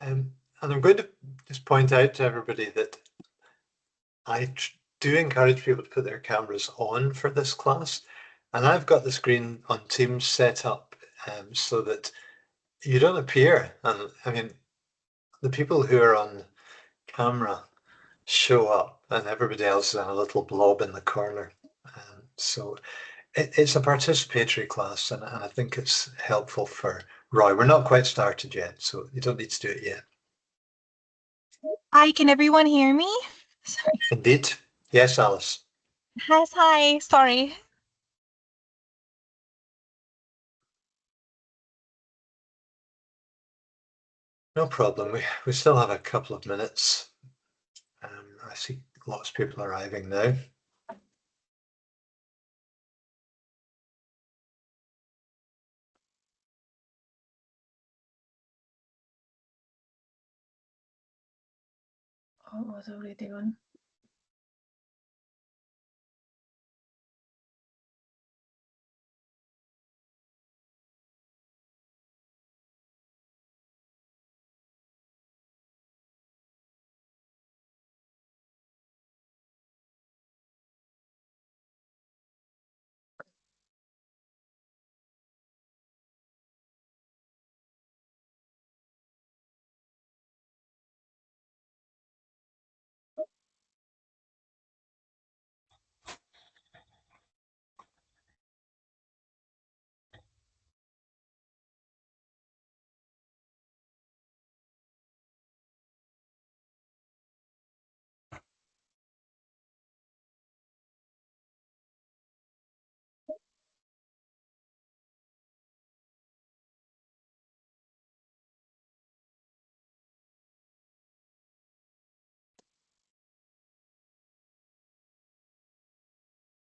And I'm going to just point out to everybody that I do encourage people to put their cameras on for this class. And I've got the screen on Teams set up so that you don't appear. And I mean, the people who are on camera show up and everybody else is in a little blob in the corner. So it's a participatory class and I think it's helpful for Roy. We're not quite started yet, so you don't need to do it yet. Hi, can everyone hear me? Sorry. Indeed. Yes, Alice. Yes, hi, sorry. No problem. We still have a couple of minutes. I see lots of people arriving now. What was we doing?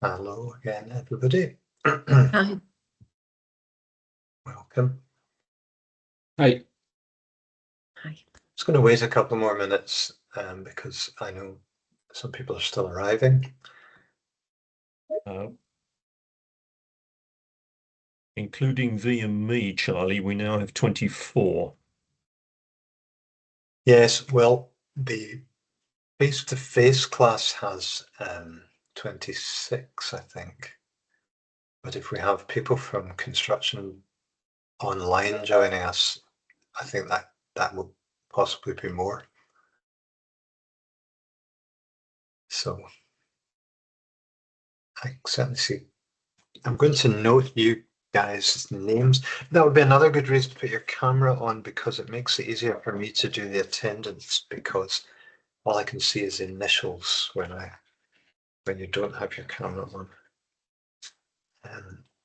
Hello again, everybody. Hi. Welcome. Hi. Hi. Just going to wait a couple more minutes because I know some people are still arriving. Including V and me, Charlie, we now have 24. Yes, well, the face-to-face class has 26, I think. But if we have people from construction online joining us, I think that will possibly be more. So I certainly see. I'm going to note you guys' names. That would be another good reason to put your camera on because it makes it easier for me to do the attendance because all I can see is initials when you don't have your camera on.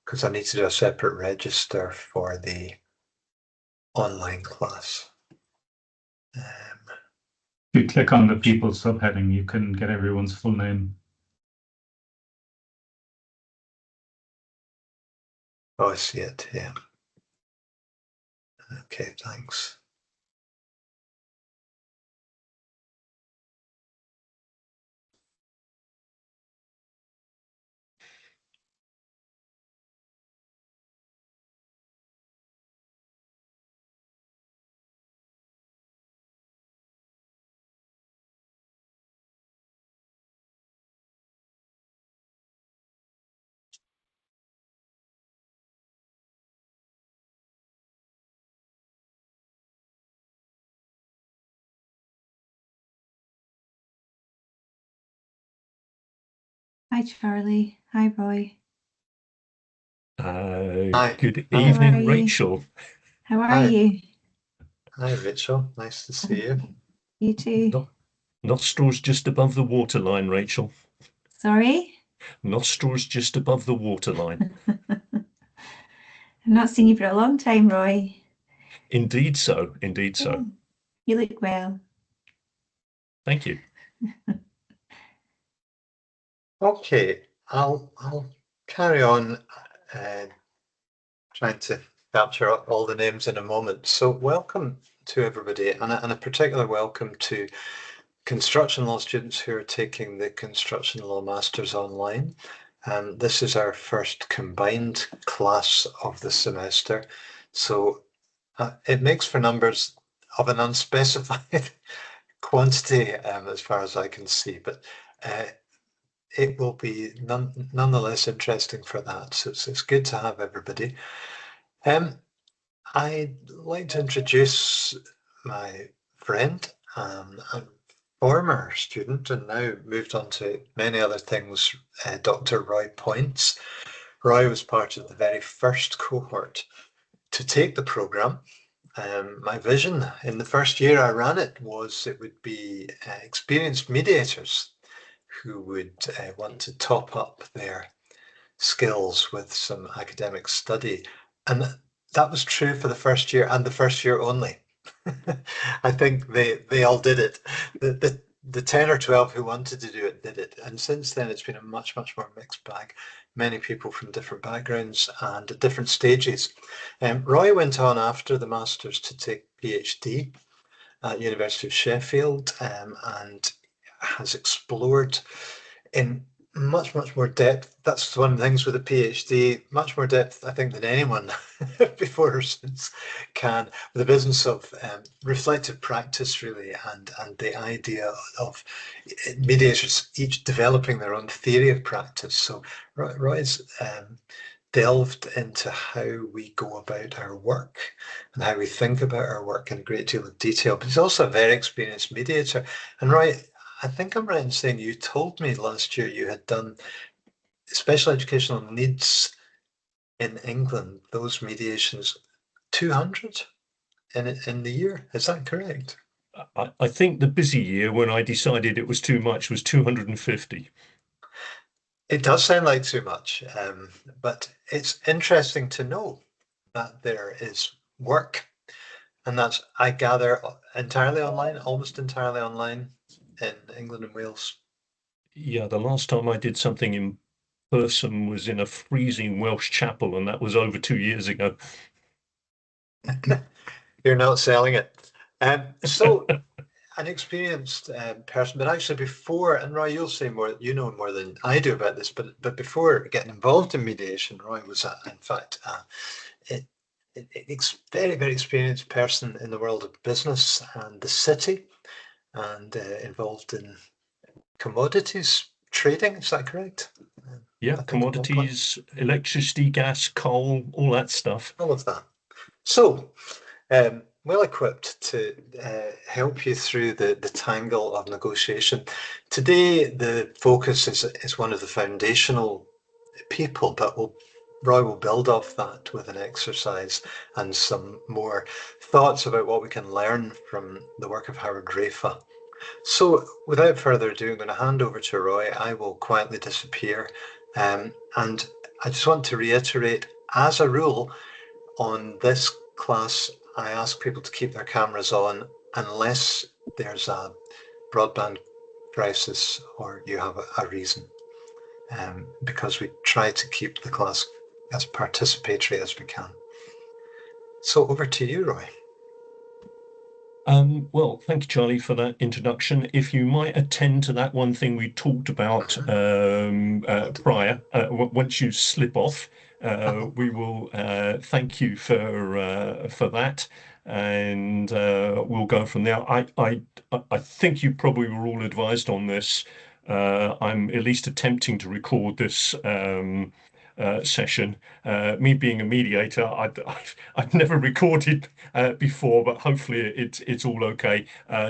Because I need to do a separate register for the online class. If you click on the people subheading, you can get everyone's full name. Oh, I see it, yeah. Okay, thanks. Hi, Charlie. Hi, Roy. Hi. Good Hi. evening, Rachel. How are Hi. you? Hi, Rachel. Nice to see you. You too. Nostrils just above the waterline, Rachel. Sorry? Nostrils just above the waterline. I've not seen you for a long time, Roy. Indeed so. Indeed so. You look well. Thank you. Okay, I'll carry on trying to capture all the names in a moment. So welcome to everybody and a particular welcome to construction law students who are taking the Construction Law Masters online. This is our first combined class of the semester. So it makes for numbers of an unspecified quantity as far as I can see, but it will be nonetheless interesting for that. So it's good to have everybody. I'd like to introduce my friend, a former student and now moved on to many other things, Dr. Roy Poyntz. Roy was part of the very first cohort to take the programme. My vision in the first year I ran it was it would be experienced mediators who would want to top up their skills with some academic study. And that was true for the first year and the first year only. I think they all did it. The 10 or 12 who wanted to do it did it. And since then, it's been a much, much more mixed bag. Many people from different backgrounds and at different stages. Roy went on after the Masters to take PhD at University of Sheffield and has explored in much, much more depth. That's one of the things with a PhD, much more depth, I think, than anyone before or since can, with the business of reflective practice, really, and the idea of mediators each developing their own theory of practice. So Roy's delved into how we go about our work and how we think about our work in a great deal of detail, but he's also a very experienced mediator. And Roy, I think I'm right in saying you told me last year you had done special educational needs in England, those mediations, 200 in the year. Is that correct? I think the busy year when I decided it was too much was 250. It does sound like too much, but it's interesting to know that there is work, and that's, I gather, entirely online, almost entirely online in England and Wales. Yeah, the last time I did something in person was in a freezing Welsh chapel, and that was over 2 years ago. You're not selling it. So an experienced person, but actually before, and Roy, you'll say more, you know more than I do about this, but before getting involved in mediation, Roy was, in fact, very, very experienced person in the world of business and the city, and involved in commodities trading. Is that correct? Yeah, commodities, electricity, gas, coal, all that stuff. All of that. So, well equipped to help you through the tangle of negotiation. Today, the focus is one of the foundational people, but Roy will build off that with an exercise and some more thoughts about what we can learn from the work of Howard Rafa. So without further ado, I'm going to hand over to Roy. I will quietly disappear. And I just want to reiterate, as a rule, on this class, I ask people to keep their cameras on unless there's a broadband crisis or you have a reason, because we try to keep the class as participatory as we can. So over to you, Roy. Well, thank you, Charlie, for that introduction. If you might attend to that one thing we talked about prior, once you slip off, we will thank you for that, and we'll go from there. I think you probably were all advised on this. I'm at least attempting to record this session. Me being a mediator, I've never recorded before, but hopefully it's all okay.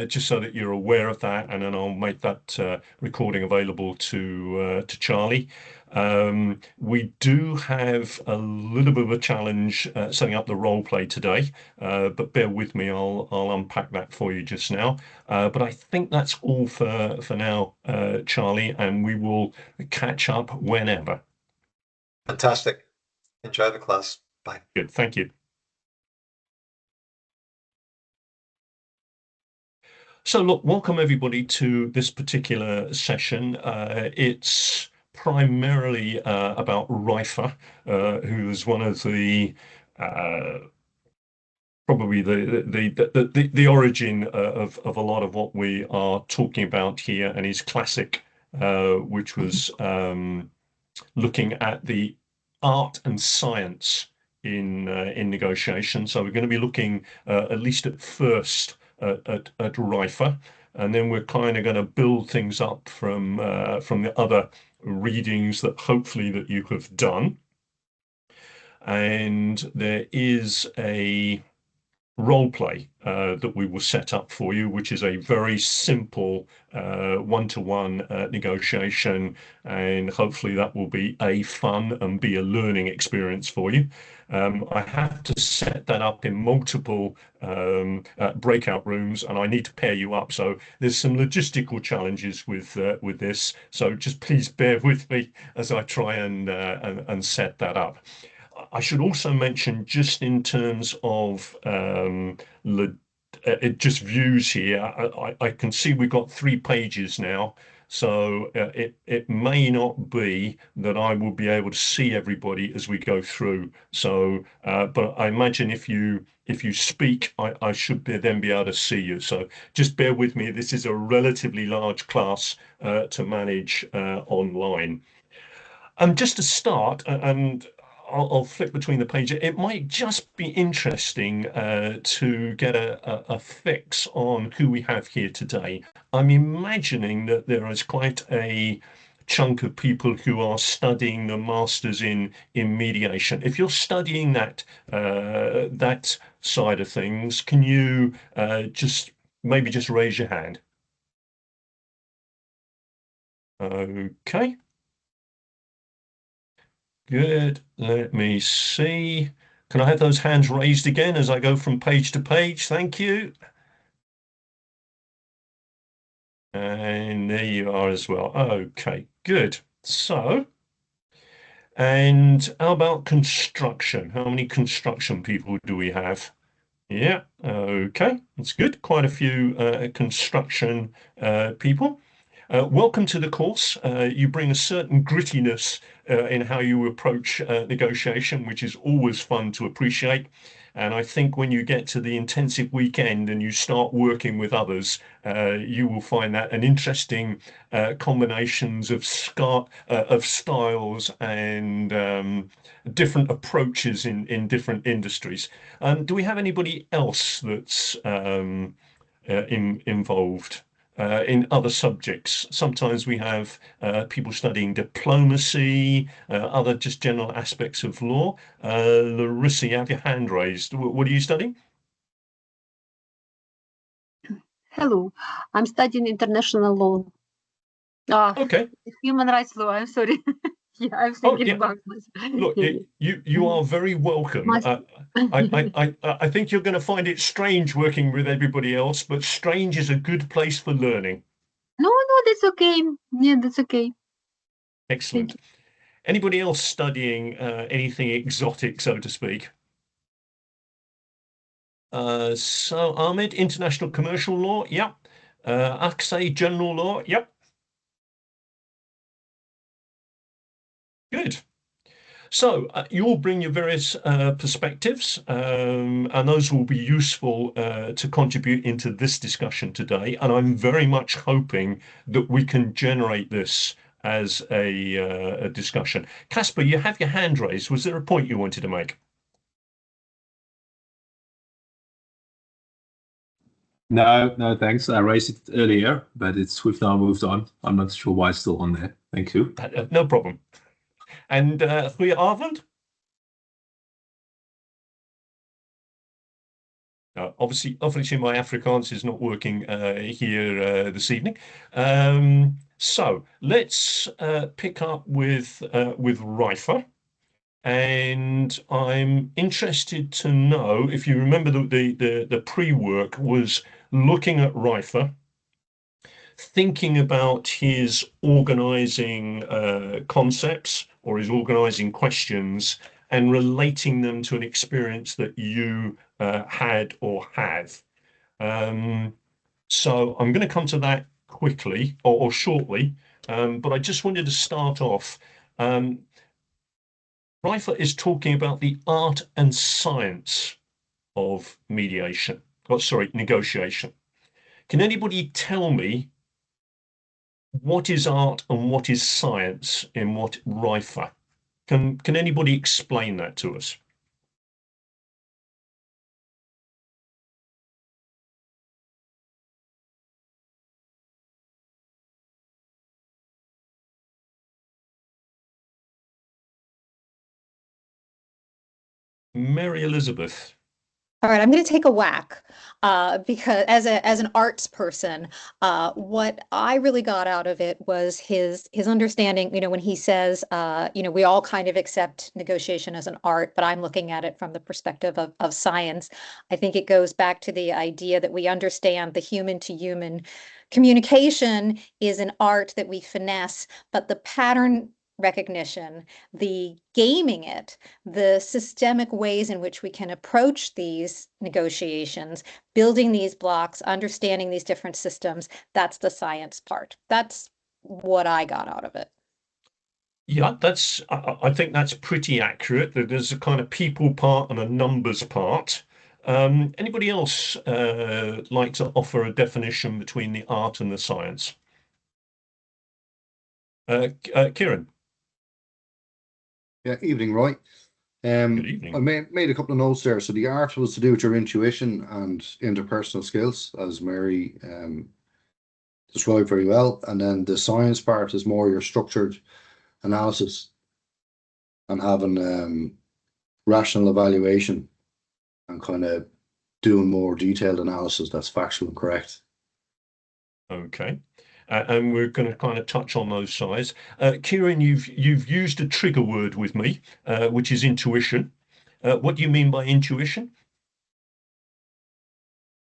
Just so that you're aware of that, and then I'll make that recording available to Charlie. We do have a little bit of a challenge setting up the role play today, but bear with me. I'll unpack that for you just now. But I think that's all for now, Charlie, and we will catch up whenever. Fantastic. Enjoy the class. Bye. Good, thank you. So look, welcome everybody to this particular session. It's primarily about Rifa, who is one of the probably the origin of a lot of what we are talking about here, and his classic, which was looking at the art and science in negotiation. So we're going to be looking at least at first at RIFA, and then we're kind of going to build things up from the other readings that hopefully that you have done. And there is a role play that we will set up for you, which is a very simple one-to-one negotiation, and hopefully that will be a fun and be a learning experience for you. I have to set that up in multiple breakout rooms, and I need to pair you up. So there's some logistical challenges with this. So just please bear with me as I try and set that up. I should also mention, just in terms of just views here, I can see we've got 3 pages now, so it may not be that I will be able to see everybody as we go through. So, but I imagine if you speak, I should then be able to see you. So just bear with me. This is a relatively large class to manage online. Just to start, and I'll flip between the pages. It might just be interesting to get a fix on who we have here today. I'm imagining that there is quite a chunk of people who are studying the masters in mediation. If you're studying that that side of things, can you maybe just raise your hand? Okay. Good. Let me see. Can I have those hands raised again as I go from page to page? Thank you. And there you are as well. Okay, good. So, and how about construction? How many construction people do we have? Yeah, okay, that's good. Quite a few construction people. Welcome to the course. You bring a certain grittiness in how you approach negotiation, which is always fun to appreciate. And I think when you get to the intensive weekend and you start working with others, you will find that an interesting combinations of styles and different approaches in different industries. Do we have anybody else that's involved? In other subjects? Sometimes we have people studying diplomacy, other just general aspects of law. Larissa, you have your hand raised. What are you studying? Hello, I'm studying international law. Okay. Human rights law, I'm sorry. Yeah, I'm thinking about this. Look, you are very welcome. I think you're going to find it strange working with everybody else, but strange is a good place for learning. No, that's okay. Yeah, that's okay. Excellent. Anybody else studying anything exotic, so to speak? So Ahmed, international commercial law, yep. Aksay, general law, yep. Good. So you'll bring your various perspectives, and those will be useful to contribute into this discussion today. And I'm very much hoping that we can generate this as a discussion. Casper, you have your hand raised. Was there a point you wanted to make? No, thanks. I raised it earlier, but we've now moved on. I'm not sure why it's still on there. Thank you. No problem. And Goeie avond. Obviously, my Afrikaans is not working here this evening. So let's pick up with RIFA. And I'm interested to know if you remember the pre-work was looking at RIFA, thinking about his organizing concepts or his organizing questions and relating them to an experience that you had or have. So I'm going to come to that quickly or shortly, but I just wanted to start off. RIFA is talking about the art and science of mediation. Oh, sorry, negotiation. Can anybody tell me what is art and what is science in what RIFA? Can anybody explain that to us? Mary Elizabeth. All right, I'm going to take a whack because as an arts person, what I really got out of it was his understanding. You know, when he says, you know, we all kind of accept negotiation as an art, but I'm looking at it from the perspective of science. I think it goes back to the idea that we understand the human to human communication is an art that we finesse, but the pattern recognition, the gaming it, the systemic ways in which we can approach these negotiations, building these blocks, understanding these different systems, that's the science part. That's what I got out of it. Yeah, I think that's pretty accurate. That there's a kind of people part and a numbers part. Anybody else like to offer a definition between the art and the science? Kieran. Yeah, evening, Roy. Good evening. I made a couple of notes there. So the art was to do with your intuition and interpersonal skills, as Mary described very well. And then the science part is more your structured analysis and having rational evaluation and kind of doing more detailed analysis that's factual and correct. Okay. And we're going to kind of touch on those sides. Kieran, you've used a trigger word with me, which is intuition. What do you mean by intuition?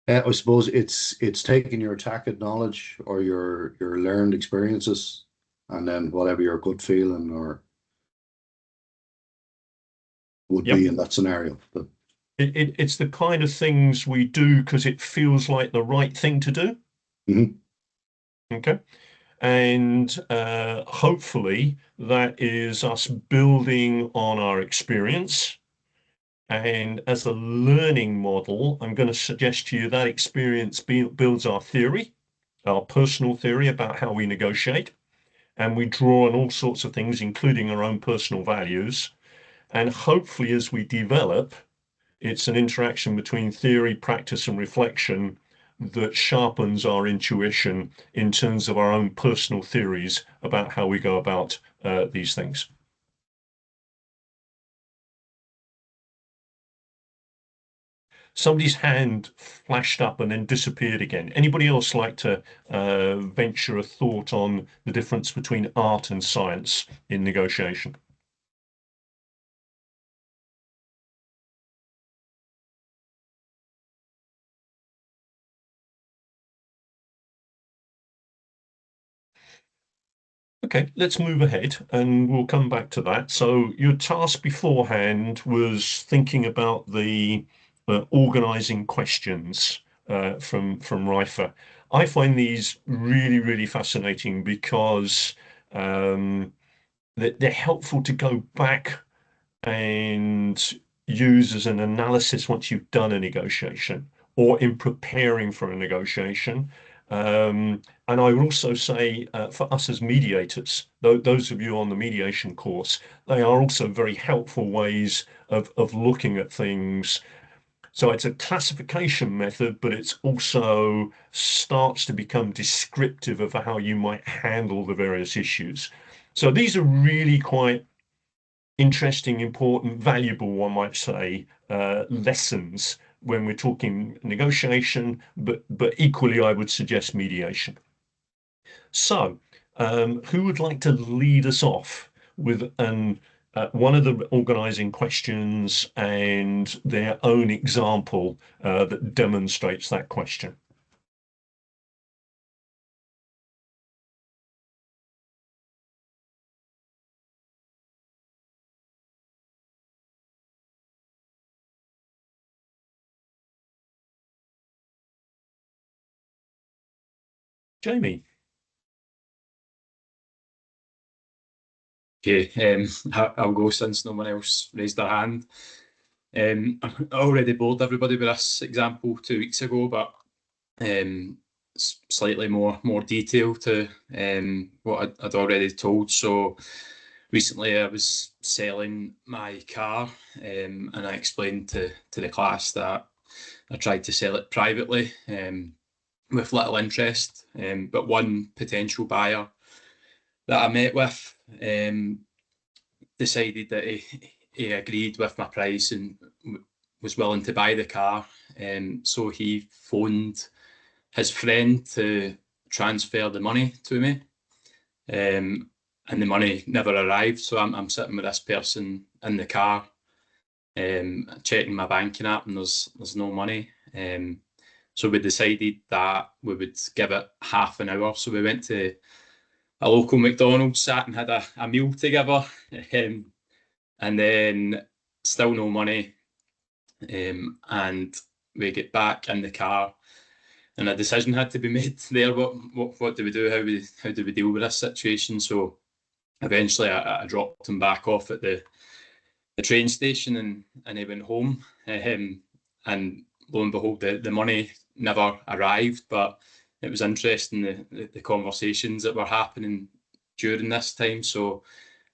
I suppose it's taking your tacit knowledge or your learned experiences, and then whatever your gut feeling or would be in that scenario. But it's the kind of things we do because it feels like the right thing to do. Okay. And hopefully that is us building on our experience. And as a learning model, I'm going to suggest to you that experience builds our theory, our personal theory about how we negotiate. And we draw on all sorts of things, including our own personal values. And hopefully as we develop, it's an interaction between theory, practice, and reflection that sharpens our intuition in terms of our own personal theories about how we go about these things. Somebody's hand flashed up and then disappeared again. Anybody else like to venture a thought on the difference between art and science in negotiation? Okay, let's move ahead and we'll come back to that. So your task beforehand was thinking about the organizing questions from Rifer. I find these really, really fascinating because they're helpful to go back and use as an analysis once you've done a negotiation or in preparing for a negotiation. And I would also say for us as mediators, those of you on the mediation course, they are also very helpful ways of looking at things. So it's a classification method, but it's also starts to become descriptive of how you might handle the various issues. So these are really quite interesting, important, valuable, one might say, lessons when we're talking negotiation, but equally, I would suggest mediation. So, who would like to lead us off with one of the organizing questions and their own example that demonstrates that question? Jamie. Okay, I'll go since no one else raised their hand. I already bored everybody with this example 2 weeks ago, but slightly more detail to what I'd already told. So recently I was selling my car and I explained to the class that I tried to sell it privately with little interest, but one potential buyer that I met with decided that he agreed with my price and was willing to buy the car. So he phoned his friend to transfer the money to me, and the money never arrived. So I'm sitting with this person in the car, checking my banking app, and there's no money. So we decided that we would give it half an hour. So we went to a local McDonald's, sat and had a meal together, and then still no money. And we get back in the car, and a decision had to be made there. What do we do? How do we deal with this situation? So eventually I dropped him back off at the train station, and he went home. And lo and behold, the money never arrived. But it was interesting, the conversations that were happening during this time. So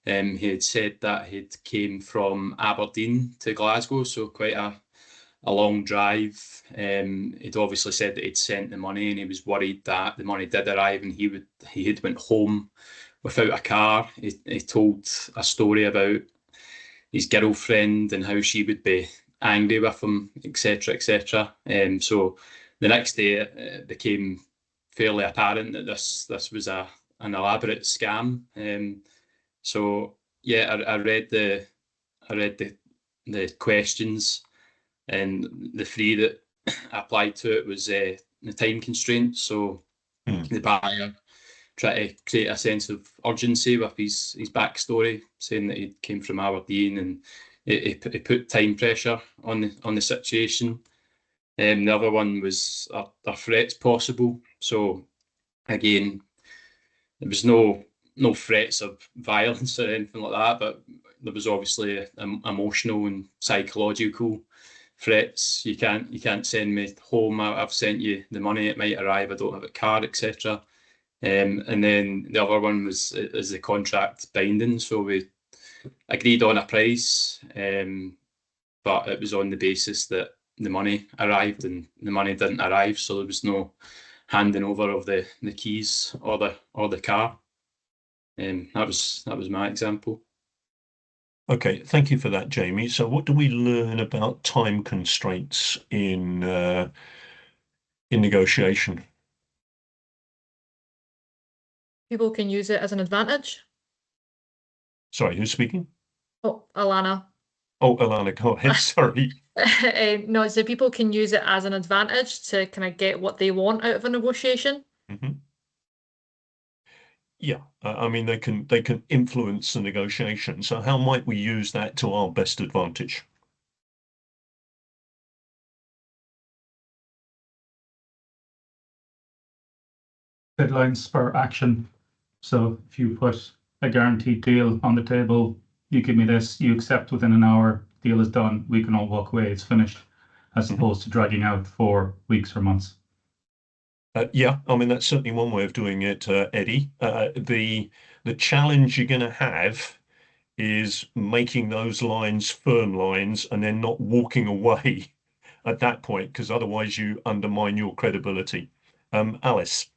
he had said that he'd came from Aberdeen to Glasgow, so quite a long drive. He'd obviously said that he'd sent the money, and he was worried that the money did arrive and he had went home without a car. He told a story about his girlfriend and how she would be angry with him, etc., etc. So the next day it became fairly apparent that this was an elaborate scam. So yeah, I read the questions, and the three that applied to it was the time constraint. So the buyer tried to create a sense of urgency with his backstory, saying that he came from Aberdeen, and he put time pressure on the situation. The other one was, are threats possible? So again, there was no threats of violence or anything like that, but there was obviously emotional and psychological threats. You can't send me home. I've sent you the money. It might arrive. I don't have a car, etc. And then the other one was, is the contract binding? So we agreed on a price, but it was on the basis that the money arrived, and the money didn't arrive. So there was no handing over of the keys or the car. That was my example. Okay, thank you for that, Jamie. So what do we learn about time constraints in negotiation? People can use it as an advantage. Sorry, who's speaking? Oh, Alana. Oh, Alana, go ahead. Sorry. No, so people can use it as an advantage to kind of get what they want out of a negotiation. Yeah, I mean, they can influence the negotiation. So how might we use that to our best advantage? Deadlines spur action. So if you put a guaranteed deal on the table, you give me this, you accept within an hour, deal is done, we can all walk away, it's finished, as opposed to dragging out for weeks or months. Yeah, I mean, that's certainly one way of doing it, Eddie. The challenge you're going to have is making those lines firm lines and then not walking away at that point, because otherwise you undermine your credibility. Alice.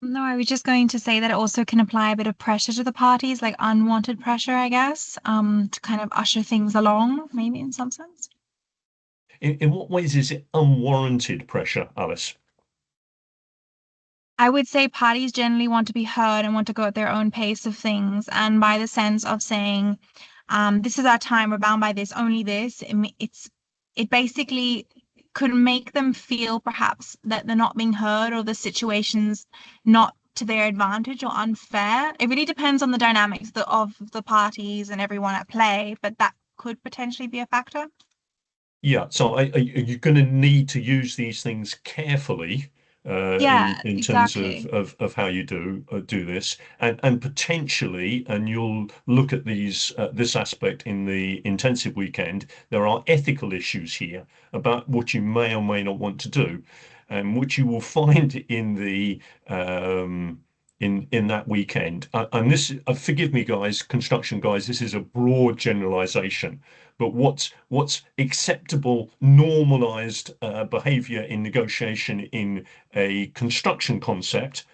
No, I was just going to say that it also can apply a bit of pressure to the parties, like unwanted pressure, I guess, to kind of usher things along, maybe in some sense. In what ways is it unwarranted pressure, Alice? I would say parties generally want to be heard and want to go at their own pace of things. And by the sense of saying, this is our time, we're bound by this, only this, it basically could make them feel perhaps that they're not being heard, or the situation's not to their advantage or unfair. It really depends on the dynamics of the parties and everyone at play, but that could potentially be a factor. Yeah, so are you going to need to use these things carefully in terms exactly. of how you do this, and potentially, and you'll look at this aspect in the intensive weekend, there are ethical issues here about what you may or may not want to do, and which you will find in the in that weekend. And this, forgive me, guys, construction guys, this is a broad generalization. But what's acceptable, normalized behavior in negotiation in a construction context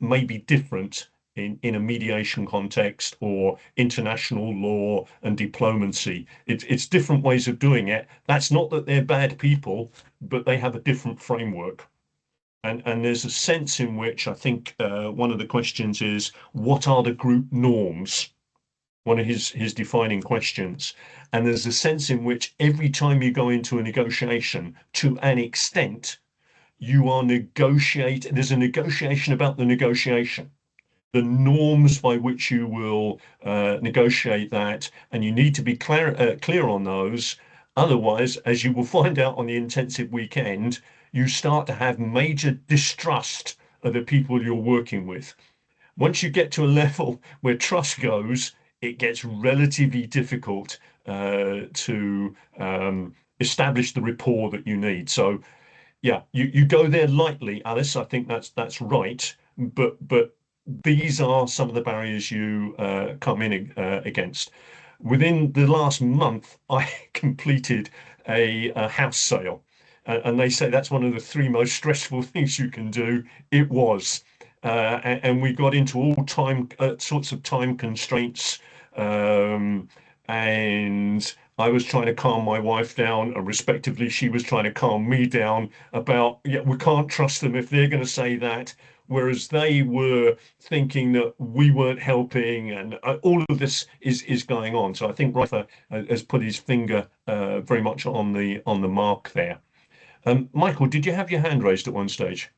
may be different in a mediation context or international law and diplomacy. It's different ways of doing it. That's not that they're bad people, but they have a different framework. And there's a sense in which I think one of the questions is, what are the group norms? One of his defining questions. And there's a sense in which every time you go into a negotiation, to an extent, you are negotiating, there's a negotiation about the negotiation, the norms by which you will negotiate that, and you need to be clear on those. Otherwise, as you will find out on the intensive weekend, you start to have major distrust of the people you're working with. Once you get to a level where trust goes, it gets relatively difficult to establish the rapport that you need. So yeah, you go there lightly, Alice. I think that's right. But these are some of the barriers you come in against. Within the last month, I completed a house sale, and they say that's one of the 3 most stressful things you can do. It was, and we got into all sorts of time constraints, and I was trying to calm my wife down, and respectively, she was trying to calm me down about, yeah, we can't trust them if they're going to say that, whereas they were thinking that we weren't helping, and all of this is going on. So I think Rafa has put his finger very much on the mark there. Michael, did you have your hand raised at one stage?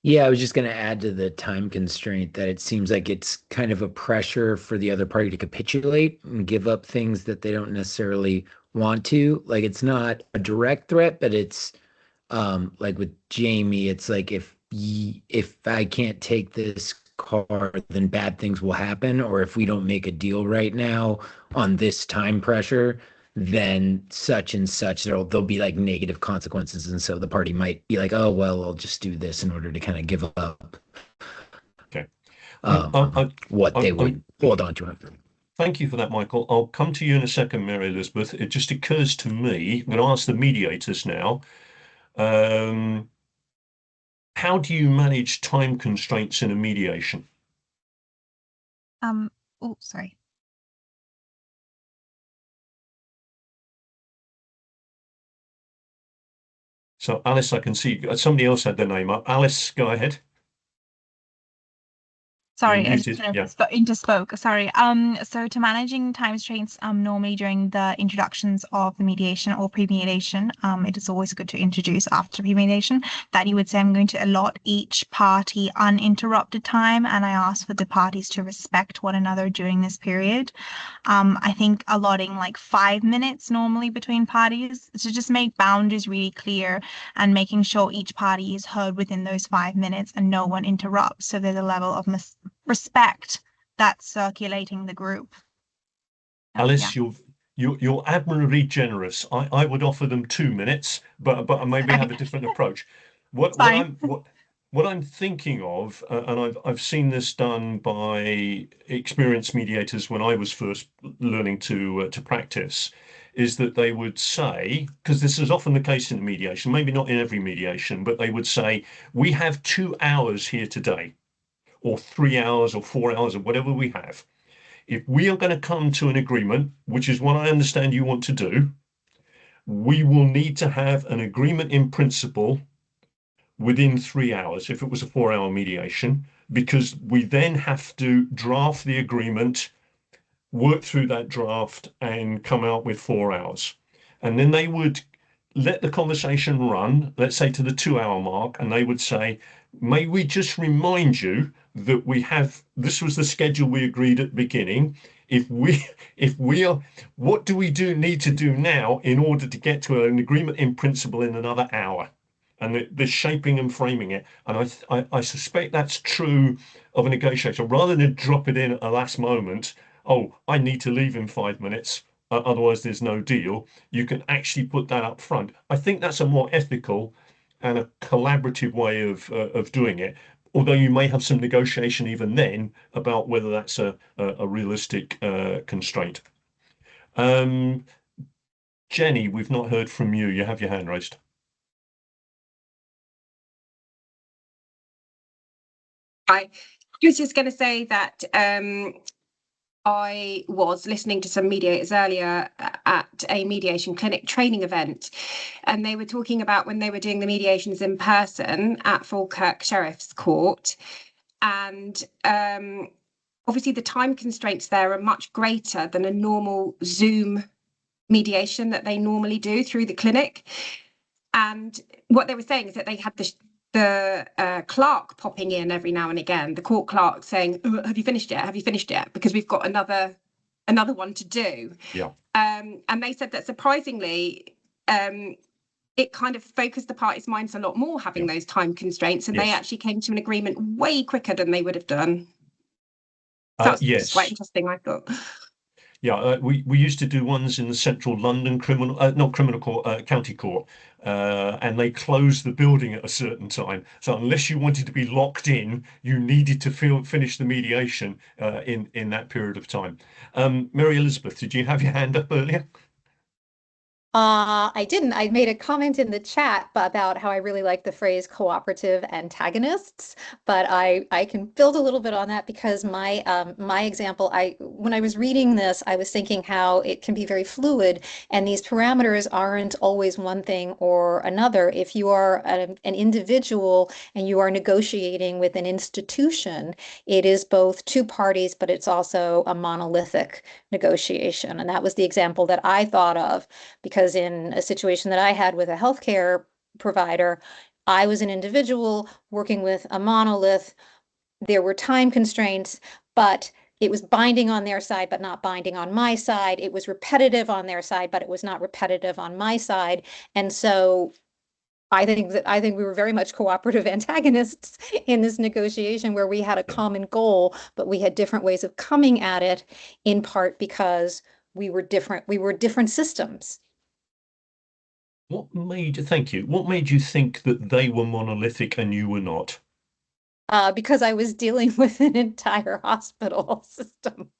Yeah, I was just going to add to the time constraint that it seems like it's kind of a pressure for the other party to capitulate and give up things that they don't necessarily want to. Like, it's not a direct threat, but it's like with Jamie, it's like if I can't take this car, then bad things will happen. Or if we don't make a deal right now on this time pressure, then such and such, there'll be like negative consequences. And so the party might be like, oh, well, I'll just do this in order to kind of give up Okay. what they would hold on to. Thank you for that, Michael. I'll come to you in a second, Mary Elizabeth. It just occurs to me, I'm going to ask the mediators now, how do you manage time constraints in a mediation? Oh, sorry. So Alice, I can see somebody else had their name up. Alice, go ahead. Sorry, I just kind of interspoke. Sorry. So to managing time constraints, normally during the introductions of the mediation or pre-mediation, it is always good to introduce after pre-mediation that you would say, I'm going to allot each party uninterrupted time, and I ask for the parties to respect one another during this period. I think allotting like 5 minutes normally between parties to just make boundaries really clear and making sure each party is heard within those 5 minutes and no one interrupts. So there's a level of respect that's circulating the group. Alice, yeah. You're admirably generous. I would offer them 2 minutes, but maybe have a different approach. What I'm thinking of, and I've seen this done by experienced mediators when I was first learning to practice, is that they would say, because this is often the case in mediation, maybe not in every mediation, but they would say, we have 2 hours here today, or 3 hours or 4 hours or whatever we have. If we are going to come to an agreement, which is what I understand you want to do, we will need to have an agreement in principle within 3 hours, if it was a 4-hour mediation, because we then have to draft the agreement, work through that draft, and come out with 4 hours. And then they would let the conversation run, let's say to the 2-hour mark, and they would say, may we just remind you that this was the schedule we agreed at the beginning. If we are, what do we need to do now in order to get to an agreement in principle in another hour? And they're shaping and framing it. And I suspect that's true of a negotiator. Rather than drop it in at the last moment, oh, I need to leave in 5 minutes, otherwise there's no deal, you can actually put that up front. I think that's a more ethical and a collaborative way of doing it, although you may have some negotiation even then about whether that's a realistic constraint. Jenny, we've not heard from you. You have your hand raised. I was just going to say that I was listening to some mediators earlier at a mediation clinic training event, and they were talking about when they were doing the mediations in person at Falkirk Sheriff's Court. And obviously the time constraints there are much greater than a normal Zoom mediation that they normally do through the clinic. And what they were saying is that they had the clerk popping in every now and again, the court clerk saying, "Oh, have you finished yet? Have you finished yet? Because we've got another one to do." Yeah. And they said that surprisingly, it kind of focused the parties' minds a lot more having those time constraints, and they Yes. actually came to an agreement way quicker than they would have done. So that's Yes. quite interesting, I thought. Yeah, we used to do ones in the central London not criminal court, county court, and they closed the building at a certain time. So unless you wanted to be locked in, you needed to finish the mediation in that period of time. Mary Elizabeth, did you have your hand up earlier? I didn't. I made a comment in the chat about how I really like the phrase cooperative antagonists, but I can build a little bit on that because my example, when I was reading this, I was thinking how it can be very fluid, and these parameters aren't always one thing or another. If you are an individual and you are negotiating with an institution, it is both two parties, but it's also a monolithic negotiation. And that was the example that I thought of, because in a situation that I had with a healthcare provider, I was an individual working with a monolith. There were time constraints, but it was binding on their side, but not binding on my side. It was repetitive on their side, but it was not repetitive on my side. And so I think we were very much cooperative antagonists in this negotiation, where we had a common goal, but we had different ways of coming at it, in part because we were different. We were different systems. Thank you. What made you think that they were monolithic and you were not? Because I was dealing with an entire hospital system.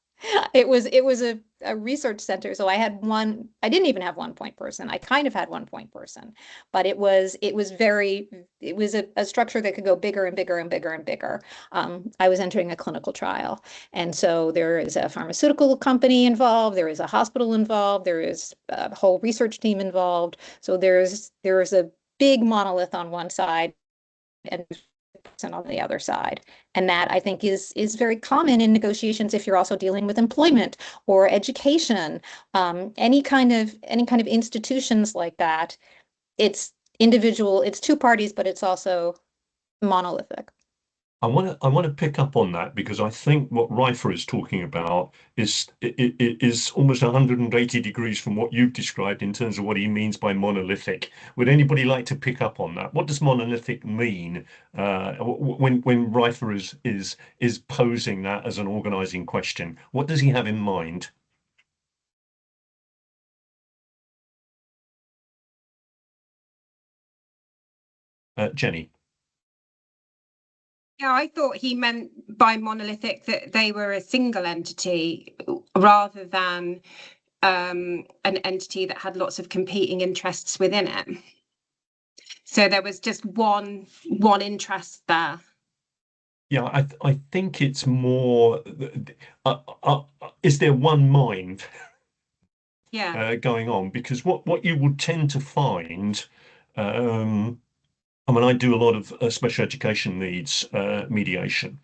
It was a research center, so I didn't even have one point person. I kind of had one point person, but it was a structure that could go bigger and bigger and bigger and bigger. I was entering a clinical trial, and so there is a pharmaceutical company involved, there is a hospital involved, there is a whole research team involved. So there's a big monolith on one side and on the other side. And that, I think, is very common in negotiations if you're also dealing with employment or education, any kind of institutions like that. It's individual, it's two parties, but it's also monolithic. I want to pick up on that, because I think what Reifer is talking about is almost 180 degrees from what you've described in terms of what he means by monolithic. Would anybody like to pick up on that? What does monolithic mean when Reifer is posing that as an organizing question? What does he have in mind? Jenny. Yeah, I thought he meant by monolithic that they were a single entity rather than an entity that had lots of competing interests within it. So there was just one interest there. Yeah, I think it's more, is there one mind going on? Because what you would tend to find, I mean, I do a lot of special education needs mediation.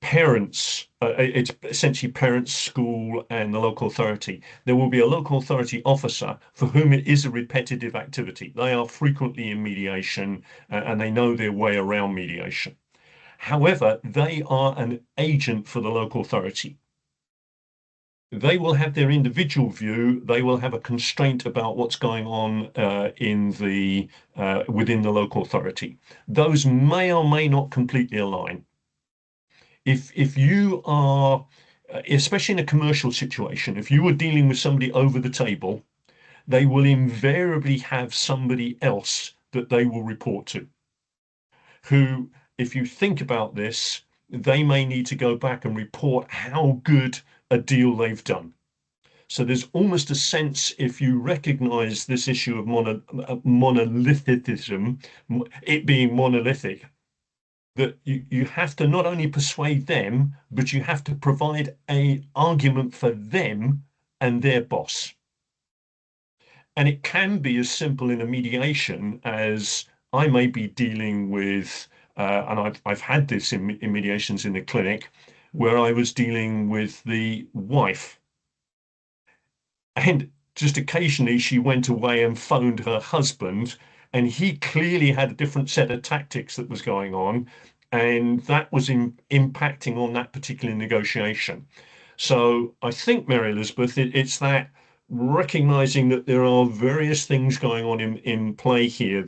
Parents, it's essentially parents, school, and the local authority. There will be a local authority officer for whom it is a repetitive activity. They are frequently in mediation and they know their way around mediation. However, they are an agent for the local authority. They will have their individual view. They will have a constraint about what's going on within the local authority. Those may or may not completely align. If you are, especially in a commercial situation, if you are dealing with somebody over the table, they will invariably have somebody else that they will report to, who, if you think about this, they may need to go back and report how good a deal they've done. So there's almost a sense, if you recognize this issue of monolithicism, it being monolithic, that you have to not only persuade them, but you have to provide an argument for them and their boss. And it can be as simple in a mediation as I may be dealing with, and I've had this in mediations in the clinic, where I was dealing with the wife. And just occasionally she went away and phoned her husband, and he clearly had a different set of tactics that was going on, and that was impacting on that particular negotiation. So I think, Mary Elizabeth, it's that recognizing that there are various things going on in play here.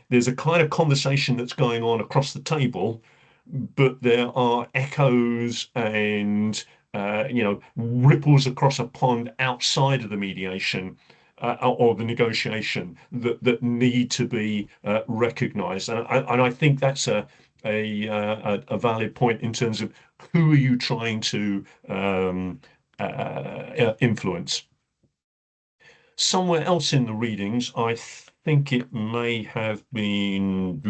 There's a kind of conversation that's going on across the table, but there are echoes and ripples across a pond outside of the mediation or the negotiation that need to be recognized. And I think that's a valid point in terms of who are you trying to influence. Somewhere else in the readings, I think it may have been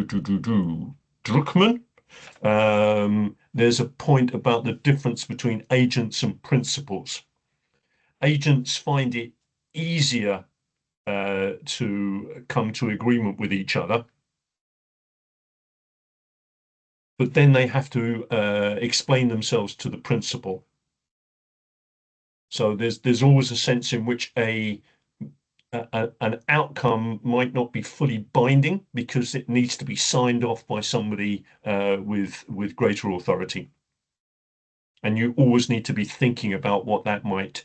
Druckmann. There's a point about the difference between agents and principals. Agents find it easier to come to agreement with each other, but then they have to explain themselves to the principal. So there's always a sense in which an outcome might not be fully binding because it needs to be signed off by somebody with greater authority. And you always need to be thinking about what that might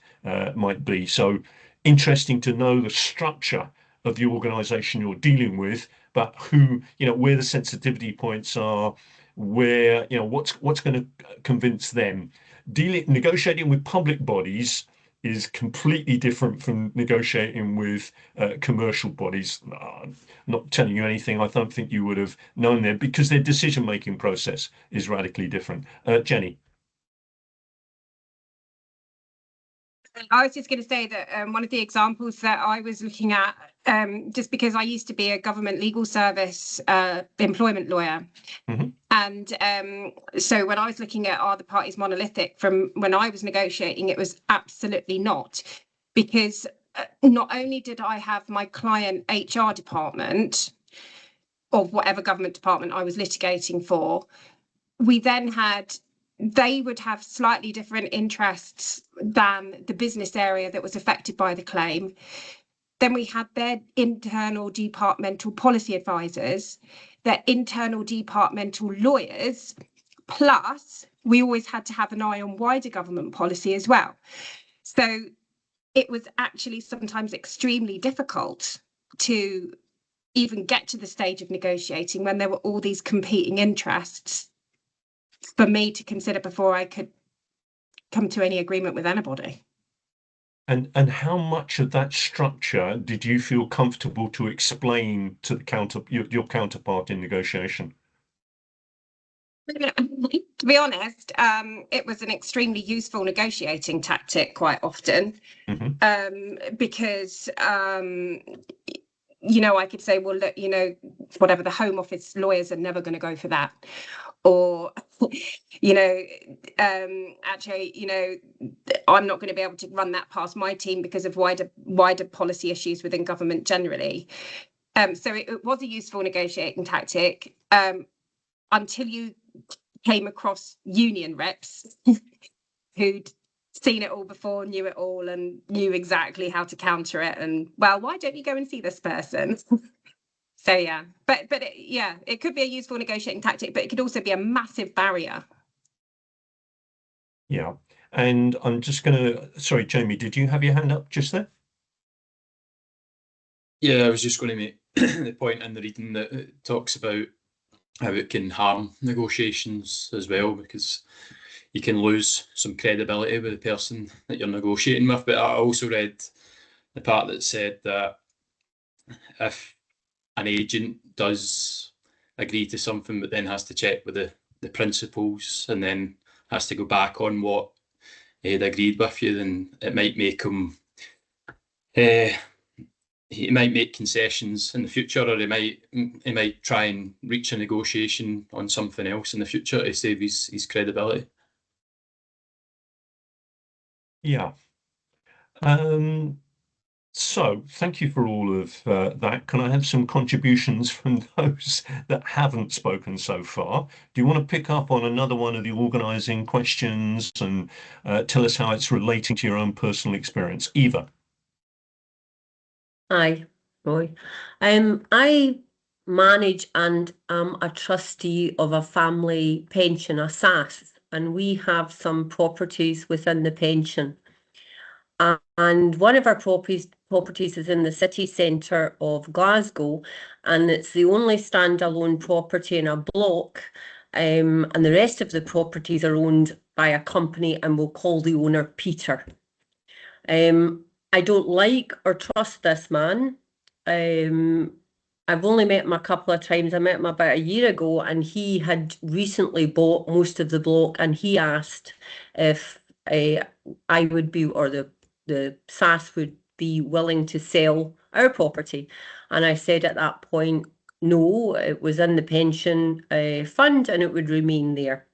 be. So interesting to know the structure of the organization you're dealing with, but where the sensitivity points are, where, what's going to convince them. Negotiating with public bodies is completely different from negotiating with commercial bodies. I'm not telling you anything I don't think you would have known there, because their decision-making process is radically different. Jenny. I was just going to say that one of the examples that I was looking at, just because I used to be a government legal service employment lawyer. Mm-hmm. And so when I was looking at, are the parties monolithic, from when I was negotiating, it was absolutely not. Because not only did I have my client HR department of whatever government department I was litigating for, we then had, they would have slightly different interests than the business area that was affected by the claim. Then we had their internal departmental policy advisors, their internal departmental lawyers, plus we always had to have an eye on wider government policy as well. So it was actually sometimes extremely difficult to even get to the stage of negotiating when there were all these competing interests for me to consider before I could come to any agreement with anybody. And how much of that structure did you feel comfortable to explain to the your counterpart in negotiation? To be honest, it was an extremely useful negotiating tactic quite often, mm-hmm. Because I could say, well, look, whatever, the Home Office lawyers are never going to go for that. Or, actually, I'm not going to be able to run that past my team because of wider policy issues within government generally. So it was a useful negotiating tactic until you came across union reps who'd seen it all before, knew it all, and knew exactly how to counter it. And, well, why don't you go and see this person? So yeah, but it could be a useful negotiating tactic, but it could also be a massive barrier. Yeah, and I'm just sorry, Jamie, did you have your hand up just there? Yeah, I was just going to make the point in the reading that it talks about how it can harm negotiations as well, because you can lose some credibility with the person that you're negotiating with. But I also read the part that said that if an agent does agree to something but then has to check with the principals and then has to go back on what they'd agreed with you, then it might make them he might make concessions in the future, or he might try and reach a negotiation on something else in the future to save his credibility. Yeah. So thank you for all of that. Can I have some contributions from those that haven't spoken so far? Do you want to pick up on another one of the organising questions and tell us how it's relating to your own personal experience? Eva. Aye, Roy. I manage and am a trustee of a family pension, a SAS, and we have some properties within the pension. And one of our properties is in the city centre of Glasgow, and it's the only standalone property in a block. And the rest of the properties are owned by a company, and we'll call the owner Peter. I don't like or trust this man. I've only met him a couple of times. I met him about a year ago, and he had recently bought most of the block, and he asked if I would be, or the SAS would be willing to sell our property. And I said at that point, no, it was in the pension fund and it would remain there.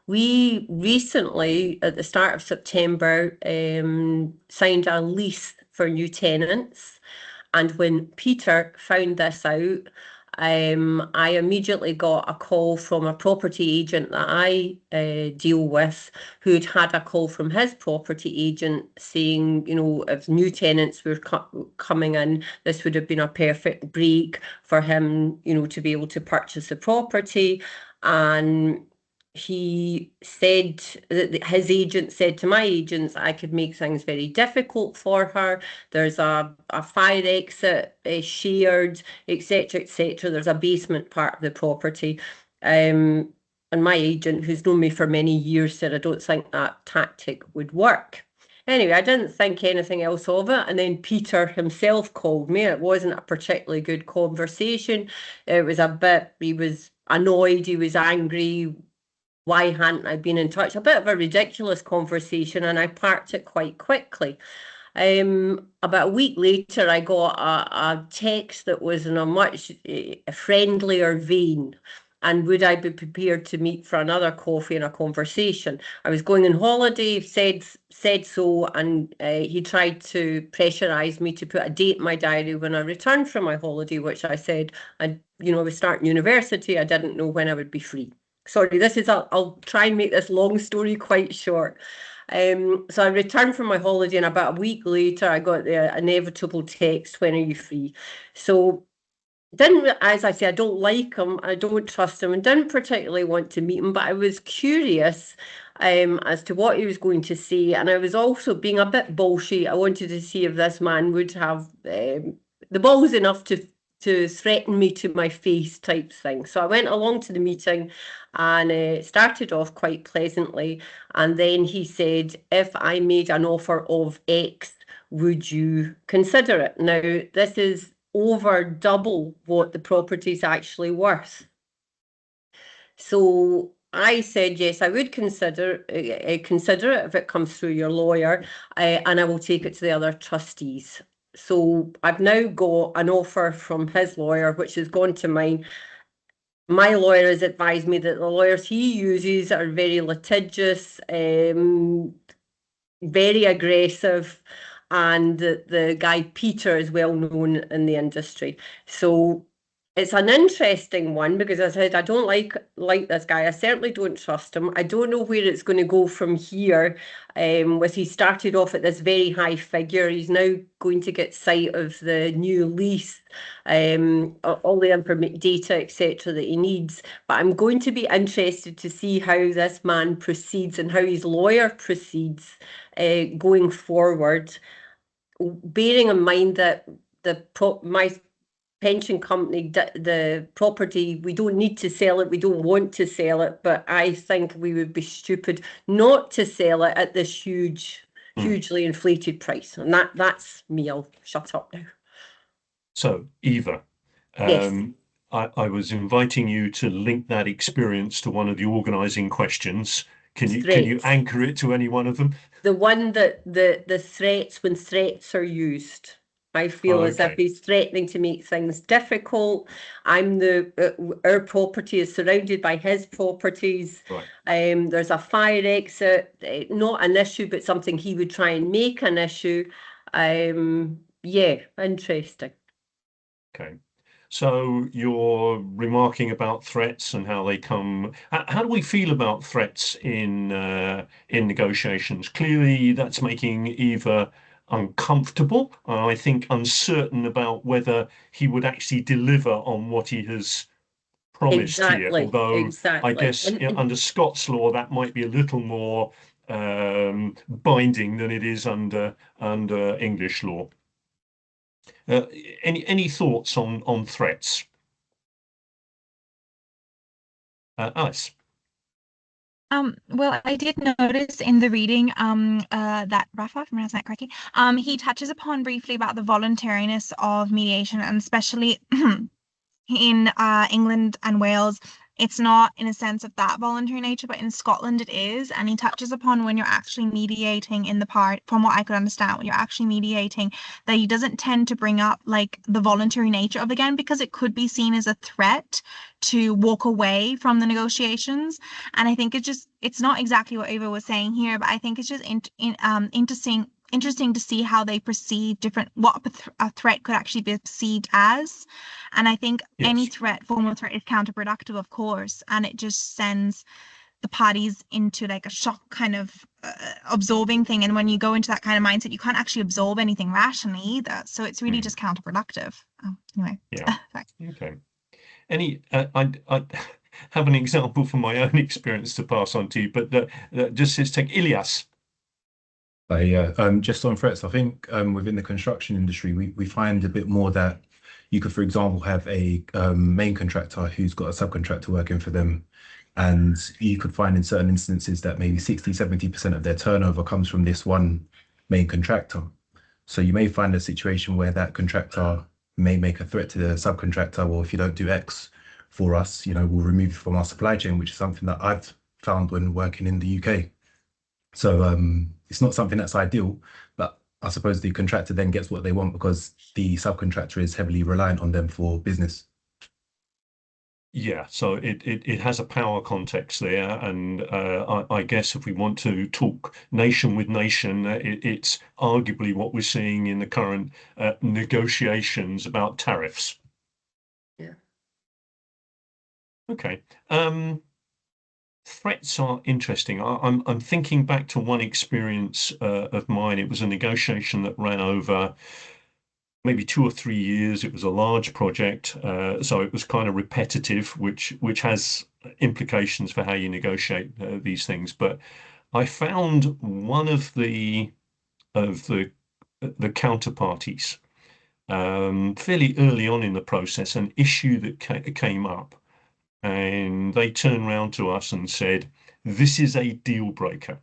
We recently, at the start of September, signed a lease for new tenants. And when Peter found this out, I immediately got a call from a property agent that I deal with, who'd had a call from his property agent saying, you know, if new tenants were coming in, this would have been a perfect break for him, you know, to be able to purchase the property. And he said that his agent said to my agents, I could make things very difficult for her. There's a fire exit shared, etc., etc. There's a basement part of the property. And my agent, who's known me for many years, said, I don't think that tactic would work. Anyway, I didn't think anything else of it. And then Peter himself called me. It wasn't a particularly good conversation. It was a bit, he was annoyed, he was angry. Why hadn't I been in touch? A bit of a ridiculous conversation, and I parked it quite quickly. About a week later, I got a text that was in a much friendlier vein. And would I be prepared to meet for another coffee and a conversation? I was going on holiday, said so, and he tried to pressurise me to put a date in my diary when I returned from my holiday, which I said, I was starting university. I didn't know when I would be free. Sorry, I'll try and make this long story quite short. So I returned from my holiday, and about a week later, I got the inevitable text, when are you free? So as I say, I don't like him, I don't trust him, and didn't particularly want to meet him, but I was curious as to what he was going to say, and I was also being a bit bullshit. I wanted to see if this man would have the balls enough to threaten me to my face type thing. So I went along to the meeting, and it started off quite pleasantly, and then he said, if I made an offer of X, would you consider it? Now, this is over double what the property is actually worth. So I said, yes, I would consider it if it comes through your lawyer, and I will take it to the other trustees. So I've now got an offer from his lawyer, which has gone to mine. My lawyer has advised me that the lawyers he uses are very litigious, very aggressive, and the guy Peter is well known in the industry. So it's an interesting one, because as I said, I don't like this guy. I certainly don't trust him. I don't know where it's going to go from here. He started off at this very high figure. He's now going to get sight of the new lease, all the data, etc., that he needs. But I'm going to be interested to see how this man proceeds and how his lawyer proceeds going forward, bearing in mind that my pension company, the property, we don't need to sell it, we don't want to sell it, but I think we would be stupid not to sell it at this hugely inflated price. And that's me. I'll shut up now. So, Eva, Yes. I was inviting you to link that experience to one of the organising questions. Can you anchor it to any one of them? The one that the threats, when threats are used. I feel as if Okay. he's threatening to make things difficult. Our property is surrounded by his properties. Right. There's a fire exit, not an issue, but something he would try and make an issue. Yeah, interesting. Okay. So you're remarking about threats and how they come. How do we feel about threats in negotiations? Clearly, that's making Eva uncomfortable. I think uncertain about whether he would actually deliver on what he has promised here. Exactly, Although I exactly. guess under Scots law, that might be a little more binding than it is under English law. Uh, any thoughts on threats? Alice. Well, I did notice in the reading that Rafa, if I'm pronouncing that correctly, he touches upon briefly about the voluntariness of mediation, and especially in England and Wales, it's not in a sense of that voluntary nature, but in Scotland it is. And he touches upon when you're actually mediating in the part, from what I could understand, when you're actually mediating, that he doesn't tend to bring up like the voluntary nature of again, because it could be seen as a threat to walk away from the negotiations. And I think it's not exactly what Ava was saying here, but I think it's just interesting to see how they perceive what a threat could actually be perceived as. And I think any form of threat is counterproductive, of course, and it just sends the parties into like a shock kind of absorbing thing. And when you go into that kind of mindset, you can't actually absorb anything rationally either. So it's really just counterproductive. Anyway. Yeah. Okay. I have an example from my own experience to pass on to you, but just let's take Ilias. Just on threats, I think within the construction industry, we find a bit more that you could, for example, have a main contractor who's got a subcontractor working for them. And you could find in certain instances that maybe 60-70% of their turnover comes from this one main contractor. So you may find a situation where that contractor may make a threat to the subcontractor, well, if you don't do X for us, we'll remove you from our supply chain, which is something that I've found when working in the UK. So it's not something that's ideal, but I suppose the contractor then gets what they want because the subcontractor is heavily reliant on them for business. Yeah, so it has a power context there, and I guess if we want to talk nation with nation, it's arguably what we're seeing in the current negotiations about tariffs. Yeah. Okay. Threats are interesting. I'm thinking back to one experience of mine. It was a negotiation that ran over maybe 2 or 3 years. It was a large project, so it was kind of repetitive, which has implications for how you negotiate these things. But I found one of the counterparties fairly early on in the process, an issue that came up, and they turned around to us and said, "This is a deal breaker.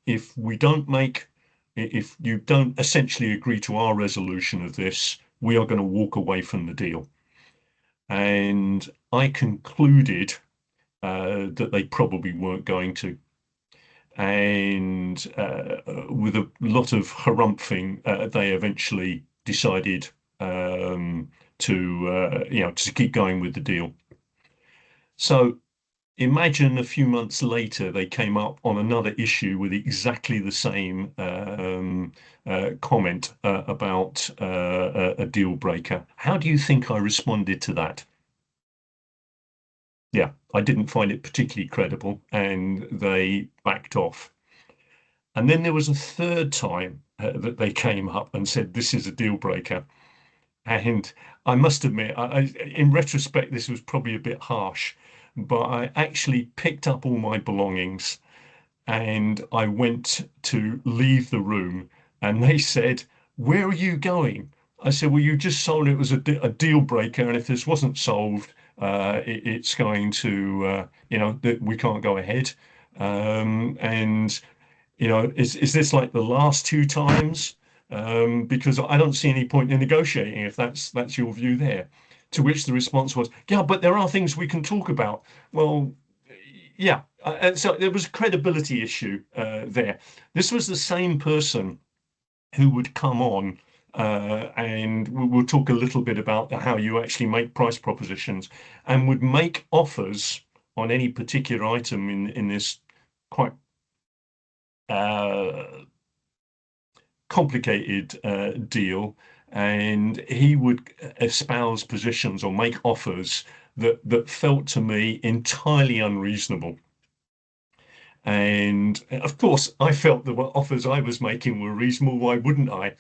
If you don't essentially agree to our resolution of this, we are going to walk away from the deal." And I concluded that they probably weren't going to. And with a lot of harumphing, they eventually decided to keep going with the deal. So imagine a few months later, they came up on another issue with exactly the same comment about a deal breaker. How do you think I responded to that? Yeah, I didn't find it particularly credible, and they backed off. And then there was a third time that they came up and said, "This is a deal breaker." And I must admit, in retrospect, this was probably a bit harsh, but I actually picked up all my belongings and I went to leave the room, and they said, "Where are you going?" I said, "Well, you just told it was a deal breaker, and if this wasn't solved, it's going to, that we can't go ahead." And is this like the last 2 times? Because I don't see any point in negotiating if that's your view there. To which the response was, "Yeah, but there are things we can talk about." Well, yeah. So there was a credibility issue there. This was the same person who would come on and we'll talk a little bit about how you actually make price propositions and would make offers on any particular item in this quite complicated deal, and he would espouse positions or make offers that felt to me entirely unreasonable. And of course, I felt the offers I was making were reasonable. Why wouldn't I?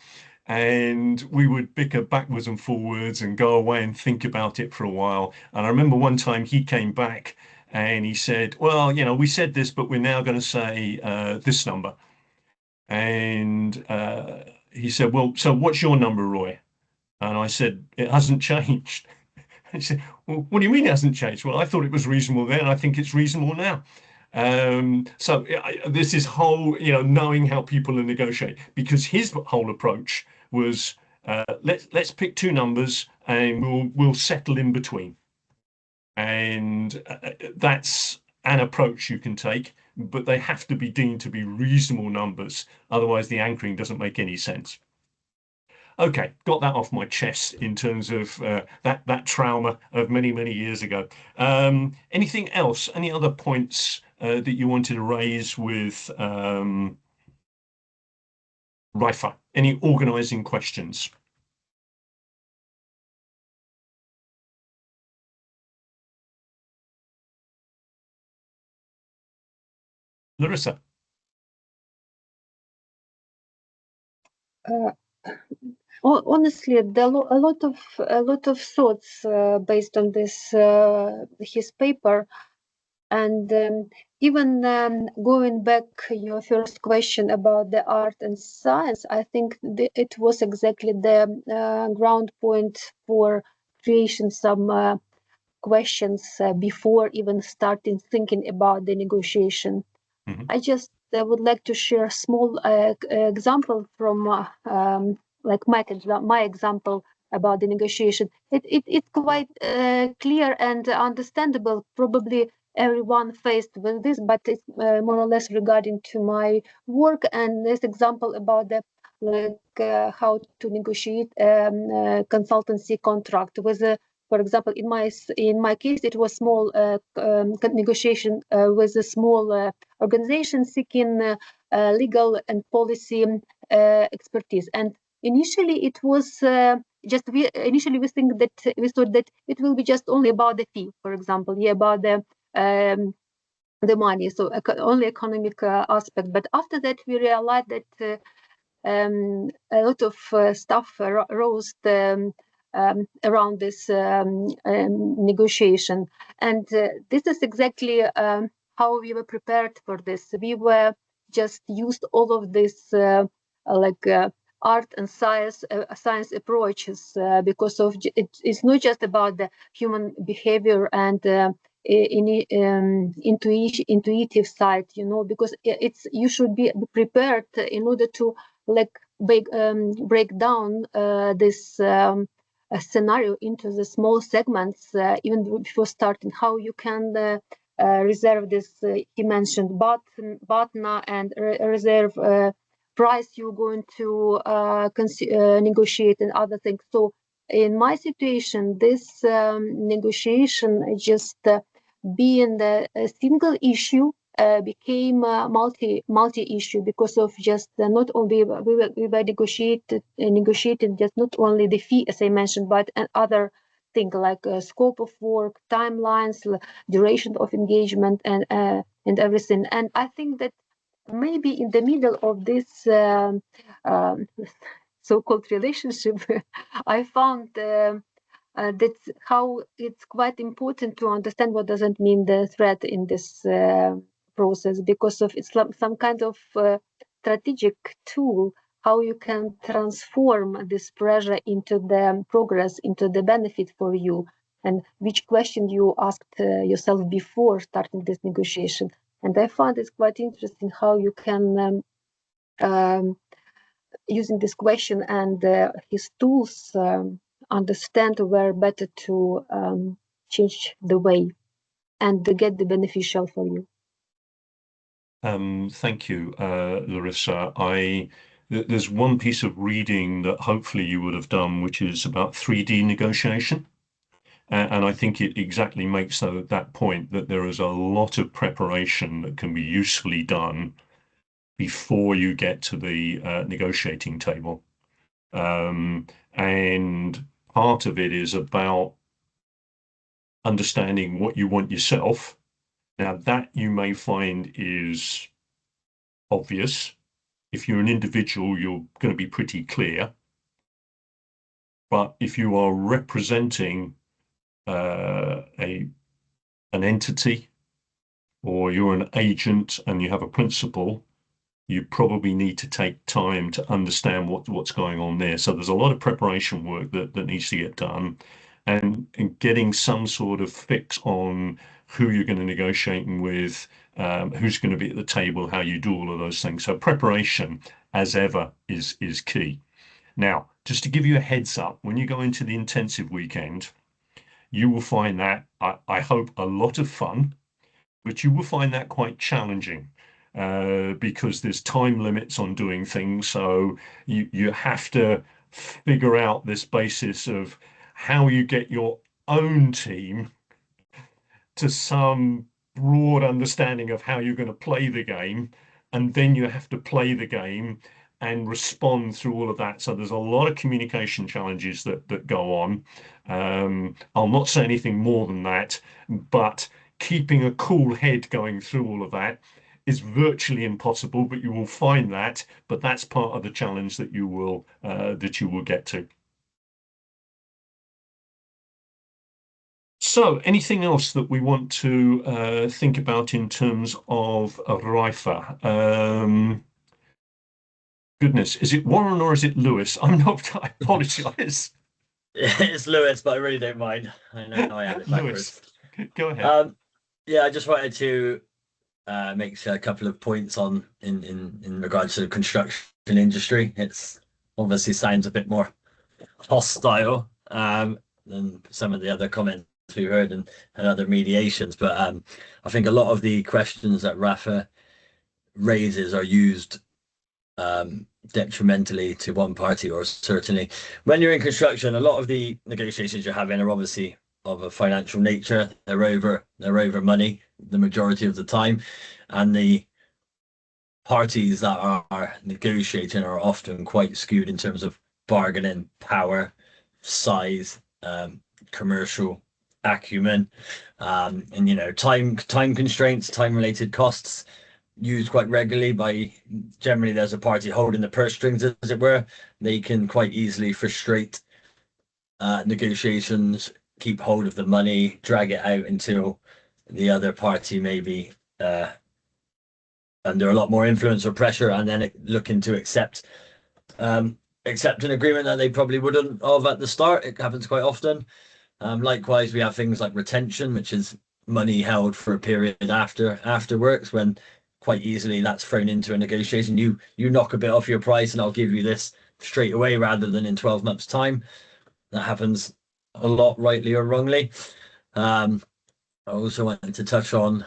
And we would bicker backwards and forwards and go away and think about it for a while. And I remember one time he came back and he said, well, you know, we said this, but we're now going to say this number. And he said, well, so what's your number, Roy? And I said, it hasn't changed. He said, well, what do you mean it hasn't changed? Well, I thought it was reasonable then. I think it's reasonable now. So this is whole, you know, knowing how people negotiate, because his whole approach was let's pick two numbers and we'll settle in between. And that's an approach you can take, but they have to be deemed to be reasonable numbers. Otherwise, the anchoring doesn't make any sense. Okay, got that off my chest in terms of that trauma of many years ago. Anything else? Any other points that you wanted to raise with RIFA? Any organising questions? Larissa. Honestly, there are a lot of thoughts based on this his paper, and even going back your first question about the art and science, I think it was exactly the ground point for creation some questions before even starting thinking about the negotiation. I just would like to share a small example from like my example about the negotiation. It's quite clear and understandable. Probably everyone faced with this, but it's more or less regarding to my work. And this example about the how to negotiate consultancy contract with for example, in my case, it was small negotiation with a small organization seeking legal and policy expertise. And initially, it was initially we thought that it will be just only about the fee, for example, about the money, so only economic aspect. But after that, we realized that a lot of stuff rose around this negotiation, and this is exactly how we were prepared for this. We were just used all of this art and science approaches because of it's not just about the human behavior and intuitive side, you know, because you should be prepared in order to break down this scenario into the small segments even before starting. How you can reserve this, he mentioned BATNA and reserve price you're going to negotiate and other things. So in my situation, this negotiation just being the single issue became multi issue because of just not only we were negotiating just not only the fee, as I mentioned, but other things like scope of work, timelines, duration of engagement, and everything. And I think that maybe in the middle of this so-called relationship, I found that's how it's quite important to understand what does it mean the threat in this process, because of it's some kind of strategic tool how you can transform this pressure into the progress, into the benefit for you, and which question you asked yourself before starting this negotiation. And I found it's quite interesting how you can using this question and his tools understand where better to change the way and to get the beneficial for you. Thank you, Larissa. I there's one piece of reading that hopefully you would have done, which is about 3D negotiation. And I think it exactly makes that point that there is a lot of preparation that can be usefully done before you get to the negotiating table. And part of it is about understanding what you want yourself. Now, that you may find is obvious. If you're an individual, you're going to be pretty clear. But if you are representing an entity, or you're an agent and you have a principal, you probably need to take time to understand what's going on there. So there's a lot of preparation work that needs to get done, and getting some sort of fix on who you're going to negotiate with, who's going to be at the table, how you do all of those things. So preparation, as ever, is key. Now, just to give you a heads up, when you go into the intensive weekend, you will find that, I hope, a lot of fun, but you will find that quite challenging because there's time limits on doing things. So you have to figure out this basis of how you get your own team to some broad understanding of how you're going to play the game, and then you have to play the game and respond through all of that. So there's a lot of communication challenges that go on. I'll not say anything more than that, but keeping a cool head going through all of that is virtually impossible, but you will find that, but that's part of the challenge that you will get to. So anything else that we want to think about in terms of Rifa? Goodness, is it Warren or is it Lewis? I'm not, I apologize. It's Lewis, but I really don't mind. I know I have it backwards. Lewis, go ahead. Yeah, I just wanted to make a couple of points on in regards to the construction industry. It's obviously sounds a bit more hostile than some of the other comments we heard and other mediations, but I think a lot of the questions that Rafa raises are used detrimentally to one party, or certainly when you're in construction, a lot of the negotiations you're having are obviously of a financial nature. They're over money the majority of the time, and the parties that are negotiating are often quite skewed in terms of bargaining power, size, commercial acumen, and time constraints, time related costs used quite regularly by, generally there's a party holding the purse strings, as it were. They can quite easily frustrate negotiations, keep hold of the money, drag it out until the other party may be under a lot more influence or pressure, and then looking to accept an agreement that they probably wouldn't have at the start. It happens quite often. Likewise, we have things like retention, which is money held for a period after works, when quite easily that's thrown into a negotiation. You knock a bit off your price and I'll give you this straight away rather than in 12 months time. That happens a lot, rightly or wrongly. I also wanted to touch on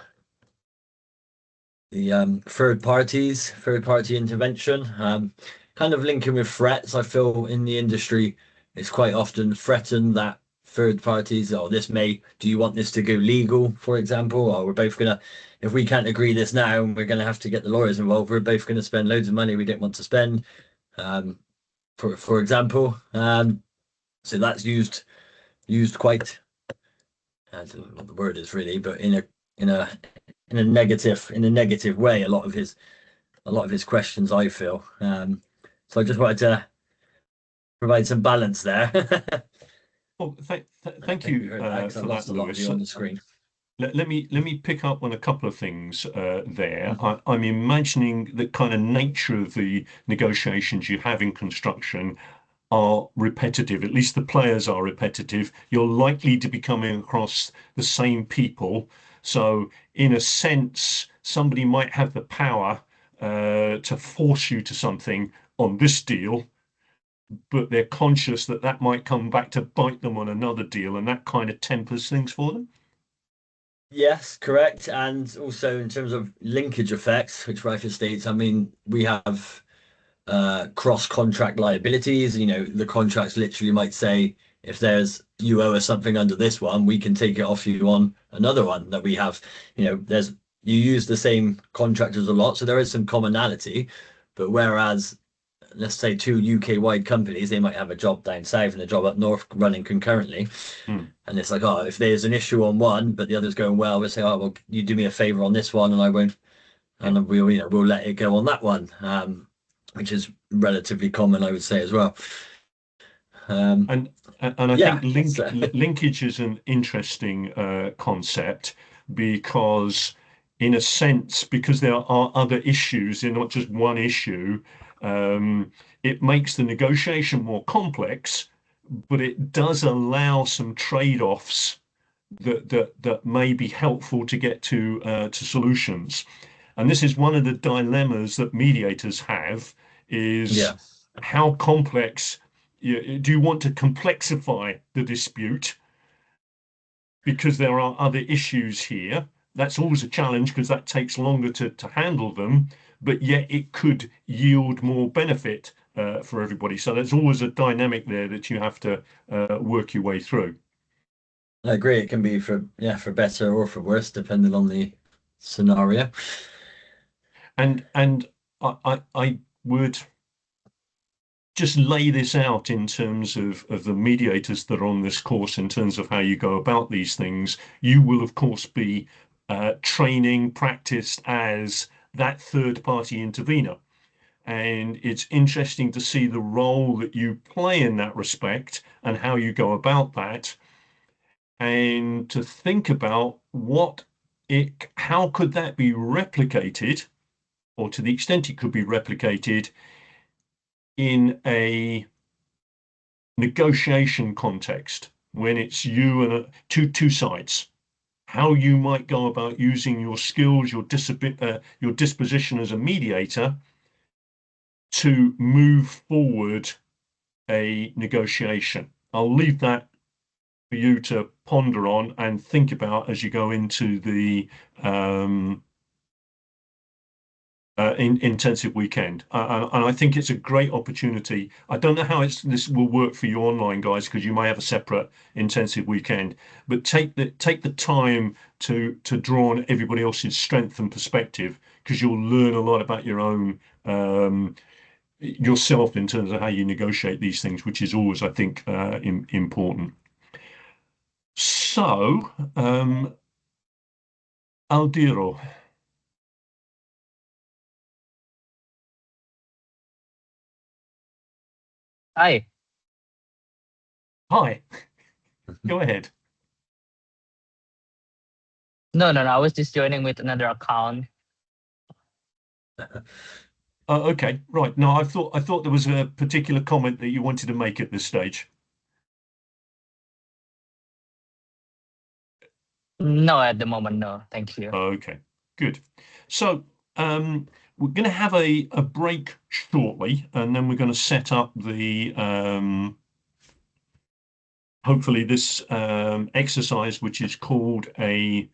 the third party intervention, kind of linking with threats. I feel in the industry it's quite often threatened that third parties, do you want this to go legal, for example, or we're both gonna, if we can't agree this now, we're gonna have to get the lawyers involved, we're both gonna spend loads of money we don't want to spend, for example. So that's used quite, I don't know what the word is really, but in a negative way, a lot of his questions, I feel. So I just wanted to provide some balance there. Well, thank you for that, Lewis. On the screen. Let me pick up on a couple of things there. I'm imagining the kind of nature of the negotiations you have in construction are repetitive. At least the players are repetitive. You're likely to be coming across the same people. So in a sense, somebody might have the power to force you to something on this deal, but they're conscious that that might come back to bite them on another deal, and that kind of tempers things for them. Yes, correct. And also in terms of linkage effects, which Rafa states, I mean, we have cross-contract liabilities. You know, the contracts literally might say, if you owe us something under this one, we can take it off you on another one that we have. You know, you use the same contractors a lot, so there is some commonality. But whereas, let's say 2 UK-wide companies, they might have a job down south and a job up north running concurrently. And it's like, oh, if there's an issue on one, but the other's going well, we'll say, oh, well, you do me a favor on this one, and I won't, and we'll let it go on that one, which is relatively common, I would say, as well. And I think linkage is an interesting concept, because in a sense, because there are other issues, they're not just one issue, it makes the negotiation more complex, but it does allow some trade-offs that may be helpful to get to solutions. And this is one of the dilemmas that mediators have, is how complex do you want to complexify the dispute because there are other issues here. That's always a challenge, because that takes longer to handle them, but yet it could yield more benefit for everybody. So there's always a dynamic there that you have to work your way through. I agree. It can be for better or for worse, depending on the scenario. And I would just lay this out in terms of the mediators that are on this course, in terms of how you go about these things. You will, of course, be practiced as that third-party intervener. And it's interesting to see the role that you play in that respect and how you go about that, and to think about how could that be replicated, or to the extent it could be replicated, in a negotiation context, when it's you and two sides, how you might go about using your skills, your disposition as a mediator to move forward a negotiation. I'll leave that for you to ponder on and think about as you go into the intensive weekend, and I think it's a great opportunity. I don't know how this will work for you online, guys, because you may have a separate intensive weekend, but take the time to draw on everybody else's strength and perspective, because you'll learn a lot about your own yourself in terms of how you negotiate these things, which is always, I think, important. So, Aldiro. Hi. Hi. Go ahead. No. I was just joining with another account. Okay, right. No, I thought there was a particular comment that you wanted to make at this stage. No, at the moment, no. Thank you. Okay, good. So we're going to have a break shortly, and then we're going to set up the hopefully this exercise, which is called a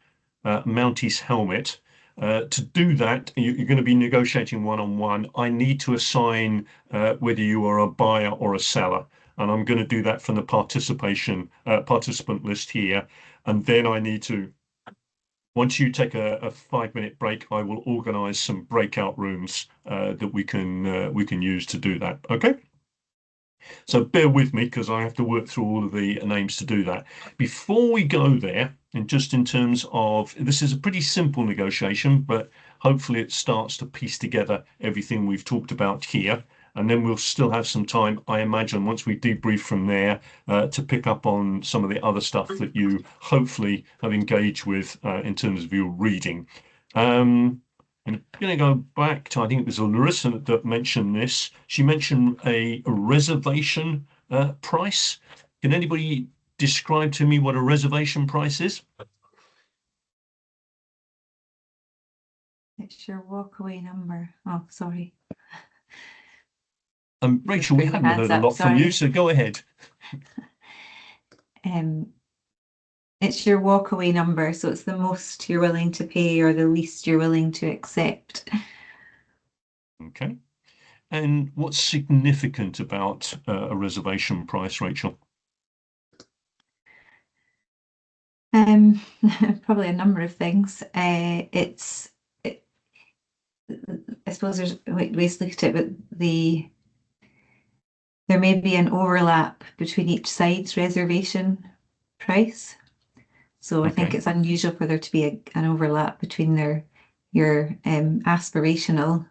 Mounties helmet. To do that, you're going to be negotiating one-on-one. I need to assign whether you are a buyer or a seller, and I'm going to do that from the participant list here. And then I need to, once you take a 5-minute break, I will organise some breakout rooms that we can use to do that. Okay. So bear with me, because I have to work through all of the names to do that. Before we go there, and just in terms of, this is a pretty simple negotiation, but hopefully it starts to piece together everything we've talked about here. And then we'll still have some time, I imagine, once we debrief from there, to pick up on some of the other stuff that you hopefully have engaged with in terms of your reading. I'm going to go back to, I think it was Larissa that mentioned this. She mentioned a reservation price. Can anybody describe to me what a reservation price is? It's your walkaway number. Oh, sorry. Rachel, we haven't heard a lot from you, so go ahead. It's your walkaway number, so it's the most you're willing to pay or the least you're willing to accept. Okay. And what's significant about a reservation price, Rachel? Probably a number of things. I suppose there's ways to look at it, but there may be an overlap between each side's reservation price. So I think Okay. it's unusual for there to be an overlap between your aspirational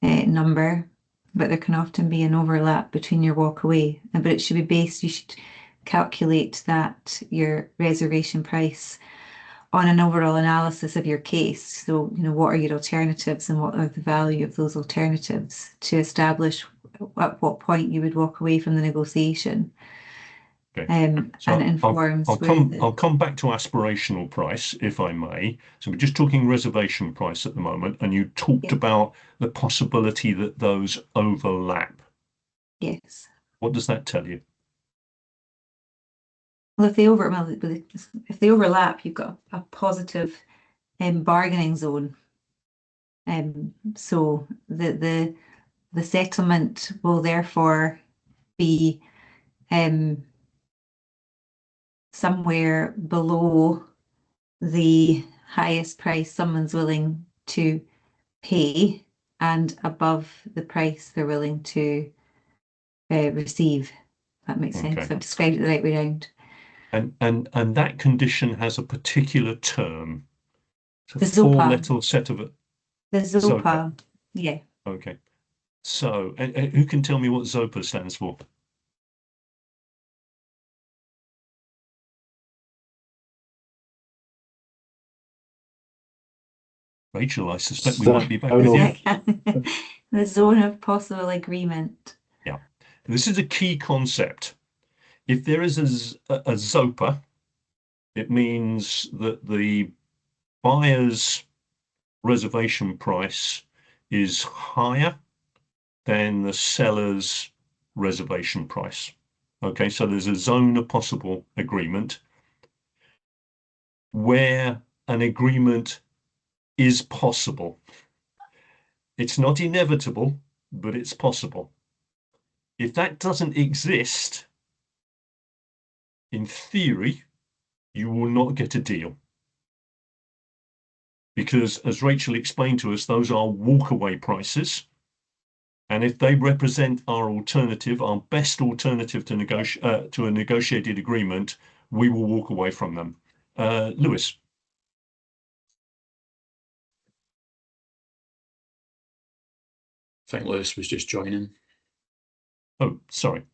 number, but there can often be an overlap between your walkaway. But it should be based, you should calculate that your reservation price on an overall analysis of your case. So, what are your alternatives and what are the value of those alternatives to establish at what point you would walk away from the negotiation. Okay. And it informs I'll come back to aspirational price, if I may. So we're just talking reservation price at the moment, and you talked about the possibility that those overlap. Yes. What does that tell you? Well, if they overlap, you've got a positive bargaining zone. So the settlement will therefore be somewhere below the highest price someone's willing to pay and above the price they're willing to receive. That makes sense. Okay. I've described it the right way around. And that condition has a particular term. It's a The ZOPA. four-letter set of The ZOPA. Yeah. Okay. So, who can tell me what ZOPA stands for? Rachel, I suspect we might be back with you. The zone of possible agreement. Yeah. This is a key concept. If there is a ZOPA, it means that the buyer's reservation price is higher than the seller's reservation price. Okay, so there's a zone of possible agreement where an agreement is possible. It's not inevitable, but it's possible. If that doesn't exist, in theory, you will not get a deal. Because as Rachel explained to us, those are walkaway prices. And if they represent our alternative, our best alternative to a negotiated agreement, we will walk away from them. Lewis. I think Lewis was just joining. Oh, sorry.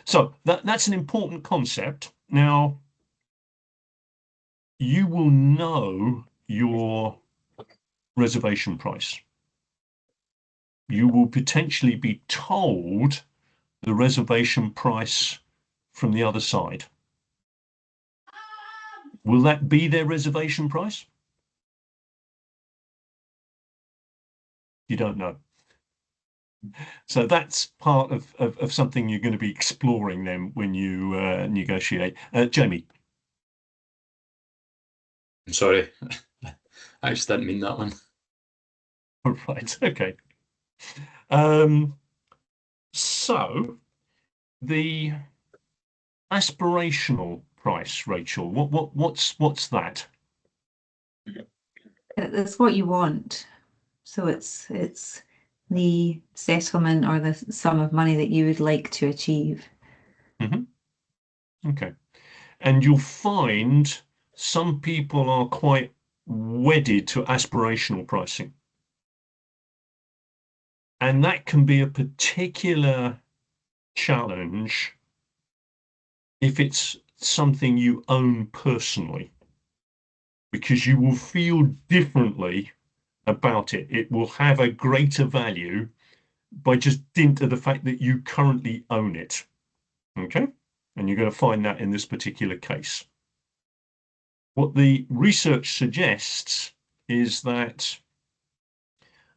So that's an important concept. Now, you will know your reservation price. You will potentially be told the reservation price from the other side. Will that be their reservation price? You don't know. So that's part of something you're going to be exploring then when you negotiate. Jamie. I'm sorry. I just didn't mean that one. Right, okay. So the aspirational price, Rachel, what's that? That's what you want. So it's the settlement or the sum of money that you would like to achieve. Mm-hmm. Okay. And you'll find some people are quite wedded to aspirational pricing. And that can be a particular challenge if it's something you own personally, because you will feel differently about it. It will have a greater value by just dint of the fact that you currently own it. Okay? And you're going to find that in this particular case. What the research suggests is that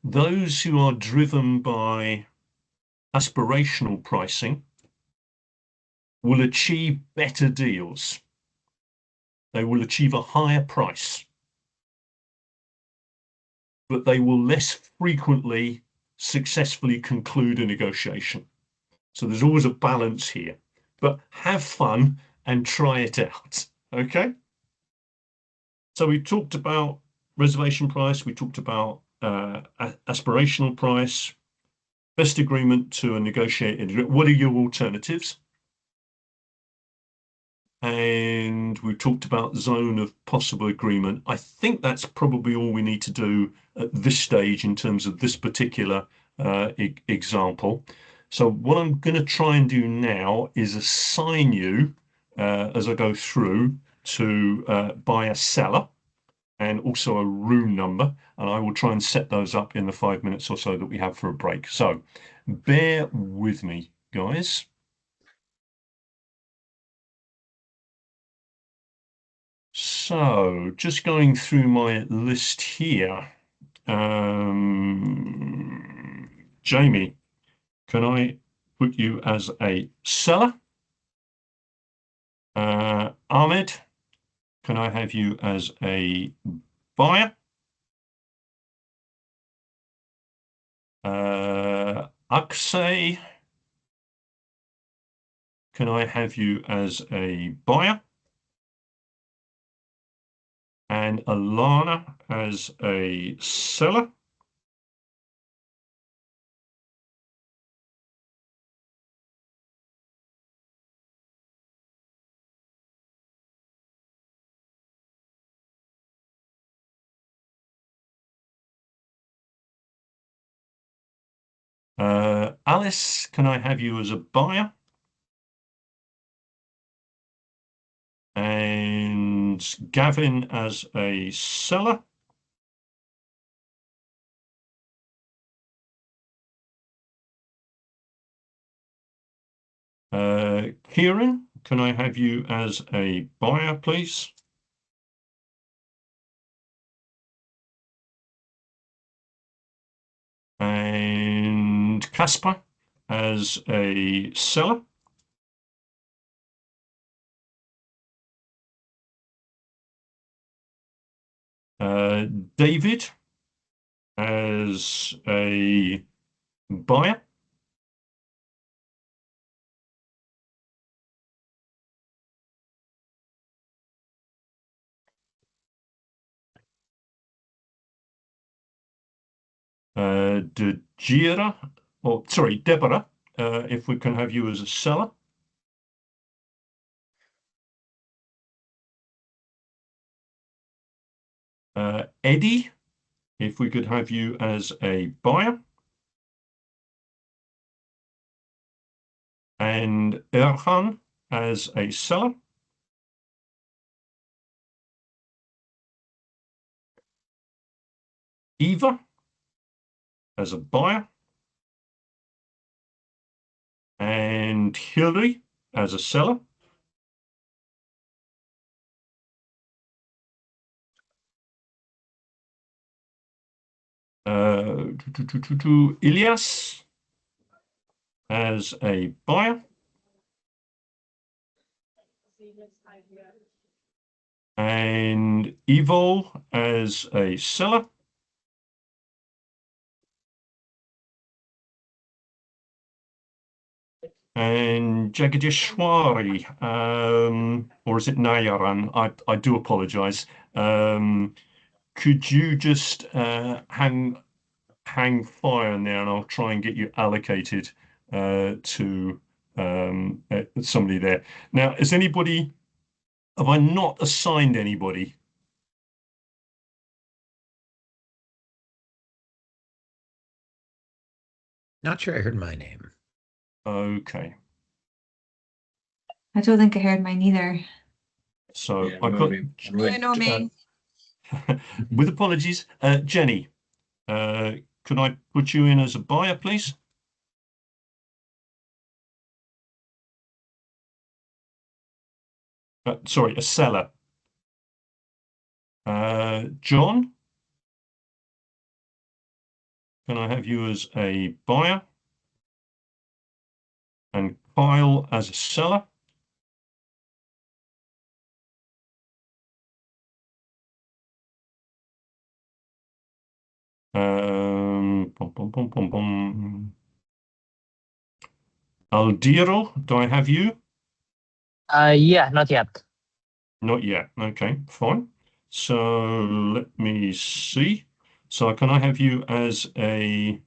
those who are driven by aspirational pricing will achieve better deals. They will achieve a higher price. but they will less frequently successfully conclude a negotiation. So there's always a balance here, but have fun and try it out. Okay. So we talked about reservation price. We talked about aspirational price, best agreement to a negotiated. What are your alternatives? And we've talked about zone of possible agreement. I think that's probably all we need to do at this stage in terms of this particular example. So what I'm going to try and do now is assign you as I go through to buyer seller and also a room number, and I will try and set those up in the 5 minutes or so that we have for a break. So bear with me, guys. So just going through my list here. Jamie, can I put you as a seller? Ahmed, can I have you as a buyer? Akshay, can I have you as a buyer? And Alana as a seller? Alice, can I have you as a buyer? And Gavin as a seller? Kieran, can I have you as a buyer, please? And Casper as a seller? David as a buyer? Deborah, if we can have you as a seller. Eddie, if we could have you as a buyer. And Erhan as a seller. Eva as a buyer. And Hillary as a seller. Ilias as a buyer. And Evo as a seller. And Jagadishwari, or is it Nayaran? I do apologize. Could you just hang fire now, and I'll try and get you allocated to somebody there. Now, have I not assigned anybody? Not sure I heard my name. Okay. I don't think I heard mine either. So Yeah, I've got, You know me. with apologies, Jenny, could I put you in as a buyer, please? Sorry, a seller. John, can I have you as a buyer? And Kyle as a seller. Bum, bum, bum, bum, bum. Aldiro, do I have you? Yeah, not yet. Not yet. Okay, fine. So let me see. So can I have you as a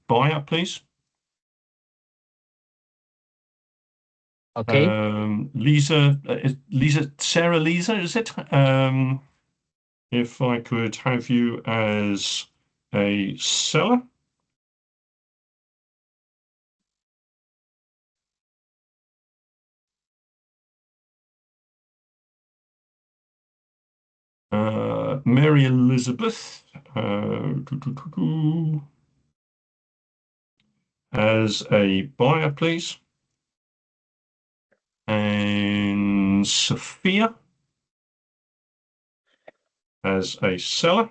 buyer, please? Okay. Lisa, Sarah Lisa, is it? If I could have you as a seller. Mary Elizabeth as a buyer, please. And Sophia as a seller.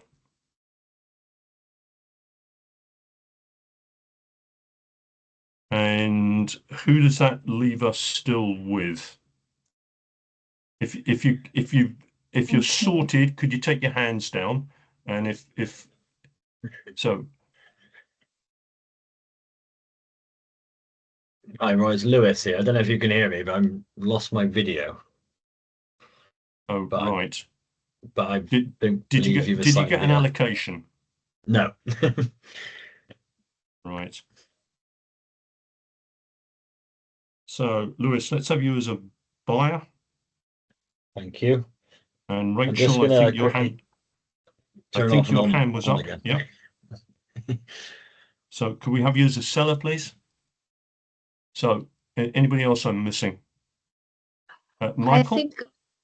And who does that leave us still with? If you're sorted, could you take your hands down? And if so. Hi, Roy, it's Lewis here. I don't know if you can hear me, but I've lost my video. Oh, but right. I Did you you've get assigned an me allocation? No. Right. So, Lewis, let's have you as a buyer. Thank you. And I'm just Rachel, I think your quickly hand. turn I think off and your on hand was up. again. Yeah. So, could we have you as a seller, please? So, anybody else I'm missing? Michael?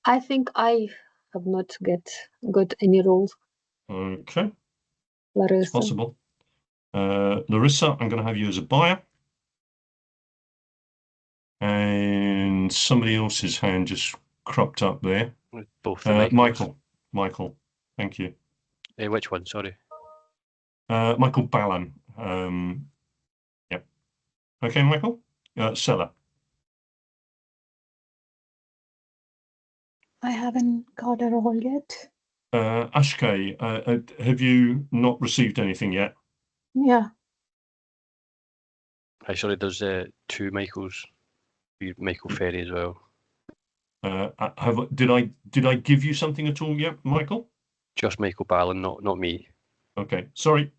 I think I have not got any rules. Okay. Larissa. It's possible. Larissa, I'm going to have you as a buyer. And somebody else's hand just cropped up there. Both the Michael, thank you. Which one? Sorry. Michael Ballan. Yep. Okay, Michael. Seller. I haven't got a role yet. Ashkay, have you not received anything yet? Yeah. Hi, sorry, there's two Michaels. Michael Ferry as well. Did I give you something at all yet, Michael? Just Michael Ballan, not me. Okay, sorry.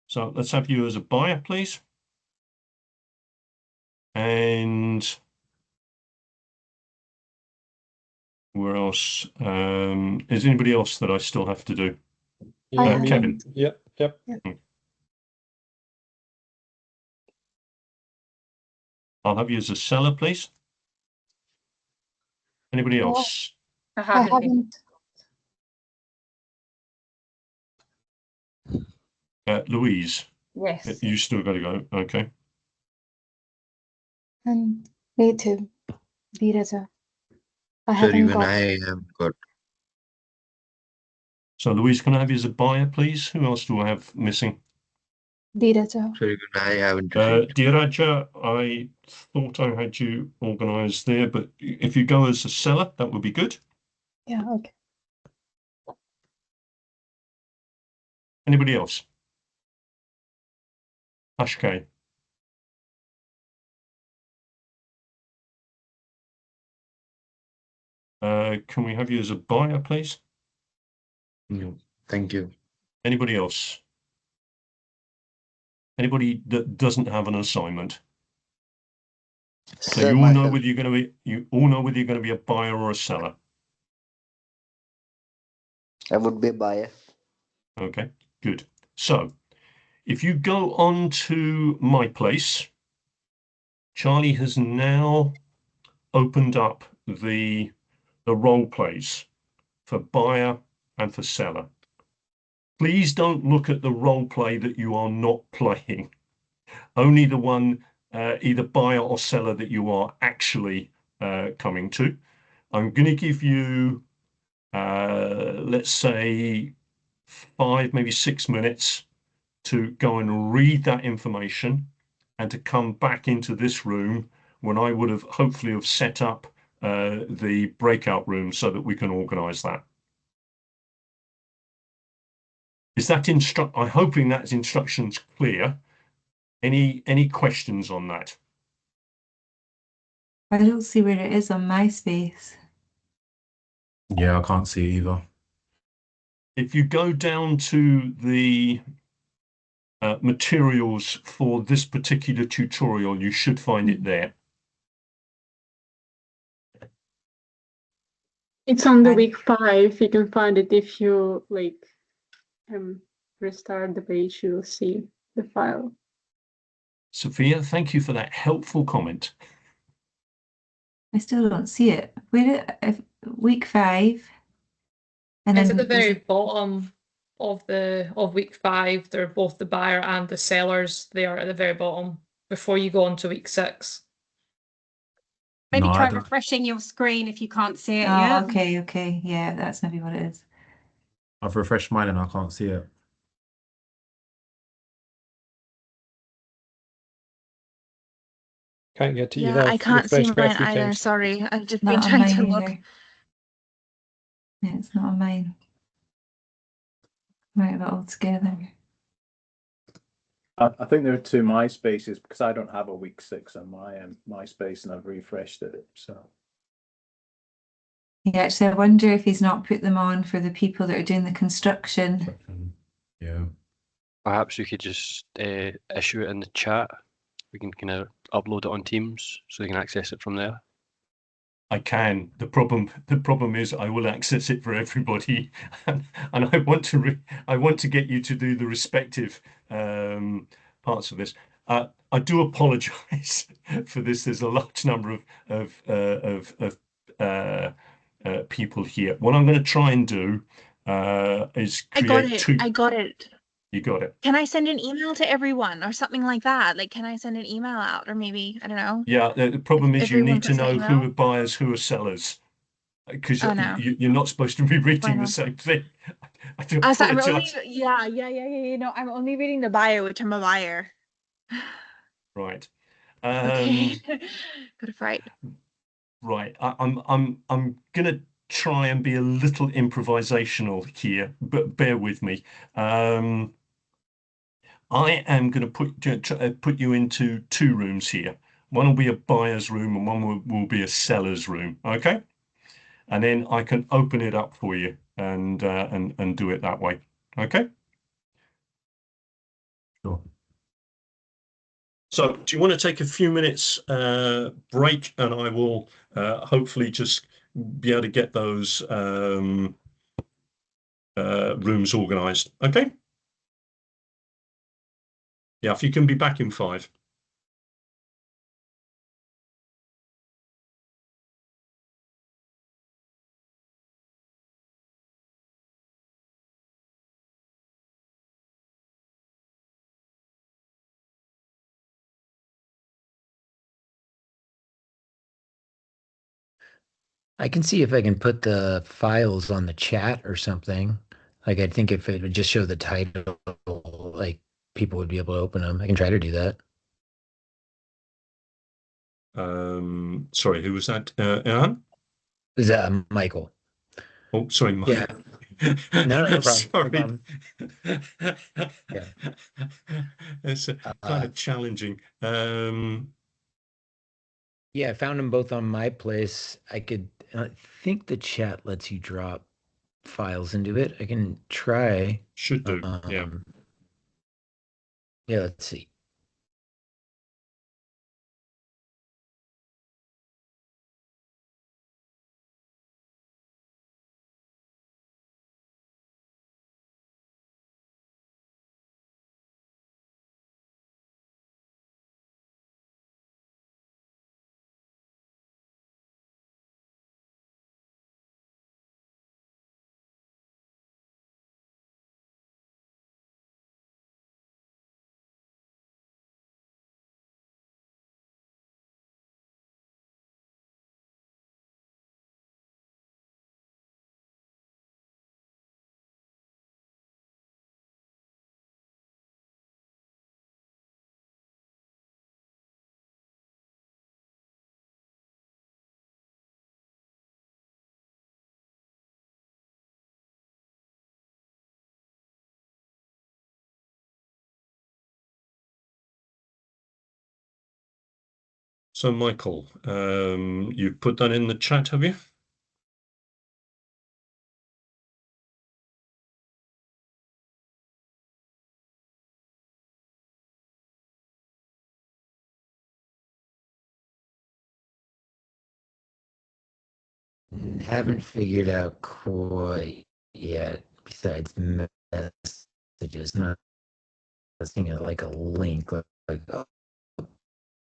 So let's have you as a buyer, please. And where else? Is anybody else that I still have to do? Yeah, Kevin. Yep. I'll have you as a seller, please. Anybody else? I I haven't. Louise. Yes. You still got to go. Okay. And me too. Diraja. I Sir, haven't even got. I have got. So Louise, can I have you as a buyer, please? Who else do I have missing? Diraja. Sir, even I haven't received. Diraja, I thought I had you organised there, but if you go as a seller, that would be good. Yeah, okay. Anybody else? Ashkay. Can we have you as a buyer, please? No, thank you. Anybody else? Anybody that doesn't have an assignment? So Sir, you all know whether you're going to be a buyer or a seller. I would be a buyer. Okay, good. So if you go on to My Place, Charlie has now opened up the role plays for buyer and for seller. Please don't look at the role play that you are not playing. Only the one, either buyer or seller, that you are actually coming to. I'm going to give you, let's say, 5, maybe 6 minutes to go and read that information and to come back into this room when I would have hopefully have set up the breakout room so that we can organise that. Is that I'm hoping that instruction's clear. Any questions on that? I don't see where it is on my space. Yeah, I can't see it either. If you go down to the materials for this particular tutorial, you should find it there. It's on the week 5. You can find it if you restart the page. You'll see the file. Sophia, thank you for that helpful comment. I still don't see it. Week 5, and It's then at the very bottom of week 5. They're both the buyer and the sellers. They are at the very bottom before you go on to week 6. Maybe No, try I don't. refreshing your screen if you can't see it Oh, yet. okay. Yeah, that's maybe what it is. I've refreshed mine and I can't see it. Can't get to Yeah, either. I can't see Refreshed a mine few either. times. Sorry, I've just Not been on trying to mine look. either. Yeah, it's not on mine. Right, but all together. I think there are 2 MySpaces because I don't have a week 6 on my MySpace and I've refreshed it. So Yeah, actually, I wonder if he's not put them on for the people that are doing the construction. Yeah. Perhaps we could just issue it in the chat. We can kind of upload it on Teams so they can access it from there. I can. The problem is I will access it for everybody, and I want to get you to do the respective parts of this. I do apologise for this. There's a large number of people here. What I'm going to try and do is I got create it. 2. I got it. You got it. Can I send an email to everyone or something like that? Like, can I send an email out or maybe, I don't know. Yeah. The problem is you Everyone need to puts their know who email? are buyers, who are sellers, because Oh no. you're not supposed to be Why reading the not? same thing. I do So I'm only, apologise. yeah. No, I'm only reading the bio, which I'm a buyer. Right. Okay. Got it right. Right. I'm gonna try and be a little improvisational here, but bear with me. I am going to put you into 2 rooms here. One will be a buyer's room and one will be a seller's room. Okay. And then I can open it up for you and do it that way. Okay. Sure. So do you want to take a few minutes break, and I will hopefully just be able to get those rooms organized. Okay. Yeah, if you can be back in 5. I can see if I can put the files on the chat or something. Like, I think if it would just show the title, like people would be able to open them. I can try to do that. Sorry, who was that? Erhan? Is that Michael? Oh, sorry, Mike. Yeah. No problem. Sorry. No problem. Yeah. It's kind of challenging. Yeah, I found them both on my place. I think the chat lets you drop files into it. I can try. Should do. Yeah. Yeah, let's see. So Michael, you've put that in the chat, have you? Haven't figured out quite yet, besides messages, not seeing it like a link, like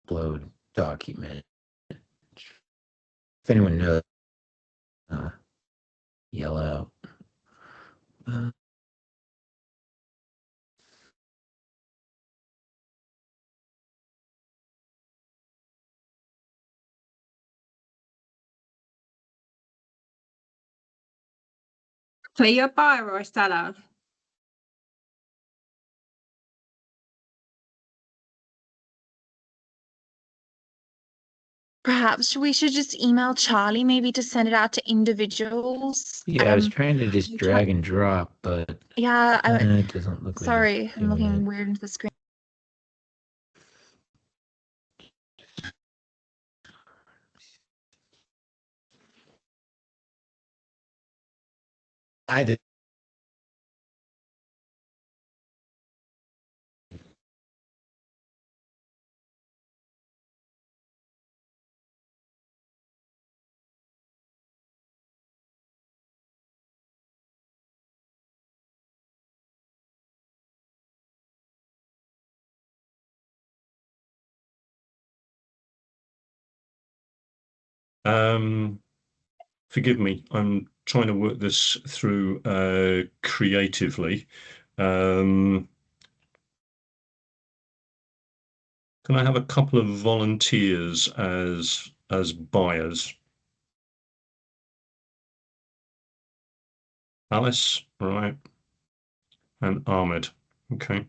upload document. If anyone knows, yell out. So you're a buyer or a seller? Perhaps we should just email Charlie maybe to send it out to individuals. Yeah, I was trying to just drag and drop, but Yeah, it doesn't look like sorry, it's I'm looking doing it. weird into the screen. I did. Forgive me, I'm trying to work this through creatively. Can I have a couple of volunteers as buyers? Alice, right, and Ahmed. Okay.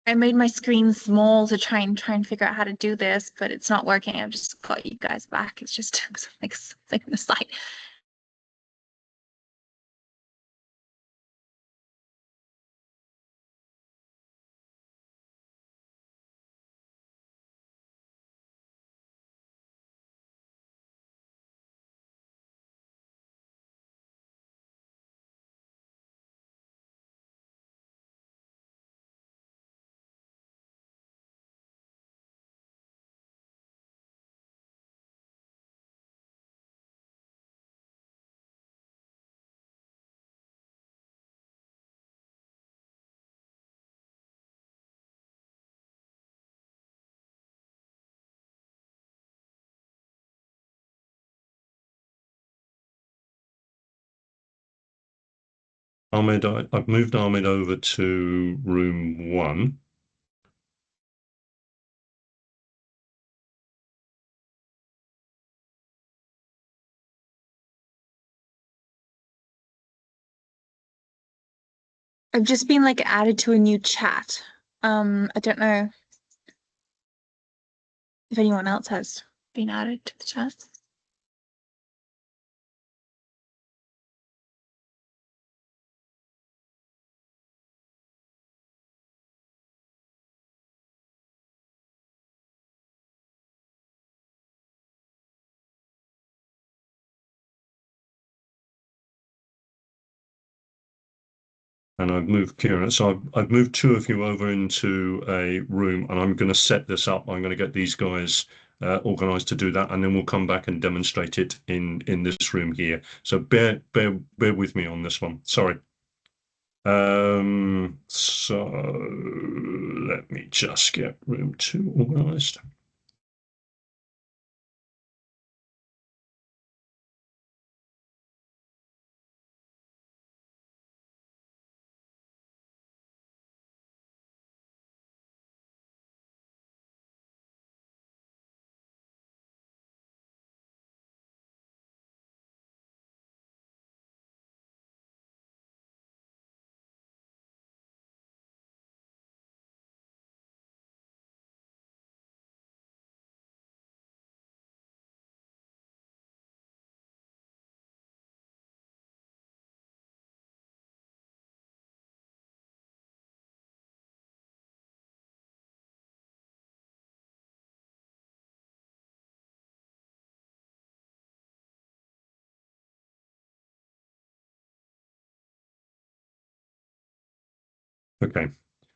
I made my screen small to try and figure out how to do this, but it's not working. I've just got you guys back. It's just like something on the side. Ahmed, I've moved Ahmed over to room 1. I've just been like added to a new chat. I don't know if anyone else has been added to the chat. And I've moved Kieran. So I've moved 2 of you over into a room, and I'm going to set this up. I'm going to get these guys organized to do that, and then we'll come back and demonstrate it in this room here. So bear with me on this one. Sorry. So let me just get room 2 organized. Okay.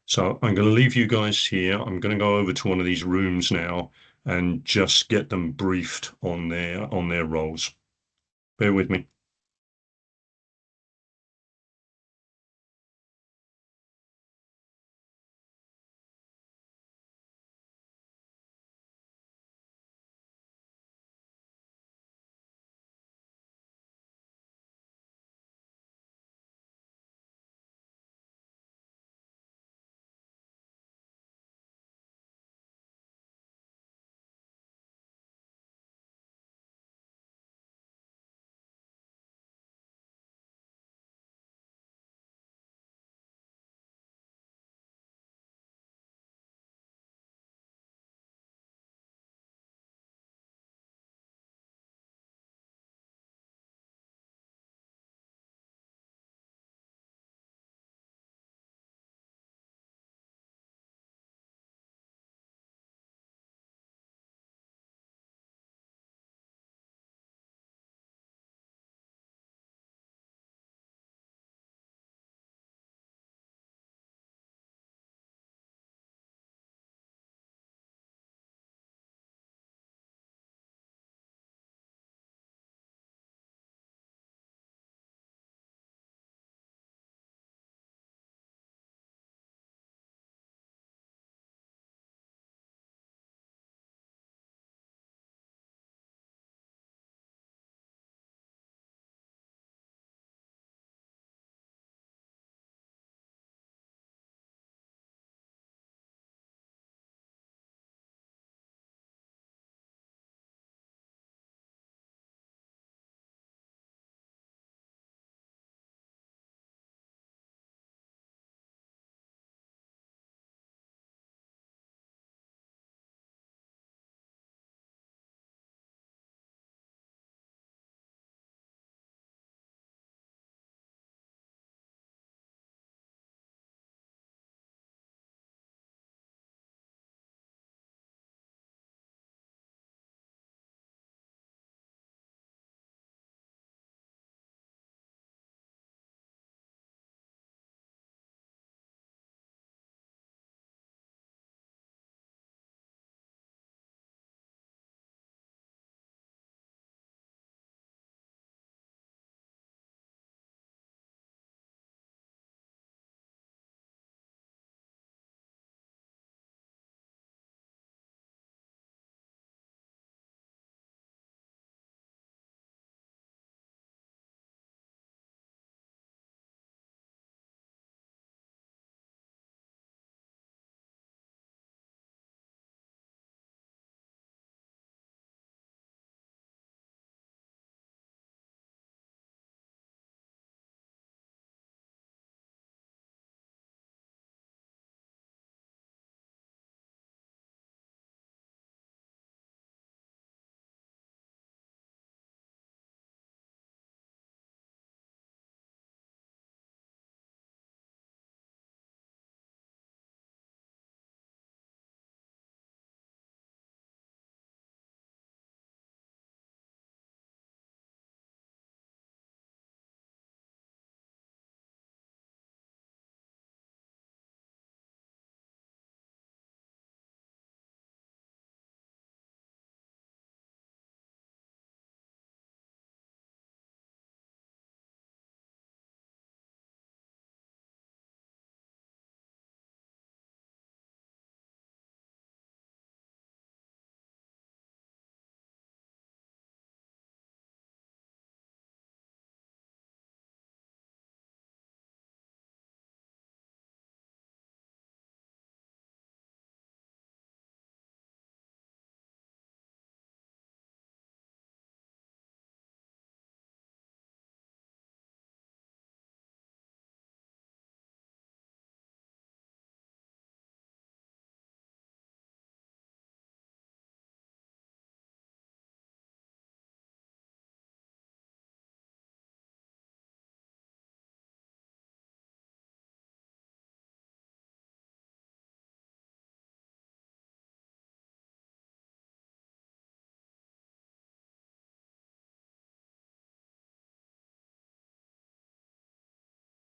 So I'm going to leave you guys here. I'm going to go over to one of these rooms now and just get them briefed on their roles. Bear with me.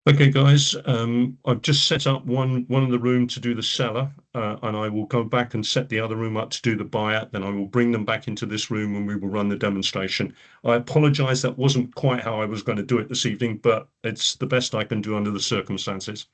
Okay, guys, I've just set up one of the room to do the seller, and I will go back and set the other room up to do the buyer. Then I will bring them back into this room and we will run the demonstration. I apologize, that wasn't quite how I was going to do it this evening, but it's the best I can do under the circumstances.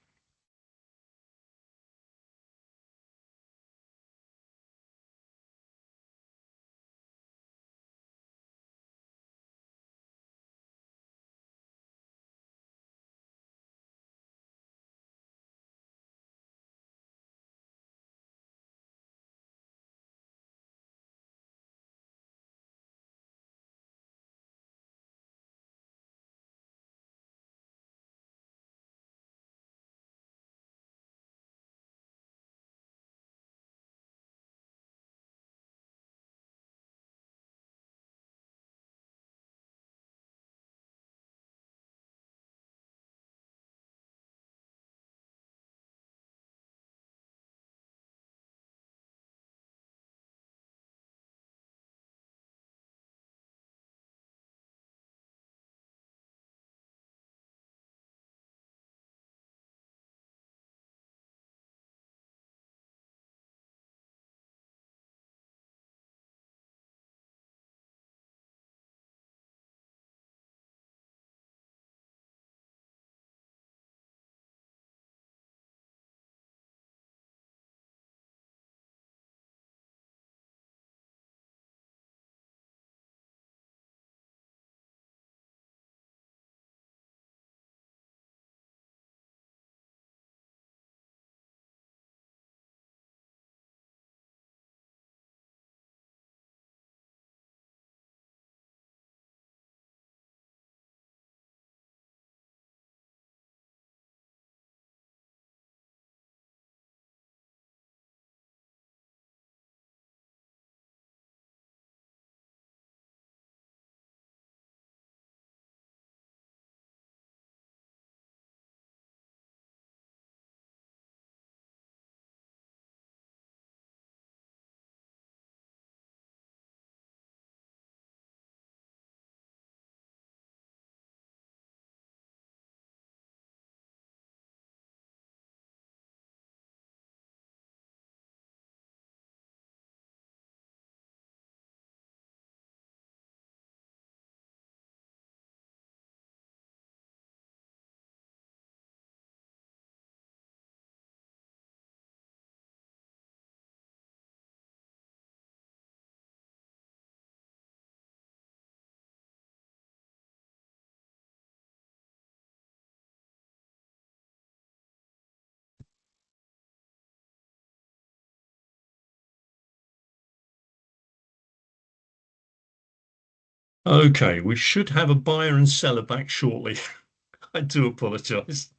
Okay, we should have a buyer and seller back shortly. I do apologize.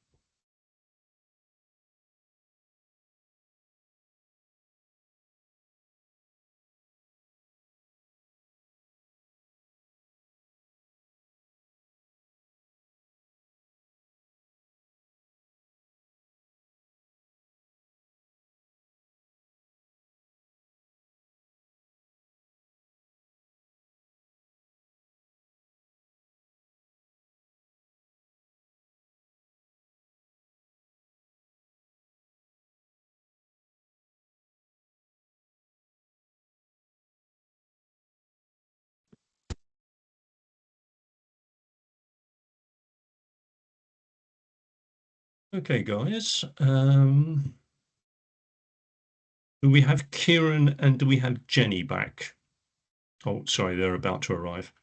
Okay, guys. Do we have Kieran and do we have Jenny back? Oh, sorry, they're about to arrive.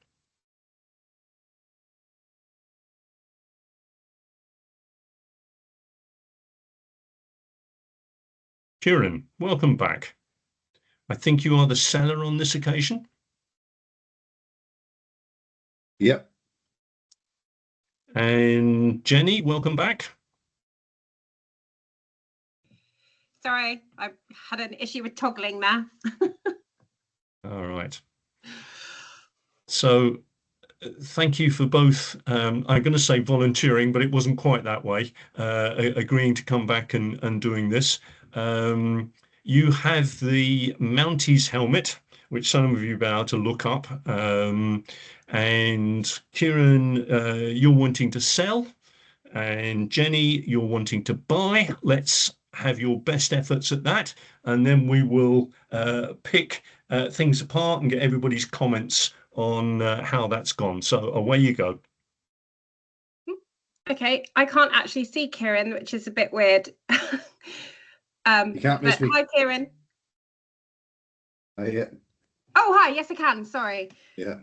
Kieran, welcome back. I think you are the seller on this occasion. Yep. And Jenny, welcome back. Sorry, I had an issue with toggling there. All right. So thank you for both. I'm going to say volunteering, but it wasn't quite that way. Agreeing to come back and doing this. You have the Mounties helmet, which some of you are able to look up. And Kieran, you're wanting to sell. And Jenny, you're wanting to buy. Let's have your best efforts at that, and then we will pick things apart and get everybody's comments on how that's gone. So away you go. Okay, I can't actually see Kieran, which is a bit weird. You can't miss me. Hi, Kieran. Yeah. Oh, hi. Yes, I can. Sorry. Yeah.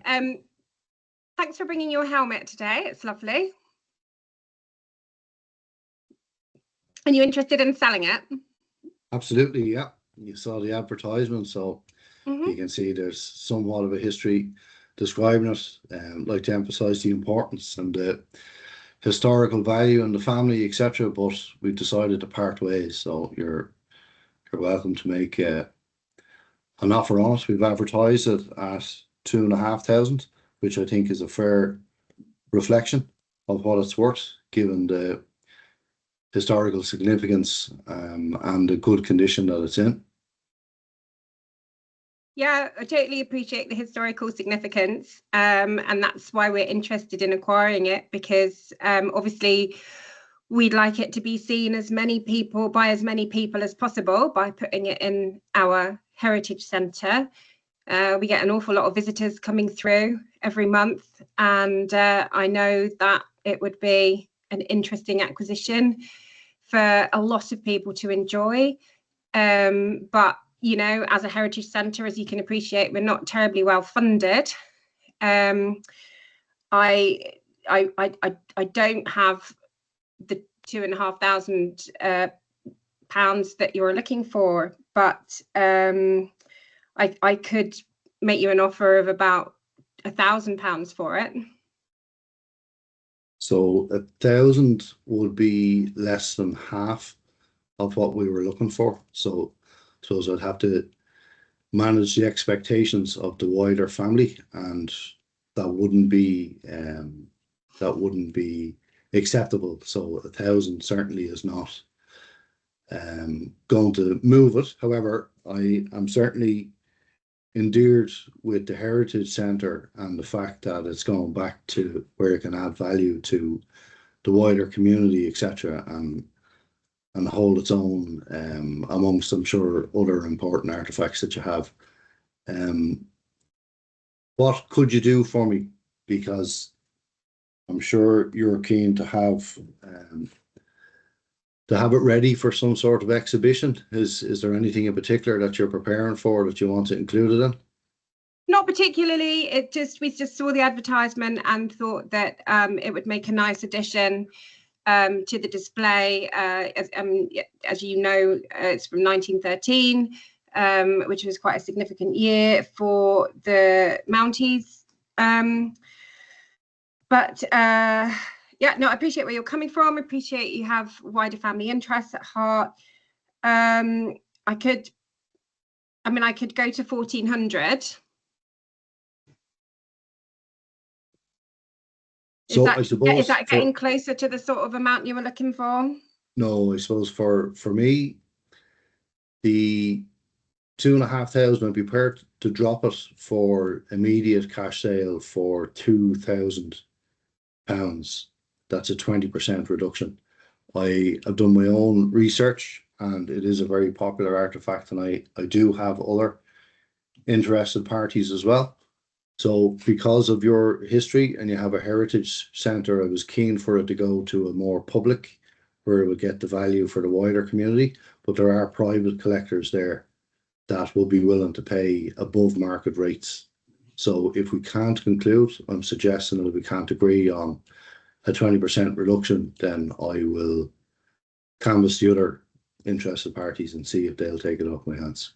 Thanks for bringing your helmet today. It's lovely. And you interested in selling it? Absolutely, yeah. You saw the advertisement, so you can see there's somewhat of a history describing it. Like to emphasize the importance and the historical value and the family, etc. But we've decided to part ways, so you're welcome to make an offer on it. We've advertised it at 2,500, which I think is a fair reflection of what it's worth, given the historical significance and the good condition that it's in. Yeah, I totally appreciate the historical significance, and that's why we're interested in acquiring it, because obviously we'd like it to be seen as many people by as many people as possible by putting it in our heritage centre. We get an awful lot of visitors coming through every month, and I know that it would be an interesting acquisition for a lot of people to enjoy. But you know, as a heritage centre, as you can appreciate, we're not terribly well funded. I don't have the £2,500 that you're looking for, but I could make you an offer of about £1,000 for it. So 1,000 would be less than half of what we were looking for. So I'd have to manage the expectations of the wider family, and that wouldn't be acceptable. So 1,000 certainly is not going to move it. However, I am certainly endeared with the Heritage Centre and the fact that it's going back to where it can add value to the wider community, etc., and hold its own amongst, I'm sure, other important artifacts that you have. What could you do for me? Because I'm sure you're keen to have it ready for some sort of exhibition. Is there anything in particular that you're preparing for that you want to include it in? Not particularly. We just saw the advertisement and thought that it would make a nice addition to the display. As you know, it's from 1913, which was quite a significant year for the Mounties. Yeah, no, I appreciate where you're coming from. I appreciate you have wider family interests at heart. I could go to 1,400. So I suppose, is that getting closer to the sort of amount you were looking for? No, I suppose for me, the 2,500, I'd be prepared to drop it for immediate cash sale for £2,000. That's a 20% reduction. I have done my own research, and it is a very popular artifact, and I do have other interested parties as well. So because of your history and you have a heritage centre, I was keen for it to go to a more public, where it would get the value for the wider community. But there are private collectors there that will be willing to pay above market rates. So if we can't conclude, I'm suggesting that if we can't agree on a 20% reduction, then I will canvass the other interested parties and see if they'll take it off my hands.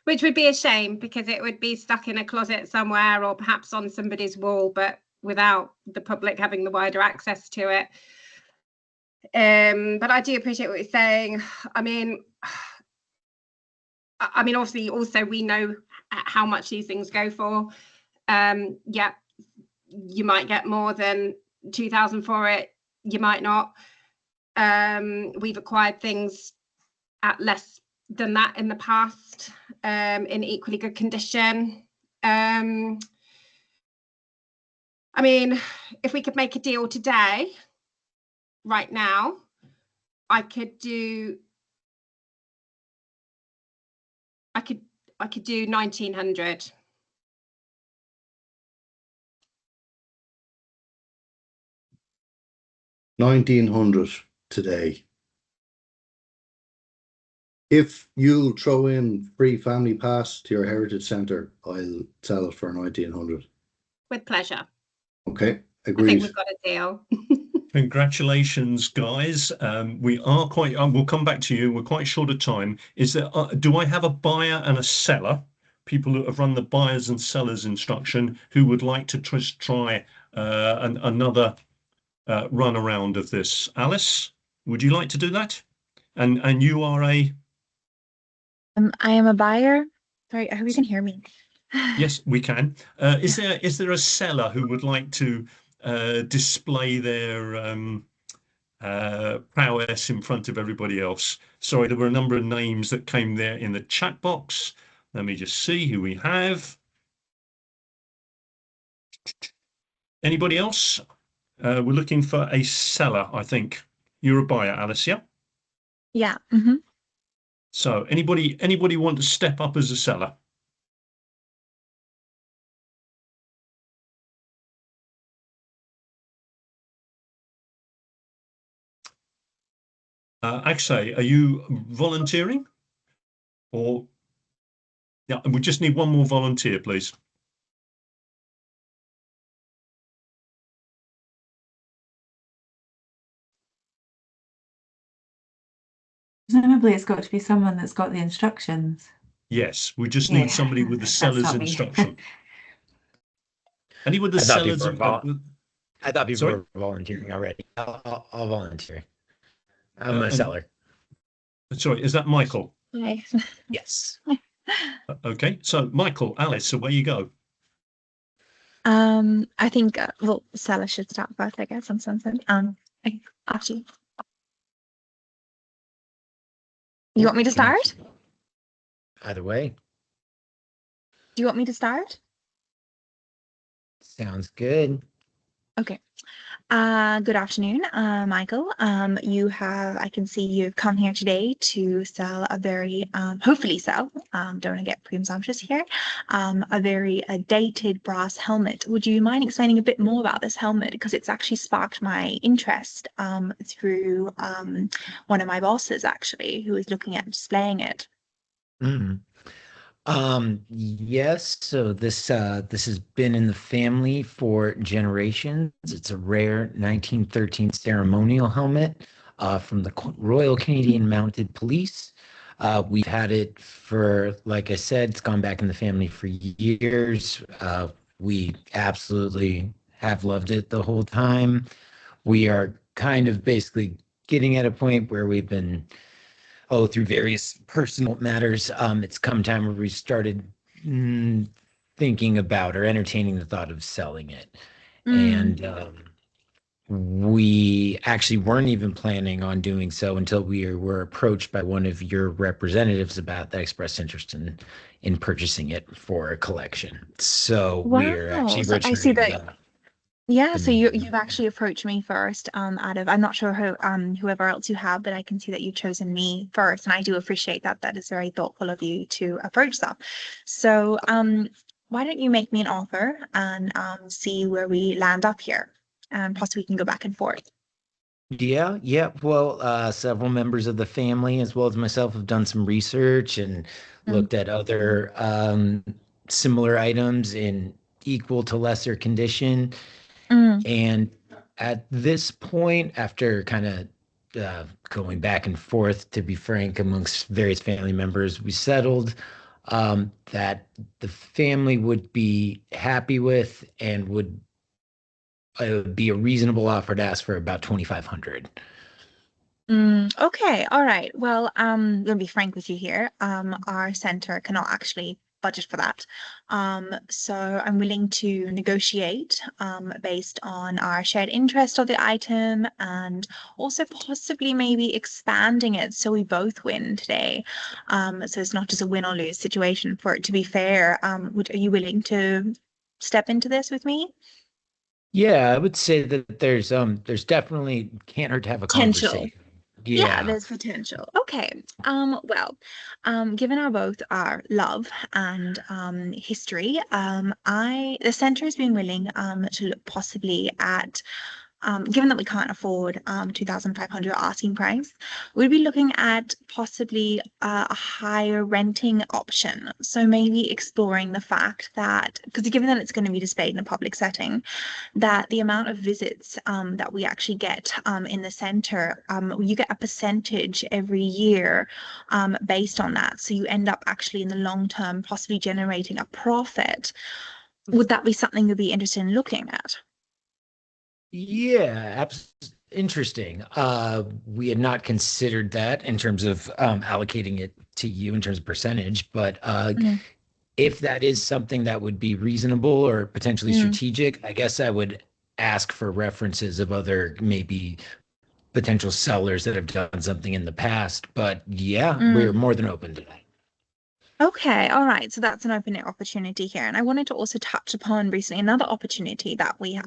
Which would be a shame, because it would be stuck in a closet somewhere or perhaps on somebody's wall, but without the public having the wider access to it. But I do appreciate what you're saying. I mean, obviously, also we know how much these things go for. Yeah, you might get more than 2,000 for it. You might not. We've acquired things at less than that in the past, in equally good condition. I mean, if we could make a deal today, right now. I could do 1900. $1,900 today. If you'll throw in free family pass to your heritage centre, I'll sell it for 1,900. With pleasure. Okay, I think agreed. we've got a deal. Congratulations, guys. We are quite, we'll come back to you. We're quite short of time. Is there, do I have a buyer and a seller? People who have run the buyers and sellers instruction who would like to try another run around of this. Alice, would you like to do that? And you are a... I am a buyer. Sorry, I hope you can hear me. Yes, we can. Is there a seller who would like to display their prowess in front of everybody else? Sorry, there were a number of names that came there in the chat box. Let me just see who we have. Anybody else? We're looking for a seller, I think. You're a buyer, Alice, yeah? Yeah. So anybody want to step up as a seller? Akshay, are you volunteering? Or yeah, we just need one more volunteer, please. Presumably it's got to be someone that's got the instructions. Yes, we just Yeah, need somebody with the that's seller's not me. instruction. Any with the I thought seller's... people Sorry? were volunteering already. I'll volunteer. I'm a And- seller. Sorry, is that Michael? Hi. Yes. Okay, so Michael, Alice, away you go. I think well, seller should start first, I guess, in some sense. After you. You want me to start? Either way, Do you want me to start? sounds good. Okay. Good afternoon, Michael. I can see you've come here today to sell a very, hopefully sell, don't want to get presumptuous here, a very dated brass helmet. Would you mind explaining a bit more about this helmet? Because it's actually sparked my interest through one of my bosses, actually, who is looking at displaying it. Yes, so this has been in the family for generations. It's a rare 1913 ceremonial helmet from the Royal Canadian Mounted Police. We've had it for, like I said, it's gone back in the family for years. We absolutely have loved it the whole time. We are kind of basically getting at a point where we've been through various personal matters, it's come time where we started thinking about or entertaining the thought of selling it. And we actually weren't even planning on doing so until we were approached by one of your representatives about that expressed interest in purchasing it for a collection. So we're actually So I see returning that. Yeah, so you've actually approached me first, out of, I'm not sure who whoever else you have, but I can see that you've chosen me first, and I do appreciate that. That is very thoughtful of you to approach that. So why don't you make me an offer and see where we land up here, and plus we can go back and forth. Yeah. Well, several members of the family, as well as myself, have done some research and looked at other similar items in equal to lesser condition. And at this point, after kind of going back and forth, to be frank, amongst various family members, we settled that the family would be happy with and would be a reasonable offer to ask for about 2,500. Okay, all right. Well, I'm gonna be frank with you here. Our center cannot actually budget for that. So I'm willing to negotiate based on our shared interest of the item and also possibly maybe expanding it so we both win today. So it's not just a win or lose situation. For it to be fair, are you willing to step into this with me? Yeah, I would say that there's definitely can't hurt to have a Potential. conversation. Yeah, Yeah. there's potential. Okay. Well, given our love and history, the center has been willing to look possibly at given that we can't afford 2,500 asking price, we'd be looking at possibly a higher renting option. So maybe exploring the fact that, because given that it's going to be displayed in a public setting, that the amount of visits that we actually get in the center, you get a percentage every year based on that. So you end up actually in the long term possibly generating a profit. Would that be something you'd be interested in looking at? Yeah, interesting. We had not considered that in terms of allocating it to you in terms of percentage, but if that is something that would be reasonable or potentially strategic, I guess I would ask for references of other maybe potential sellers that have done something in the past. But yeah, we're more than open to that. Okay, all right. So that's an open opportunity here. And I wanted to also touch upon recently another opportunity that we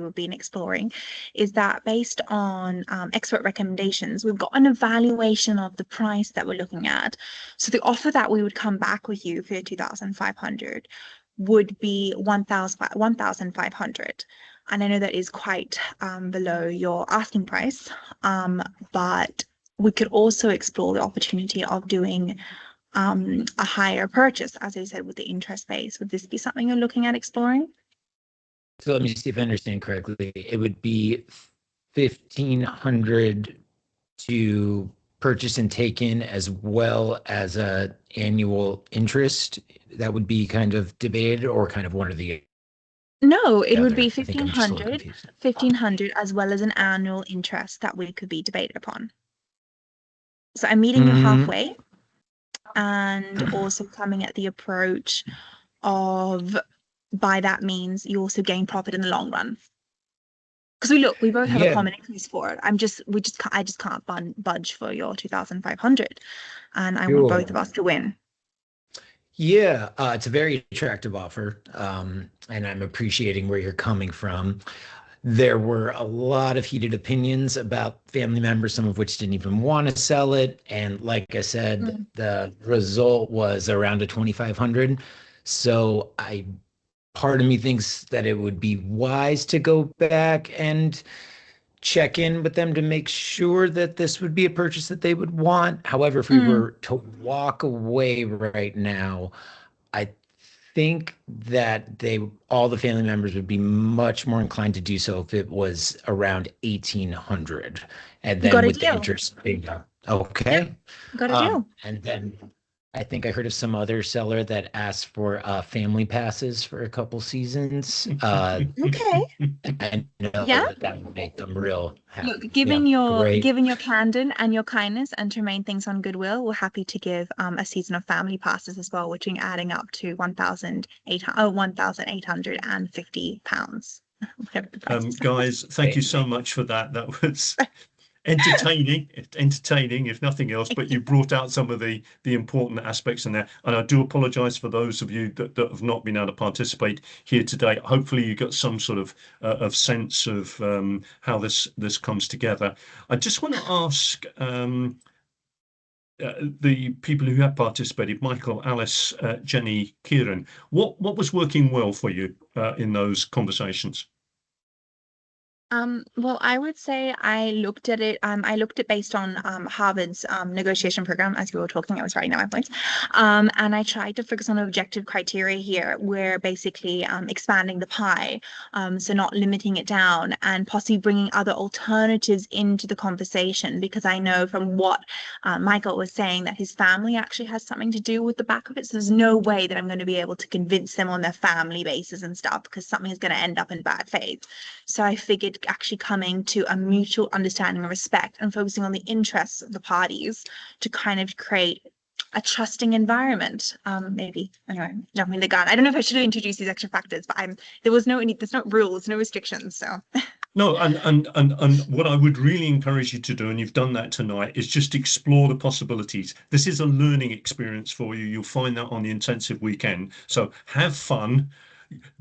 were being exploring is that based on expert recommendations, we've got an evaluation of the price that we're looking at. So the offer that we would come back with you for 2,500 would be 1,500. And I know that is quite below your asking price, but we could also explore the opportunity of doing a higher purchase, as I said, with the interest base. Would this be something you're looking at exploring? So let me see if I understand correctly. It would be 1,500 to purchase and take in, as well as a annual interest that would be kind of debated, or kind of one or the No, it would other. be I think I'm just a little 1,500 as well as an annual interest that we could be debated upon. So I'm meeting you halfway, and also coming at the approach of, by that means you also gain profit in the long run. Because we both have a common interest for it. I just can't budge for your 2,500, and I want both of us to win. Yeah, it's a very attractive offer, and I'm appreciating where you're coming from. There were a lot of heated opinions about family members, some of which didn't even want to sell it. And like I said, the result was around a 2,500. So part of me thinks that it would be wise to go back and check in with them to make sure that this would be a purchase that they would want. However, if we were to walk away right now, I think that all the family members would be much more inclined to do so if it was around 1,800, and then with the interest being okay. Got a deal. And then I think I heard of some other seller that asked for family passes for a couple seasons. Okay. I know that would make them real happy. Look, given your candor and your kindness, and to remain things on goodwill, we're happy to give a season of family passes as well, which are adding up to £1,850. Guys, thank you so much for that. That was entertaining, if nothing else, but you brought out some of the important aspects in there. And I do apologize for those of you that have not been able to participate here today. Hopefully you got some sort of sense of how this comes together. I just want to ask the people who have participated, Michael, Alice, Jenny, Kieran, what was working well for you in those conversations? Well, I would say I looked at it based on Harvard's negotiation program, as we were talking. I was writing down my points. And I tried to focus on objective criteria here, where basically expanding the pie, so not limiting it down, and possibly bringing other alternatives into the conversation, because I know from what Michael was saying that his family actually has something to do with the back of it. So there's no way that I'm going to be able to convince them on their family basis and stuff, because something is going to end up in bad faith. So I figured actually coming to a mutual understanding and respect, and focusing on the interests of the parties to kind of create a trusting environment. Maybe anyway, jumping the gun. I don't know if I should introduce these extra factors, but there's no rules, no restrictions. So no, and what I would really encourage you to do, and you've done that tonight, is just explore the possibilities. This is a learning experience for you. You'll find that on the intensive weekend. So have fun.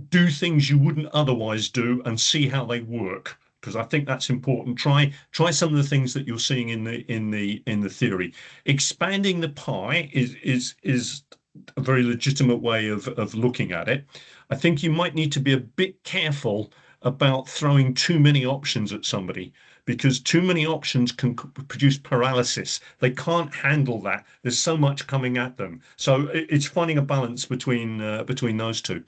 do things you wouldn't otherwise do and see how they work, because I think that's important. Try some of the things that you're seeing in the theory. Expanding the pie is a very legitimate way of looking at it. I think you might need to be a bit careful about throwing too many options at somebody, because too many options can produce paralysis. They can't handle that. There's so much coming at them. So it's finding a balance between those two.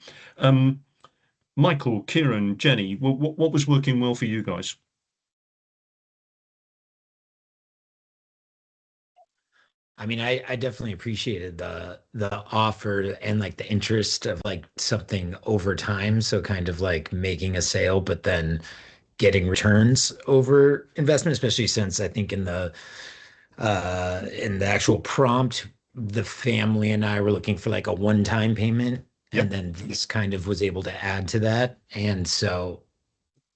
Michael, Kieran, Jenny, what was working well for you guys? I mean, I definitely appreciated the offer and like the interest of like something over time. So kind of like making a sale, but then getting returns over investment, especially since I think in the actual prompt, the family and I were looking for like a one-time payment. Yep. And then this kind of was able to add to that. And so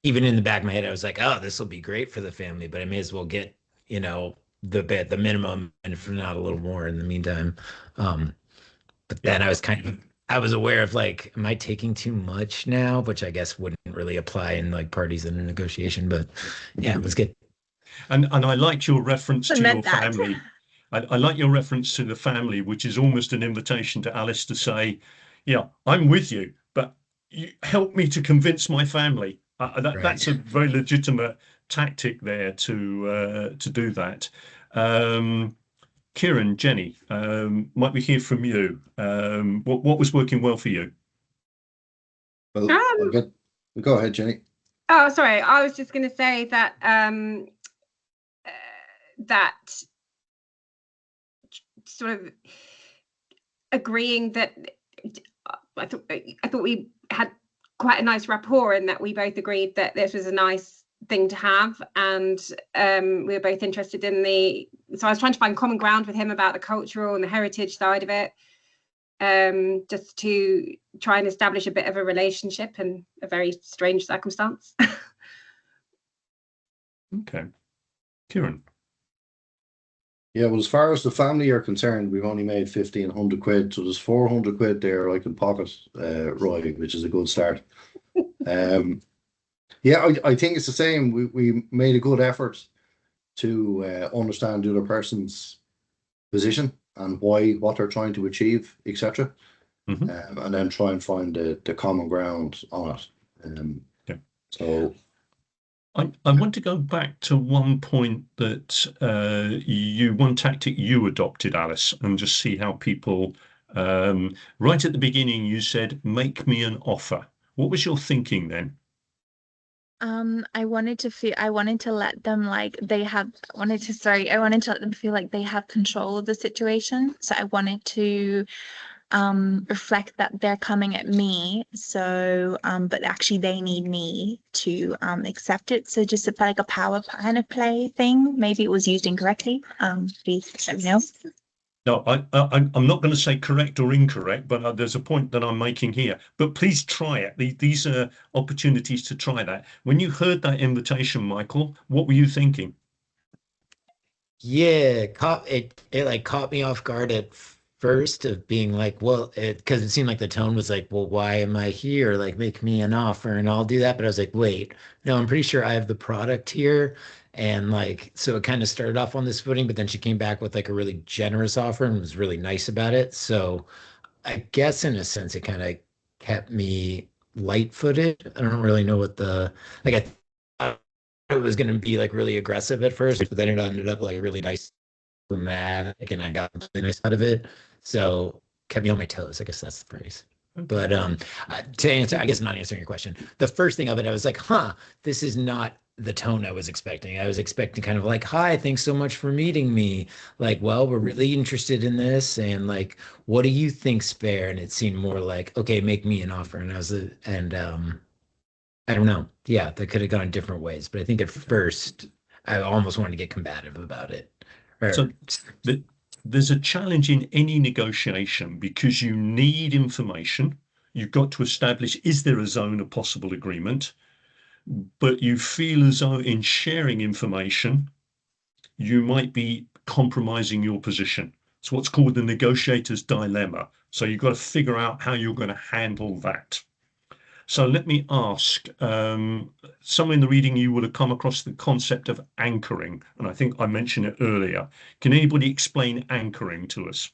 even in the back of my head, I was like, oh, this will be great for the family, but I may as well get, you know, the minimum, and if not a little more in the meantime. But then I was aware of like, am I taking too much now? Which I guess wouldn't really apply in like parties in a negotiation, but yeah, it was good. And I liked your reference to your meant that. family. I like your reference to the family, which is almost an invitation to Alice to say, yeah, I'm with you, but you help me to convince my family. That's a very legitimate tactic there to do that. Kieran, Jenny, might we hear from you? What was working well for you? Well, go ahead, Jenny. Oh, sorry. I was just going to say that that sort of agreeing that I thought we had quite a nice rapport, in that we both agreed that this was a nice thing to have, and we were both interested in so I was trying to find common ground with him about the cultural and the heritage side of it, just to try and establish a bit of a relationship in a very strange circumstance. Okay. Kieran. Yeah, well, as far as the family are concerned, we've only made 1,500 quid, so there's 400 quid there I can pocket, Roy, which is a good start. Yeah, I think it's the same. We made a good effort to understand the other person's position and what they're trying to achieve, etc. And then try and find the common ground on it. So I want to go back to one point that one tactic you adopted, Alice, and just see how people, right at the beginning, you said, make me an offer. What was your thinking then? I wanted to let them I wanted to let them feel like they have control of the situation. So I wanted to reflect that they're coming at me, so but actually they need me to accept it. So just like a power kind of play thing. Maybe it was used incorrectly. Please let me know. No, I'm not going to say correct or incorrect, but there's a point that I'm making here. But please try it. These are opportunities to try that. When you heard that invitation, Michael, what were you thinking? Yeah, it like caught me off guard at first, of being like, well, because it seemed like the tone was like, well, why am I here? Like, make me an offer and I'll do that. But I was like, wait, no, I'm pretty sure I have the product here. And like, so it kind of started off on this footing, but then she came back with like a really generous offer and was really nice about it. So I guess in a sense, it kind of kept me light-footed. I don't really know what I thought it was going to be like really aggressive at first, but then it ended up like really nice, dramatic, and I got really nice out of it. So kept me on my toes. I guess that's the phrase. But to answer, I guess I'm not answering your question. The first thing of it, I was like, this is not the tone I was expecting. I was expecting kind of like, hi, thanks so much for meeting me. Like, well, we're really interested in this, and like, what do you think's fair? And it seemed more like, okay, make me an offer. And I don't know. Yeah, that could have gone different ways, but I think at first I almost wanted to get combative about it. So there's a challenge in any negotiation, because you need information. You've got to establish, is there a zone of possible agreement? But you feel as though in sharing information, you might be compromising your position. It's what's called the negotiator's dilemma. So you've got to figure out how you're going to handle that. So let me ask, somewhere in the reading you would have come across the concept of anchoring, and I think I mentioned it earlier. Can anybody explain anchoring to us?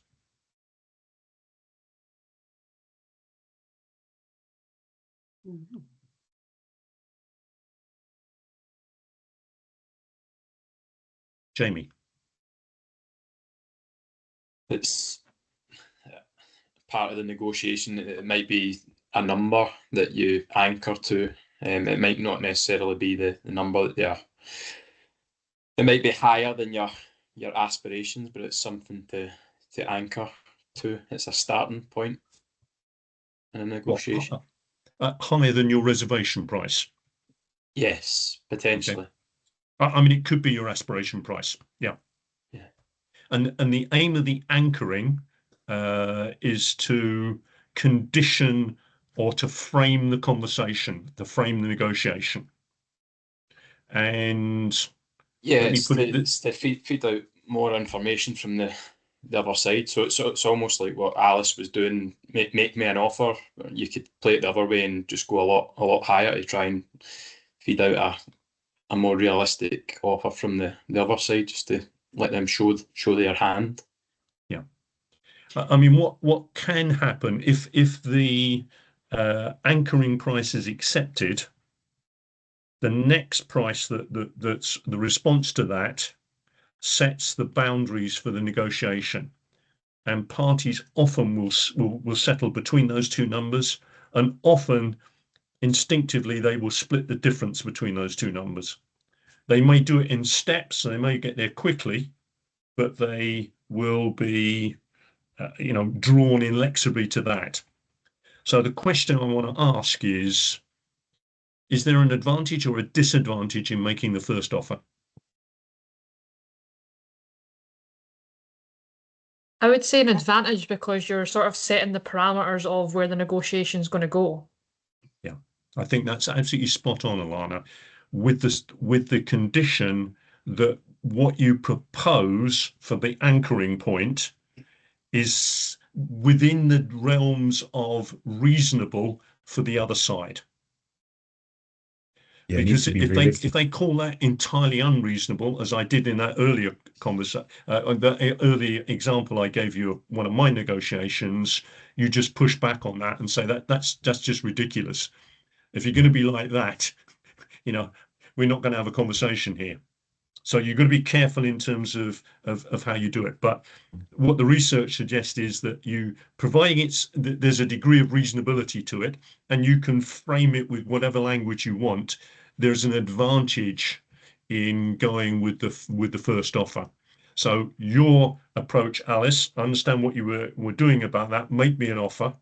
Jamie. It's part of the negotiation. It might be a number that you anchor to. It might not necessarily be the number that you're. It might be higher than your aspirations, but it's something to anchor to. It's a starting point in a negotiation. Higher than your reservation price? Yes, potentially. Okay. I mean, it could be your aspiration price. Yeah. Yeah. And the aim of the anchoring is to condition or to frame the conversation, to frame the negotiation. And yeah, let me put it it's to feed out more information from the other side. So it's almost like what Alice was doing. Make me an offer. You could play it the other way and just go a lot higher to try and feed out a more realistic offer from the other side, just to let them show their hand. Yeah. I mean, what can happen if the anchoring price is accepted, the next price that's the response to that sets the boundaries for the negotiation, and parties often will settle between those two numbers, and often instinctively they will split the difference between those two numbers. They may do it in steps, so they may get there quickly, but they will be drawn inexorably to that. So the question I want to ask is there an advantage or a disadvantage in making the first offer? I would say an advantage, because you're sort of setting the parameters of where the negotiation is going to go. Yeah, I think that's absolutely spot on, Alana, with the condition that what you propose for the anchoring point is within the realms of reasonable for the other side. Yeah, because if they call that entirely unreasonable, as I did in that earlier conversation, the earlier example I gave you of one of my negotiations, you just push back on that and say that's just ridiculous. If you're going to be like that, we're not going to have a conversation here. So you've got to be careful in terms of how you do it. But what the research suggests is that providing there's a degree of reasonability to it, and you can frame it with whatever language you want, there's an advantage in going with the first offer. So your approach, Alice, I understand what you were doing about that. Make me an offer.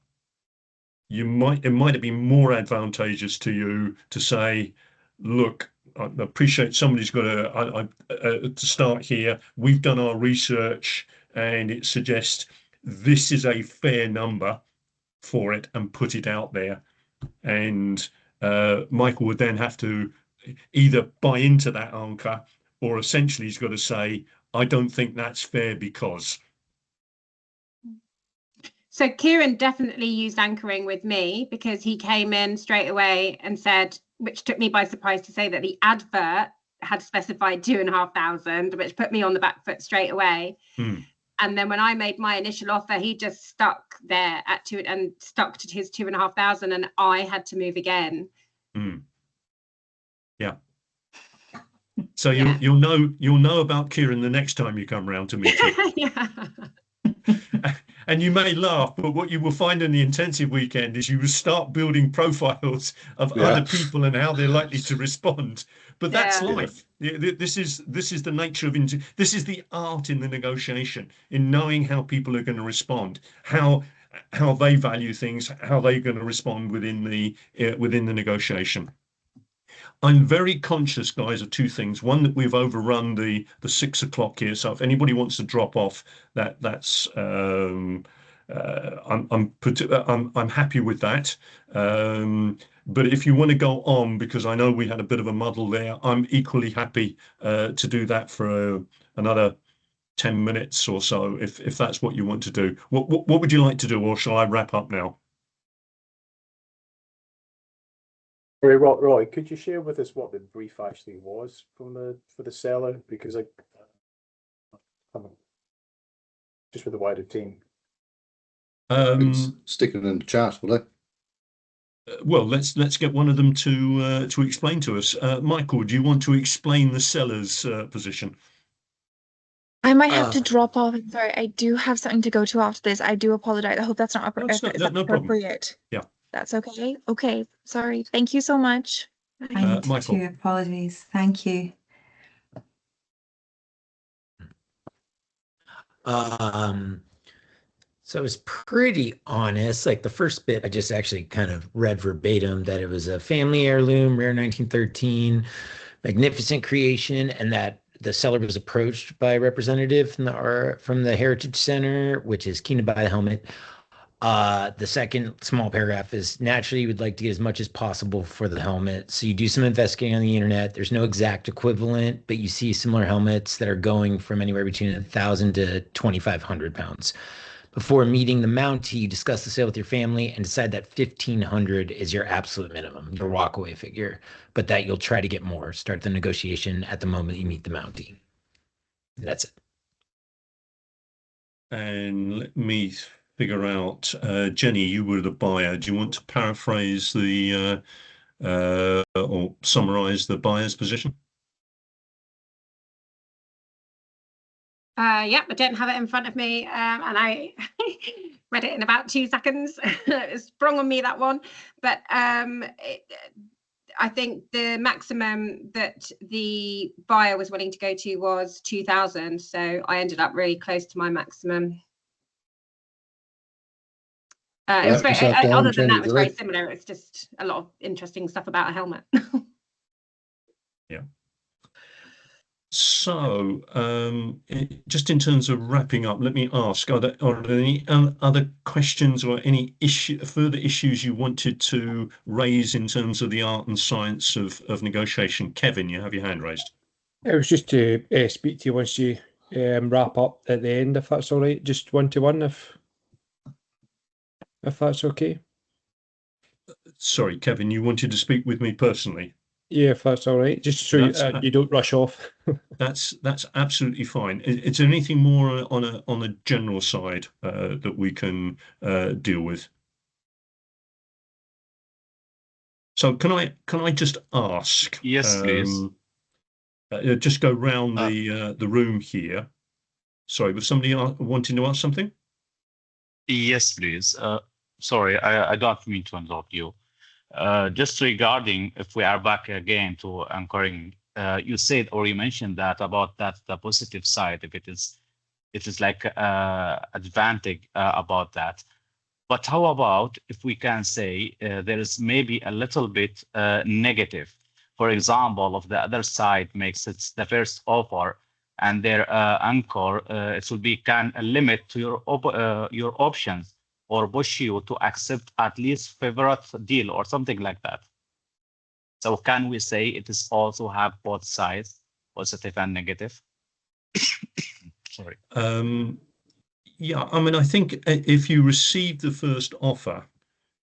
It might have been more advantageous to you to say, look, I appreciate somebody's got to start here. We've done our research and it suggests this is a fair number for it, and put it out there. And Michael would then have to either buy into that anchor, or essentially he's got to say, I don't think that's fair because. So Kieran definitely used anchoring with me, because he came in straight away and said, which took me by surprise to say, that the advert had specified 2,500, which put me on the back foot straight away. And then when I made my initial offer, he just stuck there at 2 and stuck to his 2,500, and I had to move again. Yeah. So you'll know about Kieran the next time you come round to meet him. Yeah. And you may laugh, but what you will find in the intensive weekend is you will start building profiles of other people and how they're likely to respond. But that's life. This is the nature of this is the art in the negotiation, in knowing how people are going to respond, how they value things, how they're going to respond within the negotiation. I'm very conscious, guys, of two things. One, that we've overrun the 6 o'clock here. So if anybody wants to drop off, that's I'm happy with that. But if you want to go on, because I know we had a bit of a muddle there, I'm equally happy to do that for another 10 minutes or so, if that's what you want to do. What would you like to do, or shall I wrap up now? Sorry, Roy, could you share with us what the brief actually was from for the seller? Because just for the wider team. Stick it in the chat, will I? Well, let's get one of them to explain to us. Michael, do you want to explain the seller's position? I might have to drop off. I'm sorry. I do have something to go to after this. I do apologize. I hope that's not, That's if that's no problem. appropriate. Yeah. That's okay. Okay. Sorry. Thank you so much. I need Michael. to apologies. Thank you. So I was pretty honest. Like the first bit, I just actually kind of read verbatim that it was a family heirloom, rare 1913, magnificent creation, and that the seller was approached by a representative from the Heritage Center, which is keen to buy the helmet. The second small paragraph is naturally you would like to get as much as possible for the helmet. So you do some investigating on the internet. There's no exact equivalent, but you see similar helmets that are going from anywhere between 1,000 to 2,500 pounds. Before meeting the Mountie, you discuss the sale with your family and decide that 1,500 is your absolute minimum, your walkaway figure, but that you'll try to get more. Start the negotiation at the moment you meet the Mountie. That's it. And let me figure out, Jenny, you were the buyer. Do you want to paraphrase the or summarize the buyer's position? Yeah, I don't have it in front of me, and I read it in about 2 seconds. It sprung on me, that one. But I think the maximum that the buyer was willing to go to was 2,000. So I ended up really close to my maximum. It was very, other than that, it was very similar. It's just a lot of interesting stuff about a helmet. Yeah. So, just in terms of wrapping up, let me ask: are there any other questions or any further issues you wanted to raise in terms of the art and science of negotiation? Kevin, you have your hand raised. It was just to speak to you once you wrap up at the end, if that's all right. Just 1-to-1, if that's okay. Sorry, Kevin, you wanted to speak with me personally? Yeah, if that's all right. Just so you don't rush off. That's absolutely fine. Is there anything more on a general side that we can deal with? So can I just ask? Yes, please. Just go round the room here. Sorry, was somebody wanting to ask something? Yes, please. Sorry, I don't mean to interrupt you. Just regarding if we are back again to anchoring, you said or you mentioned that about that the positive side, if it is like advantage about that. But how about if we can say there is maybe a little bit negative? For example, if the other side makes it the first offer and their anchor, it will be can limit to your options or push you to accept at least favorite deal or something like that. So can we say it is also have both sides, positive and negative? Sorry. Yeah, I mean, I think if you receive the first offer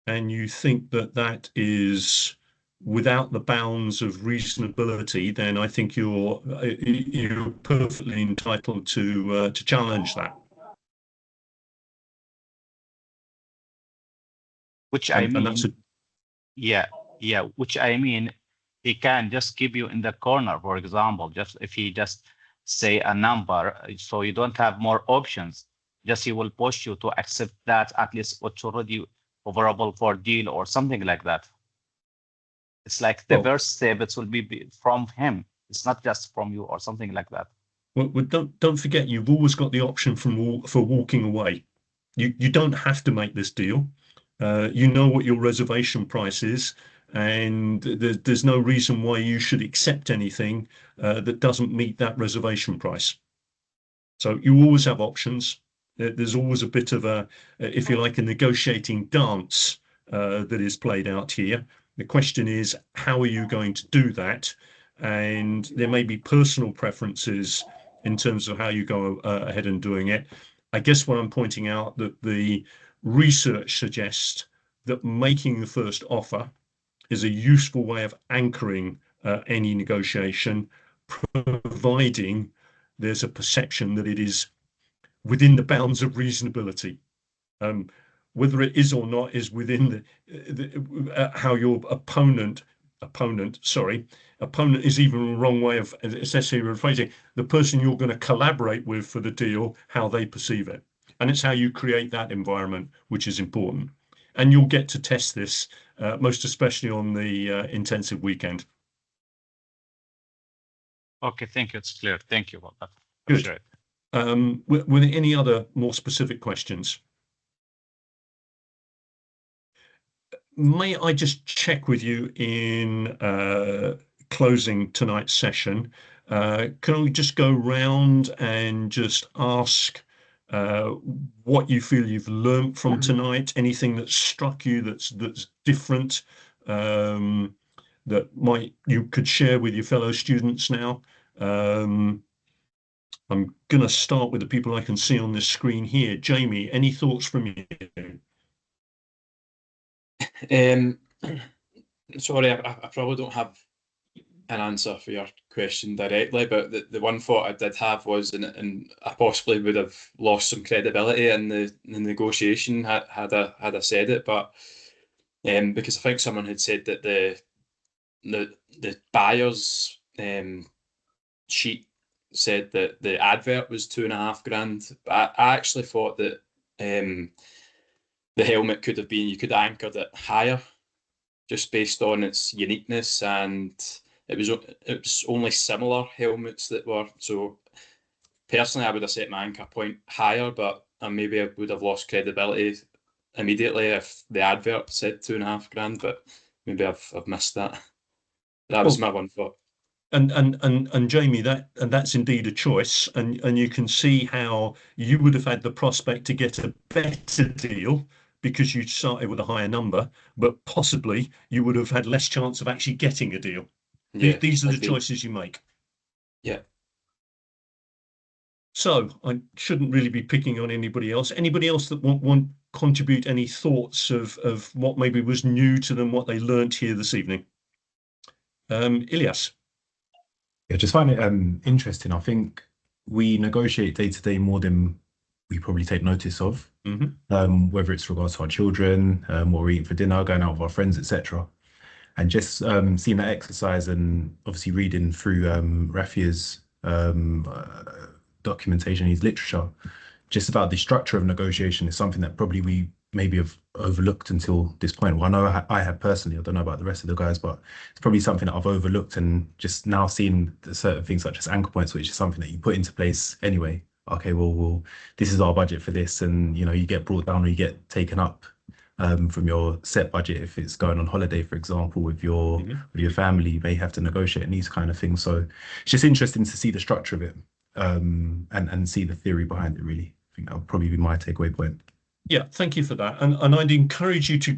and you think that that is without the bounds of reasonability, then I think you're perfectly entitled to challenge that. Which I mean, yeah, which I mean, he can just keep you in the corner, for example, just if he just say a number, so you don't have more options, just he will push you to accept that at least what's already favorable for deal or something like that. It's like the first step, it will be from him. It's not just from you or something like that. Well, don't forget, you've always got the option for walking away. You don't have to make this deal. You know what your reservation price is, and there's no reason why you should accept anything that doesn't meet that reservation price. So you always have options. There's always a bit of a, if you like, a negotiating dance that is played out here. The question is, how are you going to do that? And there may be personal preferences in terms of how you go ahead and doing it. I guess what I'm pointing out that the research suggests that making the first offer is a useful way of anchoring any negotiation, providing there's a perception that it is within the bounds of reasonability. Whether it is or not is within how your opponent is even a wrong way of essentially rephrasing the person you're going to collaborate with for the deal, how they perceive it. And it's how you create that environment, which is important. And you'll get to test this, most especially on the intensive weekend. Okay, thank you. It's clear. Thank you about that. Good. Sure. Were there any other more specific questions? May I just check with you in closing tonight's session? Can we just go round and just ask what you feel you've learned from tonight? Anything that struck you that's different, that you could share with your fellow students now? I'm going to start with the people I can see on this screen here. Jamie, any thoughts from you? Sorry, I probably don't have an answer for your question directly, but the one thought I did have was, and I possibly would have lost some credibility in the negotiation had I said it, but because I think someone had said that the buyer's sheet said that the advert was $2,500. But I actually thought that the helmet could have been, you could have anchored it higher, just based on its uniqueness, and it was only similar helmets that were. So personally, I would have set my anchor point higher, but maybe I would have lost credibility immediately if the advert said $2,500. But maybe I've missed that. That was my one thought. And Jamie, that's indeed a choice, and you can see how you would have had the prospect to get a better deal because you started with a higher number, but possibly you would have had less chance of actually getting a deal. Yeah, these are the choices you make. Yeah. So I shouldn't really be picking on anybody else. Anybody else that want contribute any thoughts of what maybe was new to them, what they learnt here this evening? Ilyas. Yeah, just find it interesting. I think we negotiate day to day more than we probably take notice of. Whether it's regards to our children, what we're eating for dinner, going out with our friends, etc. And just seeing that exercise and obviously reading through Rafia's documentation, his literature, just about the structure of negotiation is something that probably we maybe have overlooked until this point. Well, I know I have personally, I don't know about the rest of the guys, but it's probably something that I've overlooked, and just now seeing the certain things such as anchor points, which is something that you put into place anyway. Okay, well, this is our budget for this, and you know, you get brought down or you get taken up from your set budget. If it's going on holiday, for example, with your family, you may have to negotiate and these kind of things. So it's just interesting to see the structure of it and see the theory behind it, really. I think that would probably be my takeaway point. Yeah, thank you for that. And I'd encourage you to,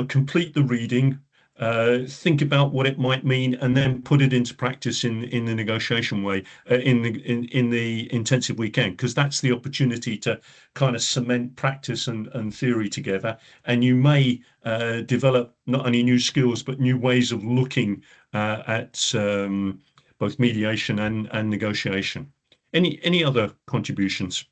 complete the reading, think about what it might mean, and then put it into practice in the negotiation way, in the intensive weekend, because that's the opportunity to kind of cement practice and theory together. And you may develop not only new skills, but new ways of looking at both mediation and negotiation. Any other contributions?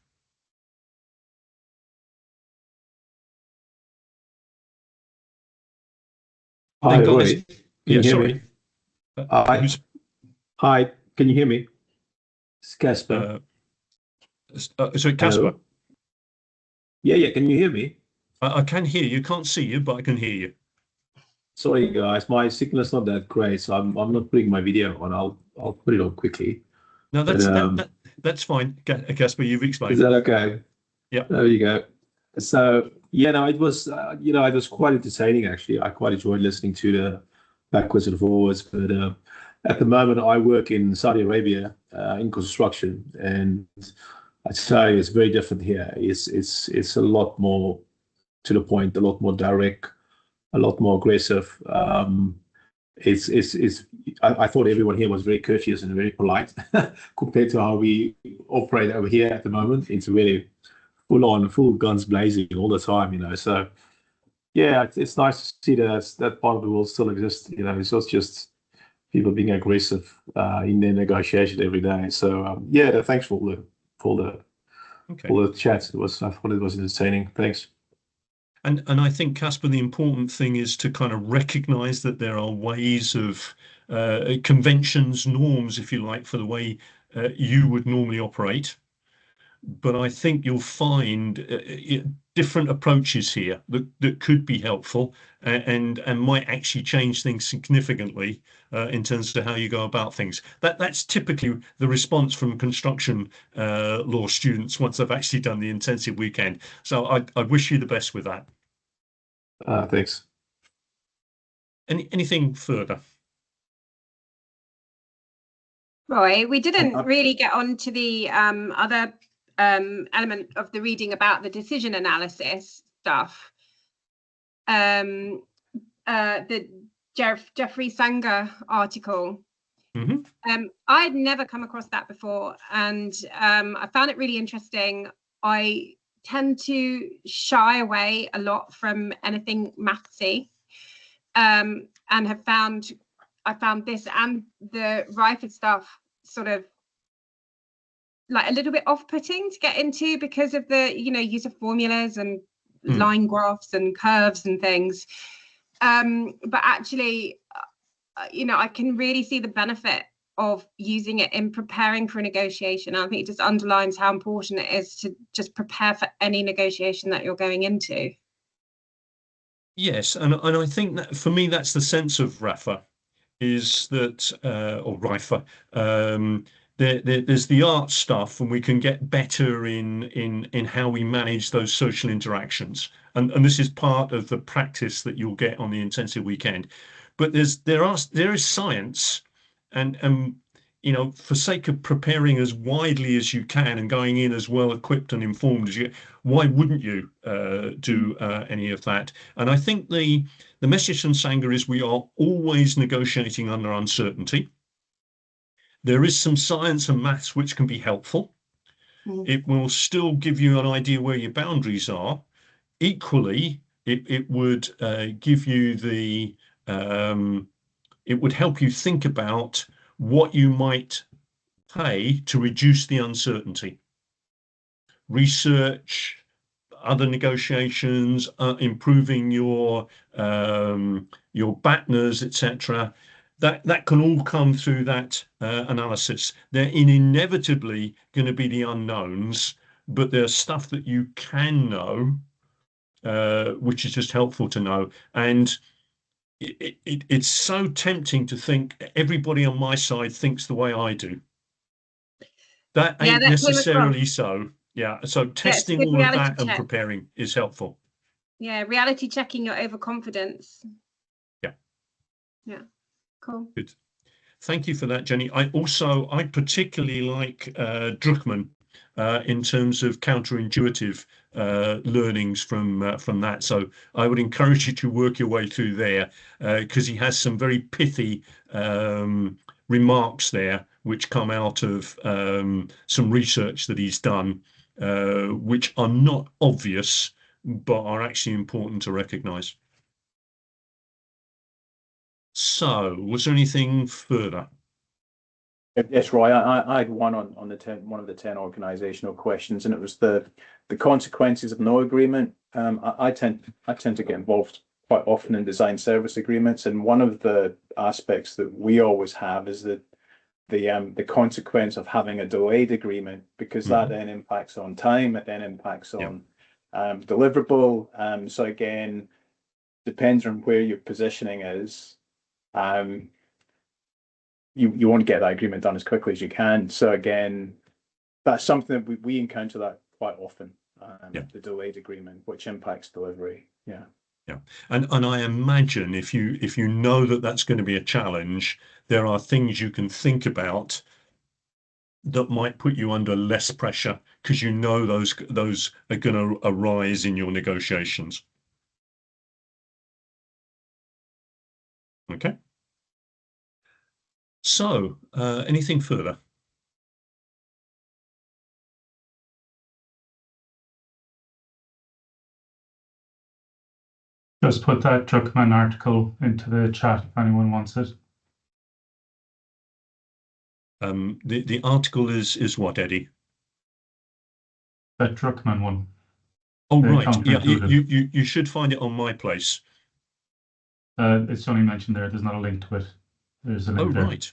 Hi, Roy. Can you hear me? Hi, can you hear me? It's Casper. Sorry, Casper. Hello? Yeah, can you hear me? I can hear you. Can't see you, but I can hear you. Sorry, guys, my signal's not that great, so I'm not putting my video on. I'll put it on quickly. No, that's fine, Casper. You've explained. Is that okay? Yeah. There you go. So yeah, no, it was it was quite entertaining actually. I quite enjoyed listening to the backwards and forwards. But at the moment, I work in Saudi Arabia in construction, and I'd say it's very different here. It's a lot more to the point, a lot more direct, a lot more aggressive. I thought everyone here was very courteous and very polite compared to how we operate over here at the moment. It's really full guns blazing all the time, So yeah, it's nice to see that that part of the world still exists. You know, it's not just people being aggressive in their negotiation every day. So yeah, thanks for the Okay. for the chat. I thought it was entertaining. Thanks. And I think, Casper, the important thing is to kind of recognize that there are ways of conventions, norms, if you like, for the way you would normally operate. But I think you'll find different approaches here that could be helpful and might actually change things significantly in terms of how you go about things. That's typically the response from construction law students once they've actually done the intensive weekend. So I wish you the best with that. Thanks. Anything further? Roy, we didn't really get on to the other element of the reading about the decision analysis stuff. The Jeffrey Sanger article. I'd never come across that before, and I found it really interesting. I tend to shy away a lot from anything mathsy, and I found this and the Ryford stuff sort of like a little bit off-putting to get into because of the use of formulas and line graphs and curves and things. But actually, I can really see the benefit of using it in preparing for a negotiation. I think it just underlines how important it is to just prepare for any negotiation that you're going into. Yes, and I think that for me that's the sense of Rafa, is that or Rifa. There's the art stuff, and we can get better in how we manage those social interactions, and this is part of the practice that you'll get on the intensive weekend. But there is science, and for sake of preparing as widely as you can and going in as well equipped and informed as you, why wouldn't you do any of that? And I think the message from Sanger is we are always negotiating under uncertainty. There is some science and maths which can be helpful. It will still give you an idea where your boundaries are. Equally, it would give you it would help you think about what you might pay to reduce the uncertainty. Research, other negotiations, improving your BATNAs, etc. That can all come through that analysis. They're inevitably going to be the unknowns, but there's stuff that you can know, which is just helpful to know. And it's so tempting to think everybody on my side thinks the way I do. That ain't necessarily so. Yeah, so testing all of that and preparing is helpful. Yeah, reality checking your overconfidence. Yeah, cool. Good. Thank you for that, Jenny. I particularly like Druckmann in terms of counterintuitive learnings from that. So I would encourage you to work your way through there because he has some very pithy remarks there which come out of some research that he's done, which are not obvious but are actually important to recognize. So, was there anything further? Yes, Roy. I had one on one of the 10 organizational questions, and it was the consequences of no agreement. I tend to get involved quite often in design service agreements, and one of the aspects that we always have is that the consequence of having a delayed agreement, because that then impacts on time, it then impacts on deliverable. So again, depends on where your positioning is. You want to get that agreement done as quickly as you can. So again, that's something that we encounter that quite often. The delayed agreement, which impacts delivery. Yeah. And I imagine if you know that that's going to be a challenge, there are things you can think about that might put you under less pressure because you know those are going to arise in your negotiations. Okay. So, anything further? Just put that Druckmann article into the chat if anyone wants it. The article is what, Eddie? That Druckmann one. Oh, The right. Yeah, counterintuitive. you should find it on my place. It's only mentioned there. There's not a link to it. There's a link there. Right.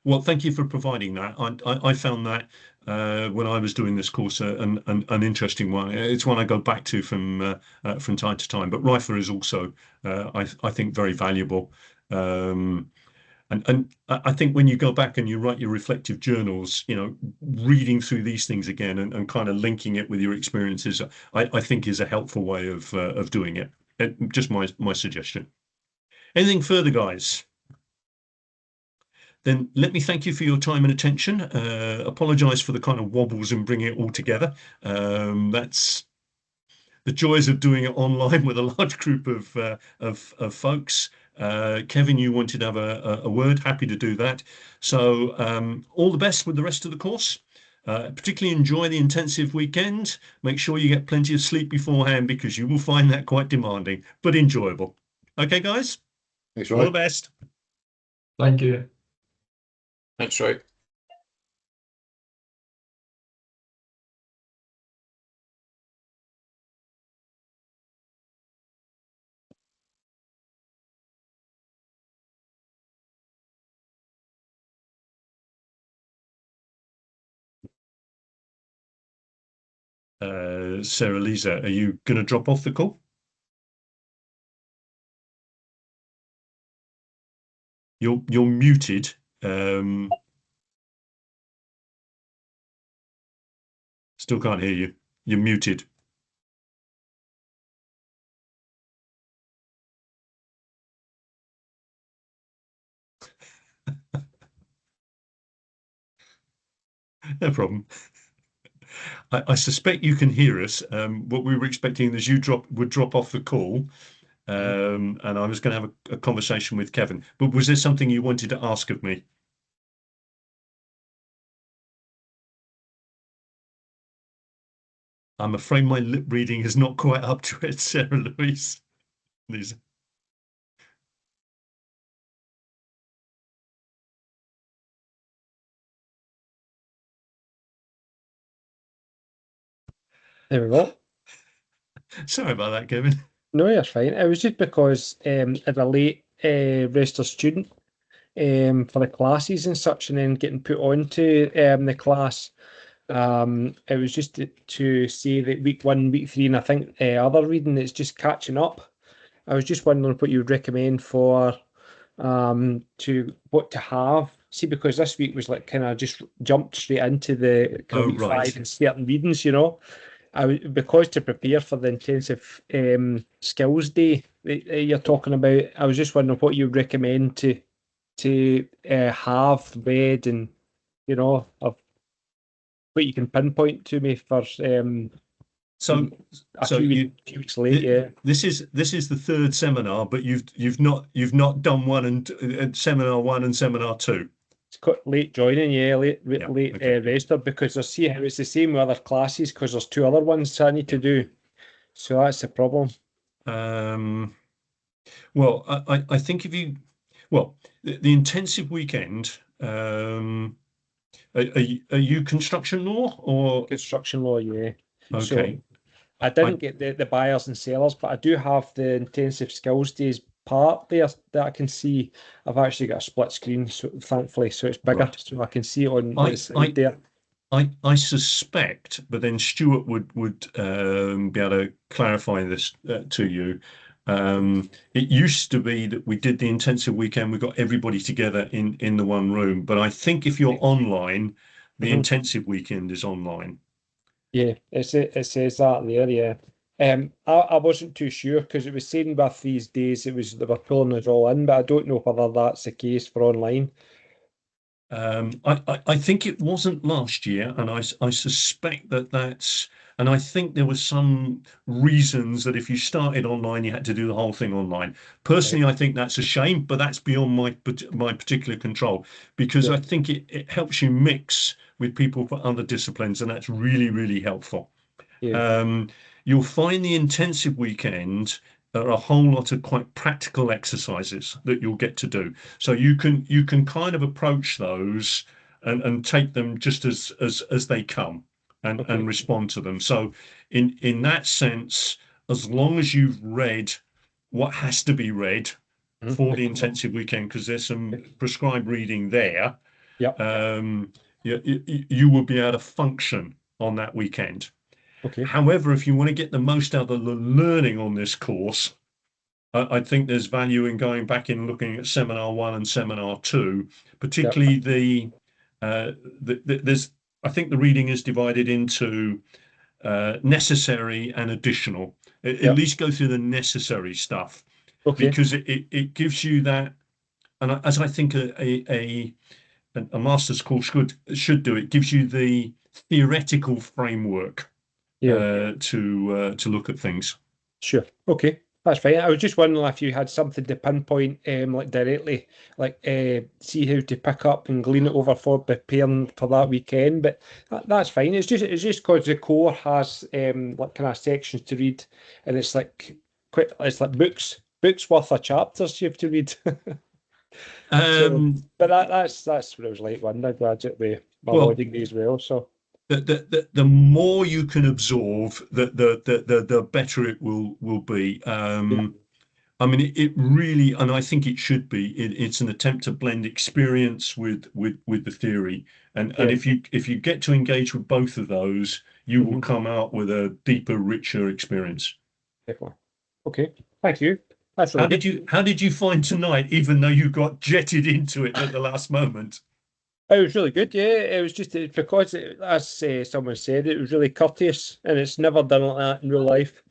Well, thank you for providing that. I found that when I was doing this course an interesting one. It's one I go back to from time to time. But RIFA is also, I think, very valuable. And I think when you go back and you write your reflective journals, reading through these things again and kind of linking it with your experiences, I think is a helpful way of doing it. Just my suggestion. Anything further, guys? Then let me thank you for your time and attention. Apologise for the kind of wobbles in bringing it all together. That's the joys of doing it online with a large group of folks. Kevin, you wanted to have a word. Happy to do that. So all the best with the rest of the course. Particularly enjoy the intensive weekend. Make sure you get plenty of sleep beforehand because you will find that quite demanding, but enjoyable. Okay, guys? Thanks, All Roy. the best. Thank you. Thanks, Roy. Sarah Lisa, are you going to drop off the call? You're muted. Still can't hear you. You're muted. No problem. I suspect you can hear us. What we were expecting is you would drop off the call, and I was going to have a conversation with Kevin. But was there something you wanted to ask of me? I'm afraid my lip reading is not quite up to it, Sarah Louise. Lisa. There we go. Sorry about that, Kevin. No, you're fine. It was just because as a late registered student for the classes and such, and then getting put onto the class, it was just to say that week 1, week 3, and I think other reading it's just catching up. I was just wondering what you would recommend for what to have. See, because this week was like kind of just jumped straight into the kind of week 5 and certain readings, because to prepare for the intensive skills day that you're talking about, I was just wondering what you would recommend to have read, and of what you can pinpoint to me for So a few weeks late. Yeah, this is the 3rd seminar, but you've not done one and seminar 1 and seminar 2. It's quite late joining, late register, because I see how it's the same with other classes because there's 2 other ones I need to do, so that's the problem. Well, I think the intensive weekend. Are you construction law or construction law? Yeah. Okay. So I didn't get the buyers and sellers, but I do have the intensive skills days part there that I can see. I've actually got a split screen, so thankfully, so it's bigger, so I can see it on the side there. I suspect, but then Stuart would be able to clarify this to you. It used to be that we did the intensive weekend, we got everybody together in the one room, but I think if you're online, the intensive weekend is online. Yeah, it says that there, yeah. I wasn't too sure because it was saying with these days they were pulling us all in, but I don't know whether that's the case for online. I think it wasn't last year, and I suspect that's, and I think there was some reasons that if you started online, you had to do the whole thing online. Personally, I think that's a shame, but that's beyond my particular control, because I think it helps you mix with people for other disciplines, and that's really, really helpful. You'll find the intensive weekend there are a whole lot of quite practical exercises that you'll get to do. So you can kind of approach those and take them just as they come and respond to them. So in that sense, as long as you've read what has to be read for the intensive weekend, because there's some prescribed reading there, you will be able to function on that weekend. However, if you want to get the most out of the learning on this course, I think there's value in going back and looking at Seminar 1 and Seminar 2, particularly there's, I think the reading is divided into necessary and additional. At least go through the necessary stuff, because it gives you that, and as I think a master's course should do, it gives you the theoretical framework to look at things. Sure. Okay. That's fine. I was just wondering if you had something to pinpoint, like directly, like see how to pick up and glean it over for preparing for that weekend. But that's fine. It's just because the core has like kind of sections to read, and it's like it's like books worth of chapters you have to read. But that's what it was like when I graduated with my law degree as well. So. The more you can absorb, the better it will be. I mean, it really, and I think it should be. It's an attempt to blend experience with the theory, and if you get to engage with both of those, you will come out with a deeper, richer experience. Definitely. Okay. Thank you. How did you find tonight, even though you got jetted into it at the last moment? It was really good, yeah. It was just because, as someone said, it was really courteous, and it's never done like that in real life.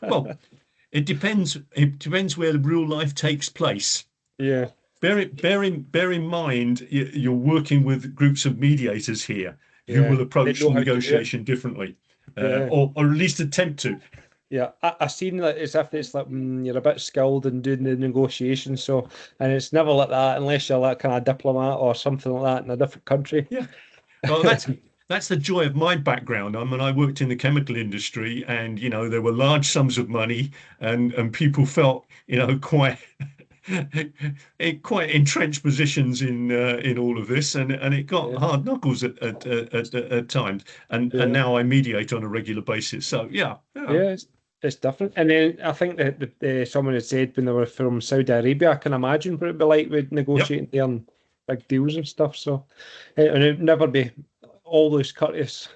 Well, it depends. It depends where the real life takes place. Yeah. Bear in mind, you're working with groups of mediators here who will approach negotiation differently, or at least attempt to. Yeah, I seen that as if it's like you're a bit skilled in doing the negotiations, and it's never like that unless you're like kind of diplomat or something like that in a different country. Yeah, well, that's the joy of my background. I mean, I worked in the chemical industry, and there were large sums of money, and people felt quite entrenched positions in all of this, and it got hard knuckles at times. And now I mediate on a regular basis. So yeah. It's different. And then I think that someone had said when they were from Saudi Arabia, I can imagine what it'd be like with negotiating there and big deals and stuff. So, and it'd never be always courteous.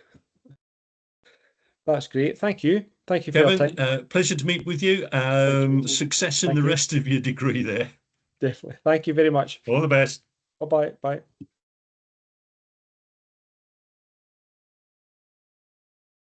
That's great. Thank you. Thank you for your time. Pleasure to meet with you. Success in the rest of your degree there. Definitely. Thank you very much. All the best. Bye-bye. Bye.